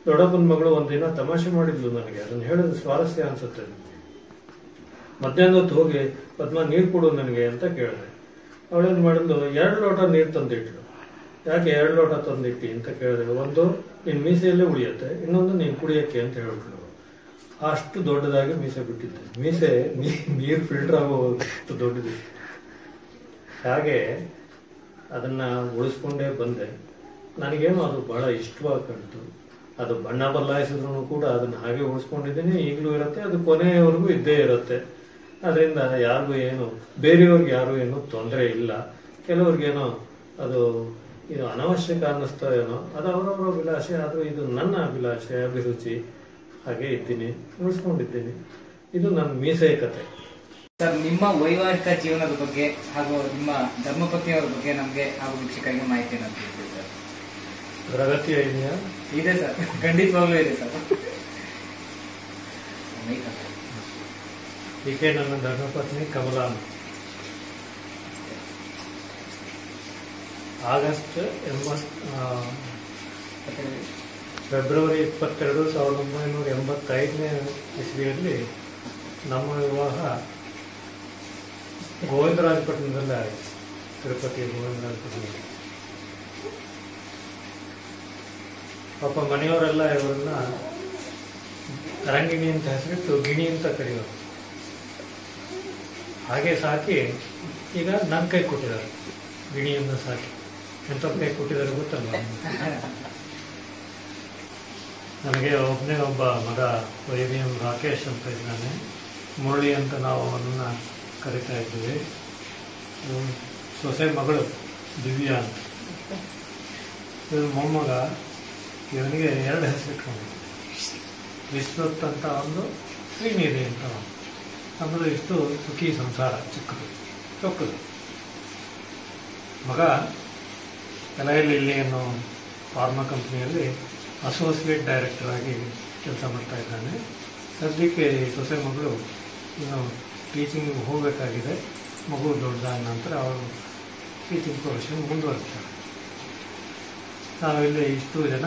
ದೊಡ್ಡಪ್ಪನ ಮಗಳು ಒಂದಿನ ತಮಾಷೆ ಮಾಡಿದ್ಲು ನನಗೆ, ಅದನ್ನು ಹೇಳೋದು ಸ್ವಾರಸ್ಯ ಅನ್ಸುತ್ತೆ. ಮಧ್ಯಾಹ್ನ ಹೊತ್ತು ಹೋಗಿ ಪದ್ಮ ನೀರು ಕೊಡು ನನಗೆ ಅಂತ ಕೇಳಿದೆ. ಅವಳೇನು ಮಾಡಿದ್ಲು, 2 ಲೋಟ ನೀರು ತಂದಿಟ್ಲು. ಯಾಕೆ 2 ಲೋಟ ತಂದಿಟ್ಟಿ ಅಂತ ಕೇಳಿದೆ. ಒಂದು ನಿನ್ನ ಮೀಸೆಯಲ್ಲೇ ಉಳಿಯುತ್ತೆ, ಇನ್ನೊಂದು ನೀನು ಕುಡಿಯೋಕ್ಕೆ ಅಂತ ಹೇಳ್ಬಿಟ್ಲು. ಅಷ್ಟು ದೊಡ್ಡದಾಗಿ ಮೀಸೆ ಬಿಟ್ಟಿದ್ದೆ. ಮೀಸೆ ನೀರು ಫಿಲ್ಟರ್ ಆಗೋಷ್ಟು ದೊಡ್ಡದಿತ್ತು. ಹಾಗೆ ಅದನ್ನು ಉಳಿಸ್ಕೊಂಡೇ ಬಂದೆ. ನನಗೇನು ಅದು ಬಹಳ ಇಷ್ಟವಾಗಿ ಕಾಣ್ತು. ಅದು ಬಣ್ಣ ಬದಲಾಯಿಸಿದ್ರು ಕೂಡ ಅದನ್ನು ಹಾಗೆ ಉಳಿಸ್ಕೊಂಡಿದ್ದೀನಿ, ಈಗಲೂ ಇರುತ್ತೆ, ಅದು ಕೊನೆಯವರೆಗೂ ಇದ್ದೇ ಇರುತ್ತೆ. ಅದರಿಂದ ಯಾರಿಗೂ ಏನು, ಬೇರೆಯವ್ರಿಗೆ ಯಾರು ಏನು ತೊಂದರೆ ಇಲ್ಲ. ಕೆಲವ್ರಿಗೇನೋ ಅದು ಇದು ಅನವಶ್ಯಕ ಅನ್ನಿಸ್ತಾ ಏನೋ, ಅದು ಅವರವರ ಅಭಿಲಾಷೆ. ಆದರೂ ಇದು ನನ್ನ ಅಭಿಲಾಷೆ, ಅಭಿರುಚಿ. ಹಾಗೆ ಇದ್ದೀನಿ, ಉಳಿಸ್ಕೊಂಡಿದ್ದೀನಿ. ಇದು ನನ್ನ ಮೀಸೆಯ ಕತೆ. ಸರ್, ನಿಮ್ಮ ವೈವಾಹಿಕ ಜೀವನದ ಬಗ್ಗೆ ಹಾಗೂ ನಿಮ್ಮ ಧರ್ಮಪತ್ನಿಯವರ ಬಗ್ಗೆ ನಮಗೆ ಹಾಗೂ ವೀಕ್ಷಕರಿಗೆ ಮಾಹಿತಿಯನ್ನು ತಿಳಿಸಿ ಸರ್. ಪ್ರಗತಿ ಇದೆಯಾ? ಇದೆ ಸರ್, ಖಂಡಿತವಾಗ್ಲೂ ಇದೆ ಸರ್. ಈಕೆ ನನ್ನ ಧರ್ಮಪತ್ನಿ ಕಮಲಾ. ಆಗಸ್ಟ್ ಫೆಬ್ರವರಿ 22, 1985ನೇ ಇಸ್ವಿಯಲ್ಲಿ ನಮ್ಮ ವಿವಾಹ ಗೋವಿಂದರಾಜಪಟ್ಟಣದಲ್ಲೇ ಆಯಿತು. ತಿರುಪತಿ ಗೋವಿಂದರಾಜಪಟ್ಟಣದಲ್ಲಿ. ಪಾಪ ಮನೆಯವರೆಲ್ಲ ಇವರನ್ನ ರಂಗಿಣಿ ಅಂತ ಹೆಸರಿಟ್ಟು ಗಿಣಿ ಅಂತ ಕರೆಯೋರು. ಹಾಗೆ ಸಾಕಿ ಈಗ ನನ್ನ ಕೈ ಕೊಟ್ಟಿದ್ದಾರೆ, ಗಿಣಿಯನ್ನು ಸಾಕಿ. ಎಂಥ ಕೈ ಕೊಟ್ಟಿದ್ದಾರೆ ಗೊತ್ತಲ್ಲ. ನನಗೆ ಒಬ್ಬನೇ ಒಬ್ಬ ಮಗ, YBM ರಾಕೇಶ್ ಅಂತ ಇದ್ದಾನೆ. ಮುರಳಿ ಅಂತ ನಾವು ಅವನನ್ನು ಕರಿತಾ ಇದ್ದೀವಿ. ಸೊಸೆ ಮಗಳು ದಿವ್ಯಾ ಅಂತ. ಇವ್ರ ಮೊಮ್ಮಗ, ಇವನಿಗೆ 2 ಹೆಸರಿಟ್ಕೊಂಡು, ವಿಶ್ವತ್ ಅಂತ ಒಂದು, ಶ್ರೀನಿಧಿ ಅಂತ. ನಮ್ಮದು ಇಷ್ಟು ಸುಖಿ ಸಂಸಾರ, ಚಿಕ್ಕದು ಚೊಕ್ಕದು. ಮಗ ಎಲೈಲ್ ಇಲ್ಲಿ ಅನ್ನೋ ಫಾರ್ಮಾ ಕಂಪ್ನಿಯಲ್ಲಿ ಅಸೋಸಿಯೇಟ್ ಡೈರೆಕ್ಟರ್ ಆಗಿ ಕೆಲಸ ಮಾಡ್ತಾ ಇದ್ದಾನೆ. ಸದ್ಯಕ್ಕೆ ಸೊಸೆ ಮಗಳು ಇನ್ನು ಟೀಚಿಂಗ್ ಹೋಗಬೇಕಾಗಿದೆ. ಮಗು ದೊಡ್ಡದಾದ ನಂತರ ಅವರು ಟೀಚಿಂಗ್ ಪ್ರೊಫೆಷನ್ ಮುಂದುವರಿಸ್ತಾರೆ. ನಾವಿಲ್ಲಿ ಇಷ್ಟು ಜನ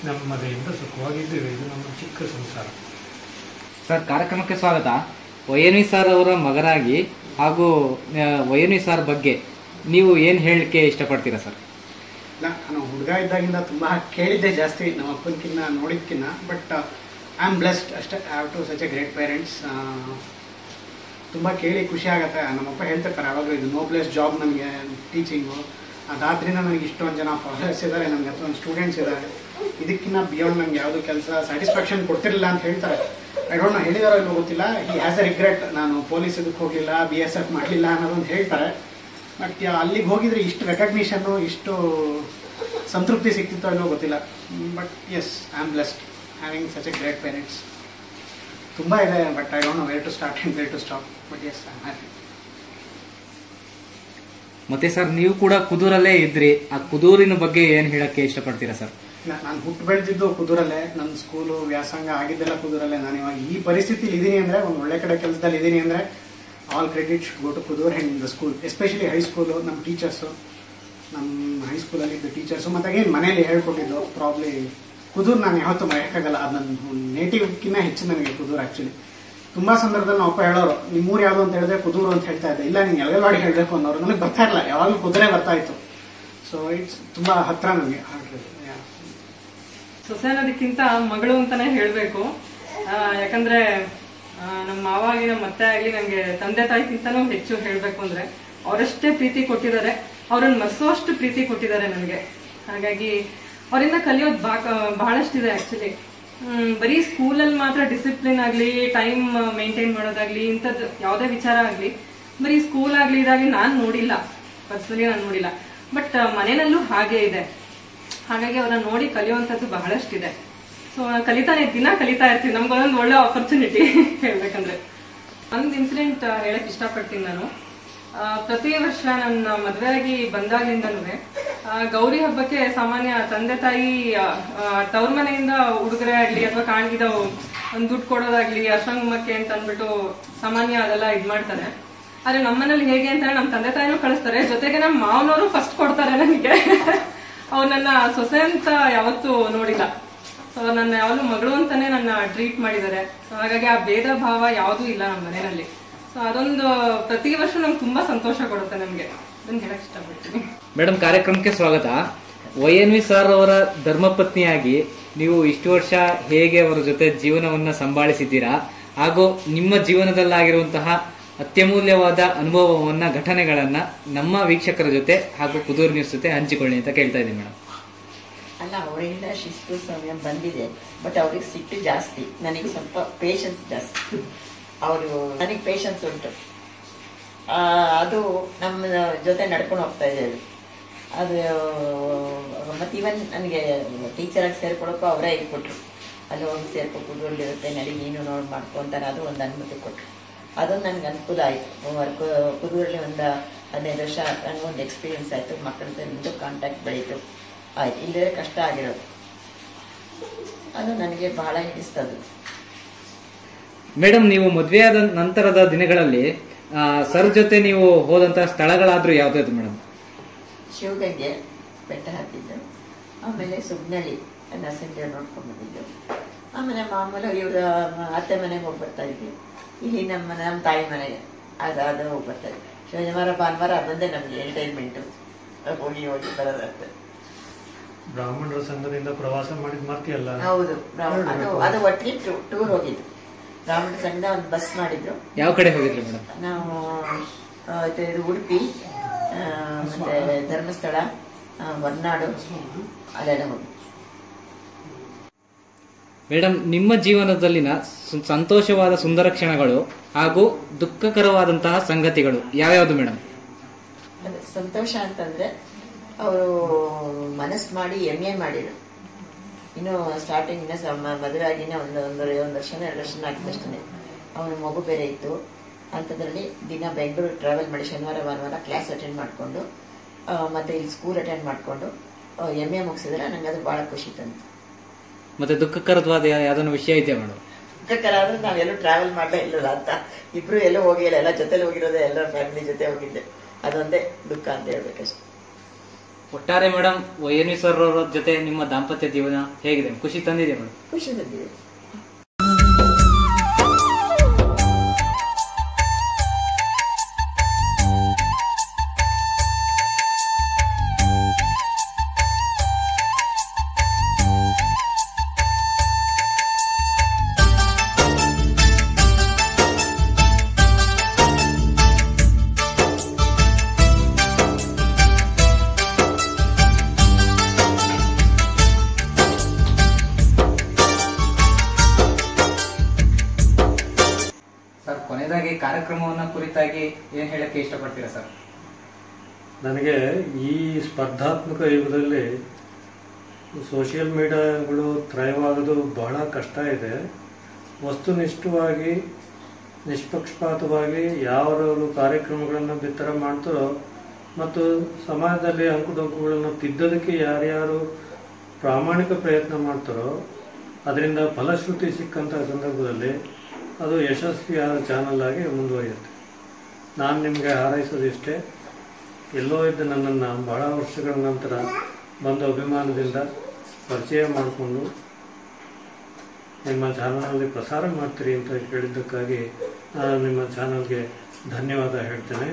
ನೆಮ್ಮದಿಯಿಂದ ಸುಖವಾಗಿದ್ದೀವಿ. ಇದು ನಮ್ಮ ಚಿಕ್ಕ ಸಂಸಾರ. ಸರ್, ಕಾರ್ಯಕ್ರಮಕ್ಕೆ ಸ್ವಾಗತ. ವೈಎನ್ವಿ ಸರ್ ಅವರ ಮಗನಾಗಿ ಹಾಗೂ ವೈಎನ್ವಿ ಸರ್ ಬಗ್ಗೆ ನೀವು ಏನು ಹೇಳಲಿಕ್ಕೆ ಇಷ್ಟಪಡ್ತೀರಾ ಸರ್? ನಾನು ಹುಡುಗ ಇದ್ದಾಗಿಂದ ತುಂಬ ಕೇಳಿದ್ದೆ ಜಾಸ್ತಿ, ನಮ್ಮ ಅಪ್ಪನಕ್ಕಿಂತ ನೋಡಿದ್ಕಿನ್ನ. ಬಟ್ ಐ ಆಮ್ ಬ್ಲೆಸ್ಡ್ ಅಷ್ಟೇ. I have to such a great parents. ತುಂಬ ಕೇಳಿ ಖುಷಿ ಆಗುತ್ತೆ. ನಮ್ಮಪ್ಪ ಹೇಳ್ತಿರ್ತಾರೆ ಯಾವಾಗಲೂ, ಇದು ನೋಬ್ಲೆಸ್ ಜಾಬ್ ನನಗೆ ಟೀಚಿಂಗು. ಅದಾದ್ರಿಂದ ನನಗೆ ಇಷ್ಟೊಂದು ಜನ ಫಾಲೋವರ್ಸ್ ಇದ್ದಾರೆ, ನನಗೆ ಅಷ್ಟೊಂದು ಸ್ಟೂಡೆಂಟ್ಸ್ ಇದ್ದಾರೆ. ಇದಕ್ಕಿಂತ ಬಿಯಾಂಡ್ ನನಗೆ ಯಾವುದೂ ಕೆಲಸ ಸ್ಯಾಟಿಸ್ಫ್ಯಾಕ್ಷನ್ ಕೊಡ್ತಿರಲಿಲ್ಲ ಅಂತ ಹೇಳ್ತಾರೆ. ಐ ಡೋಂಟ್ ನೋ ಹೇಳಿದಾರೋ ಇಲ್ಲೋ ಗೊತ್ತಿಲ್ಲ. ಹಿ ಹ್ಯಾಸ್ ಎ ರಿಗ್ರೆಟ್, ನಾನು ಪೊಲೀಸ್ ಇದಕ್ಕೆ ಹೋಗಲಿಲ್ಲ, BSF ಮಾಡಲಿಲ್ಲ ಅನ್ನೋದೊಂದು ಹೇಳ್ತಾರೆ. ಬಟ್ ಅಲ್ಲಿಗೆ ಹೋಗಿದ್ರೆ ಇಷ್ಟು ರೆಕಗ್ನಿಷನ್ನು, ಇಷ್ಟು ಸಂತೃಪ್ತಿ ಸಿಗ್ತಿತ್ತೋ ಇಲ್ಲೋ ಗೊತ್ತಿಲ್ಲ. But yes, I am blessed having such a great parents. ತುಂಬ ಇದೆ, but I don't know where to start and where to stop. But yes, I am happy. ಮತ್ತೆ ಸರ್, ನೀವು ಕೂಡ ಕುದೂರಲ್ಲೇ ಇದ್ರಿ. ಆ ಕುದೂರಿನ ಬಗ್ಗೆ ಏನು ಹೇಳಕ್ಕೆ ಇಷ್ಟಪಡ್ತೀರಾ ಸರ್? ನಾನು ಹುಟ್ಟು ಬೆಳೆದಿದ್ದು ಕುದೂರಲ್ಲೇ, ನನ್ನ ಸ್ಕೂಲು ವ್ಯಾಸಂಗ ಆಗಿದ್ದೆಲ್ಲ ಕುದೂರಲ್ಲೇ. ನಾನು ಇವಾಗ ಈ ಪರಿಸ್ಥಿತಿಲಿ ಇದ್ದೀನಿ ಅಂದರೆ, ಒಂದು ಒಳ್ಳೆ ಕಡೆ ಕೆಲಸದಲ್ಲಿ ಇದ್ದೀನಿ ಅಂದರೆ all credit should go to Kudur and the school, especially high school. ನಮ್ಮ ಟೀಚರ್ಸು, ನಮ್ಮ ಹೈಸ್ಕೂಲಲ್ಲಿ ಇದ್ದ ಟೀಚರ್ಸು, ಮತ್ತು ಏನು ಮನೇಲಿ ಹೇಳ್ಕೊಟ್ಟಿದ್ದು ಪ್ರಾಬ್ಲಿ ಕುದೂರು ನಾನು ಯಾವತ್ತೂ ಮರೆಯೋಕ್ಕಾಗಲ್ಲ. ಅದು ನನ್ನ ನೇಟಿವ್ಕಿನ್ನ ಹೆಚ್ಚು ನನಗೆ ಕುದೂರು. ಆ್ಯಕ್ಚುಲಿ ತುಂಬ ಸಂದರ್ಭದಲ್ಲಿ ನಮ್ಮ ಅಪ್ಪ ಹೇಳೋರು, ನಿಮ್ಮೂರು ಯಾವುದು ಅಂತ ಹೇಳಿದ್ರೆ ಕುದೂರು ಅಂತ ಹೇಳ್ತಾ ಇದ್ದೆ. ಇಲ್ಲ, ನೀನು ಎಳಗಲ್ವಾಡಿ ಹೇಳಬೇಕು ಅನ್ನೋರು. ನನಗೆ ಬರ್ತಾ ಇರಲ್ಲ, ಯಾವಾಗಲೂ ಕುದುರೆ ಬರ್ತಾ ಇತ್ತು. ಸೊ ಇಟ್ಸ್ ತುಂಬ ಹತ್ರ ನನಗೆ. ಸೊಸೆ ಅನ್ನೋದಕ್ಕಿಂತ ಮಗಳು ಅಂತಾನೆ ಹೇಳ್ಬೇಕು. ಯಾಕಂದ್ರೆ ನಮ್ಮ ಮಾವಾಗಿ ನಮ್ಮ ಮತ್ತೆ ಆಗ್ಲಿ ನಂಗೆ ತಂದೆ ತಾಯಿಗಿಂತನೂ ಹೆಚ್ಚು ಹೇಳ್ಬೇಕು ಅಂದ್ರೆ ಅವರಷ್ಟೇ ಪ್ರೀತಿ ಕೊಟ್ಟಿದ್ದಾರೆ, ಅವ್ರನ್ನ ಮರೆಸೋಷ್ಟು ಪ್ರೀತಿ ಕೊಟ್ಟಿದ್ದಾರೆ ನನಗೆ. ಹಾಗಾಗಿ ಅವರಿಂದ ಕಲಿಯೋದು ಬಹಳಷ್ಟಿದೆ ಆಕ್ಚುಲಿ. ಬರೀ ಸ್ಕೂಲಲ್ಲಿ ಮಾತ್ರ ಡಿಸಿಪ್ಲಿನ್ ಆಗ್ಲಿ, ಟೈಮ್ ಮೇಂಟೈನ್ ಮಾಡೋದಾಗ್ಲಿ, ಇಂಥದ್ದು ಯಾವುದೇ ವಿಚಾರ ಆಗ್ಲಿ ಬರೀ ಸ್ಕೂಲ್ ಆಗ್ಲಿ ಇದಾಗ್ಲಿ ನಾನು ನೋಡಿಲ್ಲ, ಪರ್ಸನಲಿ ನಾನು ನೋಡಿಲ್ಲ. ಬಟ್ ಮನೆಯಲ್ಲೂ ಹಾಗೆ ಇದೆ. ಹಾಗಾಗಿ ಅವ್ರನ್ನ ನೋಡಿ ಕಲಿಯುವಂಥದ್ದು ಬಹಳಷ್ಟಿದೆ. ಸೊ ದಿನ ಕಲಿತಾ ಇರ್ತೀವಿ. ನಮ್ಗೊಂದೊಂದು ಒಳ್ಳೆ ಆಪರ್ಚುನಿಟಿ ಹೇಳ್ಬೇಕಂದ್ರೆ. ಒಂದು ಇನ್ಸಿಡೆಂಟ್ ಹೇಳಕ್ ಇಷ್ಟಪಡ್ತೀನಿ ನಾನು. ಪ್ರತಿ ವರ್ಷ ನನ್ನ ಮದುವೆ ಆಗಿ ಬಂದಾಗ್ಲಿಂದನೂ ಗೌರಿ ಹಬ್ಬಕ್ಕೆ ಸಾಮಾನ್ಯ ತಂದೆ ತಾಯಿ ತವ್ರ ಮನೆಯಿಂದ ಉಡುಗೊರೆ ಆಗ್ಲಿ ಅಥವಾ ಕಾಣ್ಗಿದ ಒಂದು ದುಡ್ಡು ಕೊಡೋದಾಗ್ಲಿ, ಅರ್ಶಂಗಮಕ್ಕೆ ಅಂತ ಅಂದ್ಬಿಟ್ಟು ಸಾಮಾನ್ಯ ಅದೆಲ್ಲ ಇದ್ ಮಾಡ್ತಾರೆ. ಆದ್ರೆ ನಮ್ಮನೇಲಿ ಹೇಗೆ ಅಂತ ನಮ್ಮ ತಂದೆ ತಾಯಿನೂ ಕಳಿಸ್ತಾರೆ, ಜೊತೆಗೆ ನಮ್ಮ ಮಾವನವರು ಫಸ್ಟ್ ಕೊಡ್ತಾರೆ ನನಗೆ. ಅವ್ರು ನನ್ನ ಸೊಸೆ ಅಂತ ಯಾವತ್ತೂ ನೋಡಿಲ್ಲ. ಸೊ ನನ್ನ ಯಾವಾಗಲೂ ಮಗಳು ಅಂತಾನೆ ನನ್ನ ಟ್ರೀಟ್ ಮಾಡಿದ್ದಾರೆ. ಸೊ ಹಾಗಾಗಿ ಆ ಭೇದ ಭಾವ ಯಾವುದೂ ಇಲ್ಲ ನಮ್ಮ ಮನೆಯಲ್ಲಿ. ಸೊ ಅದೊಂದು ಪ್ರತಿ ವರ್ಷ ನಮ್ಗೆ ತುಂಬಾ ಸಂತೋಷ ಕೊಡುತ್ತೆ ನಮ್ಗೆ. ಅದನ್ನ ಹೇಳಕ್ ಇಷ್ಟಪಡ್ತೀನಿ. ಮೇಡಮ್, ಕಾರ್ಯಕ್ರಮಕ್ಕೆ ಸ್ವಾಗತ. YNV ಸರ್ ಅವರ ಧರ್ಮಪತ್ನಿಯಾಗಿ ನೀವು ಇಷ್ಟು ವರ್ಷ ಹೇಗೆ ಅವರ ಜೊತೆ ಜೀವನವನ್ನ ಸಂಭಾಳಿಸಿದ್ದೀರಾ, ಹಾಗೂ ನಿಮ್ಮ ಜೀವನದಲ್ಲಾಗಿರುವಂತಹ ಅತ್ಯಮೂಲ್ಯವಾದ ಅನುಭವವನ್ನ, ಘಟನೆಗಳನ್ನ ನಮ್ಮ ವೀಕ್ಷಕರ ಜೊತೆ ಹಾಗೂ ಕುದೂರು ನ್ಯೂಸ್ ಜೊತೆ ಹಂಚಿಕೊಳ್ಳಿ ಅಂತ ಕೇಳ್ತಾ ಇದ್ದೀನಿ ಮೇಡಮ್. ಅಲ್ಲ, ಅವರಿಂದ ಶಿಸ್ತು ಸಮಯ ಬಂದಿದೆ, ಬಟ್ ಅವ್ರಿಗೆ ಸಿಟ್ಟು ಜಾಸ್ತಿ, ನನಗೆ ಸ್ವಲ್ಪ ಪೇಷನ್ಸ್ ಜಾಸ್ತಿ. ಅವರು ನನಗೆ ಪೇಷನ್ಸ್ ಉಂಟು. ಅದು ನಮ್ಮ ಜೊತೆ ನಡ್ಕೊಂಡು ಹೋಗ್ತಾ ಇದ್ದಾರೆ. ಅದು ಮತ್ತು ಇವನ್ ನನಗೆ ಟೀಚರಾಗಿ ಸೇರ್ಕೊಳಕ್ಕೂ ಅವರೇ ಕೊಟ್ಟರು. ಅಲ್ಲಿ ಹೋಗಿ ಸೇರ್ಕೊ, ಕುದೂರಲ್ಲಿರುತ್ತೆ ನಡಿ ನೀನು ನೋಡಿ ಮಾಡ್ಕೊ ಅಂತಾರೆ. ಅದು ಒಂದು ಅನುಮತಿ ಕೊಟ್ಟರು. ಅದೊಂದು ನನಗೆ ಅನುಕೂಲ ಆಯಿತು. ಕುದೂರಲ್ಲಿ ಒಂದು 15 ವರ್ಷ ನನಗೊಂದು ಎಕ್ಸ್ಪೀರಿಯನ್ಸ್ ಆಯಿತು. ಮಕ್ಕಳ ಜೊತೆ ಕಾಂಟ್ಯಾಕ್ಟ್ ಬೆಳೀತು. ಆಯ್ತು, ಇಲ್ಲೇ ಕಷ್ಟ ಆಗಿರೋದು ಅದು ನನಗೆ ಬಹಳ ಇಷ್ಟದು. ಮೇಡಮ್, ನೀವು ಮದುವೆಯಾದ ನಂತರದ ದಿನಗಳಲ್ಲಿ ಸರ್ ಜೊತೆ ನೀವು ಹೋದಂತಹ ಸ್ಥಳಗಳಾದ್ರೂ ಯಾವ್ದಾದ್ರು ಮೇಡಮ್? ಶಿವಗಂಗೆ ಬೆಟ್ಟ ಹತ್ತಿದ್ದು, ಆಮೇಲೆ ಸುಗ್ನಳ್ಳಿ ನರಸಿಂಹ ನೋಡ್ಕೊಂಡು ಬಂದಿದ್ದು, ಆಮೇಲೆ ಮಾಮೂಲು ಇವರ ಅತ್ತೆ ಮನೆಗೆ ಹೋಗಿ ಬರ್ತಾ ಇದ್ವಿ. ಇಲ್ಲಿ ನಮ್ಮ ತಾಯಿ ಮನೆಗೆ ಅದು ಹೋಗಿ ಬರ್ತಾ ಇದ್ವಿ. ಶನಿವಾರ ಭಾನುವಾರ ಅದೊಂದೇ ನಮಗೆ ಎಂಟರ್ಟೈನ್ಮೆಂಟು, ಹೋಗಿ ಹೋಗಿ ಬರೋದಾಗ್ತದೆ. ಬ್ರಾಹ್ಮಣರ ಸಂಘದಿಂದ ಪ್ರವಾಸ ಮಾಡಿದ್ ಮಾರ್ತಿಯಲ್ಲ? ಹೌದು, ಅದು ಒಟ್ಟಿಗೆ ಟೂರ್ ಹೋಗಿದ್ದು. ಬ್ರಾಹ್ಮಣ ಸಂಘದ ಒಂದು ಬಸ್ ಮಾಡಿದ್ರು. ಯಾವ ಕಡೆ ಹೋಗಿದ್ರಿ ಮೇಡಮ್? ನಾವು ಇದು ಉಡುಪಿ, ಮತ್ತೆ ಧರ್ಮಸ್ಥಳ, ಹೊರನಾಡು ಅಲ್ಲೆಲ್ಲ ಹೋಗಿ. ಮೇಡಮ್, ನಿಮ್ಮ ಜೀವನದಲ್ಲಿನ ಸಂತೋಷವಾದ ಸುಂದರ ಕ್ಷಣಗಳು ಹಾಗೂ ದುಃಖಕರವಾದಂತಹ ಸಂಗತಿಗಳು ಯಾವ್ಯಾವುದು ಮೇಡಮ್? ಸಂತೋಷ ಅಂತಂದ್ರೆ ಅವರು ಮನಸ್ಸು ಮಾಡಿ MA ಮಾಡಿದ್ರು. ಇನ್ನು ಸ್ಟಾರ್ಟಿಂಗ್ ಮದುವೆ ಆಗಿನ ಒಂದು ವರ್ಷ 2 ವರ್ಷ ಆಗಿದ್ದಷ್ಟೇ. ಅವನ ಮಗು ಬೇರೆ ಇತ್ತು. ಅಂಥದ್ರಲ್ಲಿ ದಿನ ಬೆಂಗಳೂರು ಟ್ರಾವೆಲ್ ಮಾಡಿ ಶನಿವಾರ ಭಾನುವಾರ ಕ್ಲಾಸ್ ಅಟೆಂಡ್ ಮಾಡಿಕೊಂಡು ಮತ್ತೆ ಇಲ್ಲಿ ಸ್ಕೂಲ್ ಅಟೆಂಡ್ ಮಾಡಿಕೊಂಡು MA ಮುಗಿಸಿದ್ರೆ ನಂಗೆ ಅದು ಬಹಳ ಖುಷಿ ತಂತು. ಮತ್ತೆ ದುಃಖಕರವಾದ ಯಾವ್ದನ್ನ ವಿಷಯ ಇದೆಯಾ ಮೇಡಮ್? ದುಃಖಕರ ಅಂದ್ರೆ ನಾವೆಲ್ಲೂ ಟ್ರಾವೆಲ್ ಮಾಡಲೇ ಇಲ್ಲಲ್ಲ ಅಂತ. ಇಬ್ರು ಎಲ್ಲೂ ಹೋಗಿಲ್ಲ, ಎಲ್ಲ ಜೊತೆಲಿ ಹೋಗಿರೋದೇ, ಎಲ್ಲ ಫ್ಯಾಮಿಲಿ ಜೊತೆ ಹೋಗಿದ್ದೆ. ಅದೊಂದೇ ದುಃಖ ಅಂತ ಹೇಳ್ಬೇಕಷ್ಟೆ. ಒಟ್ಟಾರೆ ಮೇಡಮ್, YNV ಸರ್ ಅವರ ಜೊತೆ ನಿಮ್ಮ ದಾಂಪತ್ಯ ಜೀವನ ಹೇಗಿದೆ? ಖುಷಿ ತಂದಿದೆ ಮೇಡಮ್? ಖುಷಿ ತಂದಿದೆ. ಕಾರ್ಯಕ್ರಮವನ್ನ ಕುರಿತಾಗಿ ಏನ್ ಹೇಳಕ್ಕೆ ಇಷ್ಟಪಡ್ತೀರಾ ಸರ್? ನನಗೆ ಈ ಸ್ಪರ್ಧಾತ್ಮಕ ಯುಗದಲ್ಲಿ ಸೋಷಿಯಲ್ ಮೀಡಿಯಾಗಳು ಥ್ರೈವ್ ಆಗೋದು ಬಹಳ ಕಷ್ಟ ಇದೆ. ವಸ್ತುನಿಷ್ಠವಾಗಿ ನಿಷ್ಪಕ್ಷಪಾತವಾಗಿ ಯಾವ್ಯಾವ ಕಾರ್ಯಕ್ರಮಗಳನ್ನು ಬಿತ್ತರ ಮಾಡ್ತಾರೋ ಮತ್ತು ಸಮಾಜದಲ್ಲಿ ಅಂಕುಡೊಂಕುಗಳನ್ನು ತಿದ್ದೋದಕ್ಕೆ ಯಾರ್ಯಾರು ಪ್ರಾಮಾಣಿಕ ಪ್ರಯತ್ನ ಮಾಡ್ತಾರೋ ಅದರಿಂದ ಫಲಶ್ರುತಿ ಸಿಕ್ಕಂಥ ಸಂದರ್ಭದಲ್ಲಿ ಅದು ಯಶಸ್ವಿಯಾದ ಚಾನಲ್ ಆಗಿ ಮುಂದುವರಿಯುತ್ತೆ. ನಾನು ನಿಮಗೆ ಹಾರೈಸೋದಿಷ್ಟೇ, ಎಲ್ಲೋ ಇದ್ದ ನನ್ನನ್ನು ಬಹಳ ವರ್ಷಗಳ ನಂತರ ಬಂದು ಅಭಿಮಾನದಿಂದ ಪರಿಚಯ ಮಾಡಿಕೊಂಡು ನಿಮ್ಮ ಚಾನಲಲ್ಲಿ ಪ್ರಸಾರ ಮಾಡ್ತೀರಿ ಅಂತ ಕೇಳಿದ್ದಕ್ಕಾಗಿ ನಾನು ನಿಮ್ಮ ಚಾನಲ್ಗೆ ಧನ್ಯವಾದ ಹೇಳ್ತೇನೆ.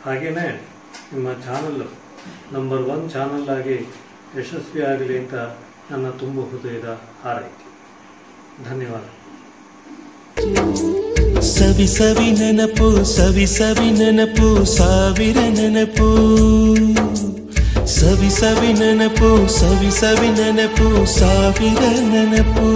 ಹಾಗೆಯೇ ನಿಮ್ಮ ಚಾನಲ್ ನಂಬರ್ 1 ಚಾನಲ್ ಆಗಿ ಯಶಸ್ವಿ ಆಗಲಿ ಅಂತ ನನ್ನ ತುಂಬ ಹೃದಯದ ಹಾರೈಕೆ. ಧನ್ಯವಾದ. ಸವಿ ಸವಿ ನೆನಪು ಸವಿ ಸವಿ ನೆನಪು ಸಾವಿರ ನೆನಪು, ಸವಿ ಸವಿ ನೆನಪು ಸವಿ ಸವಿ ನೆನಪು ಸಾವಿರ ನೆನಪು.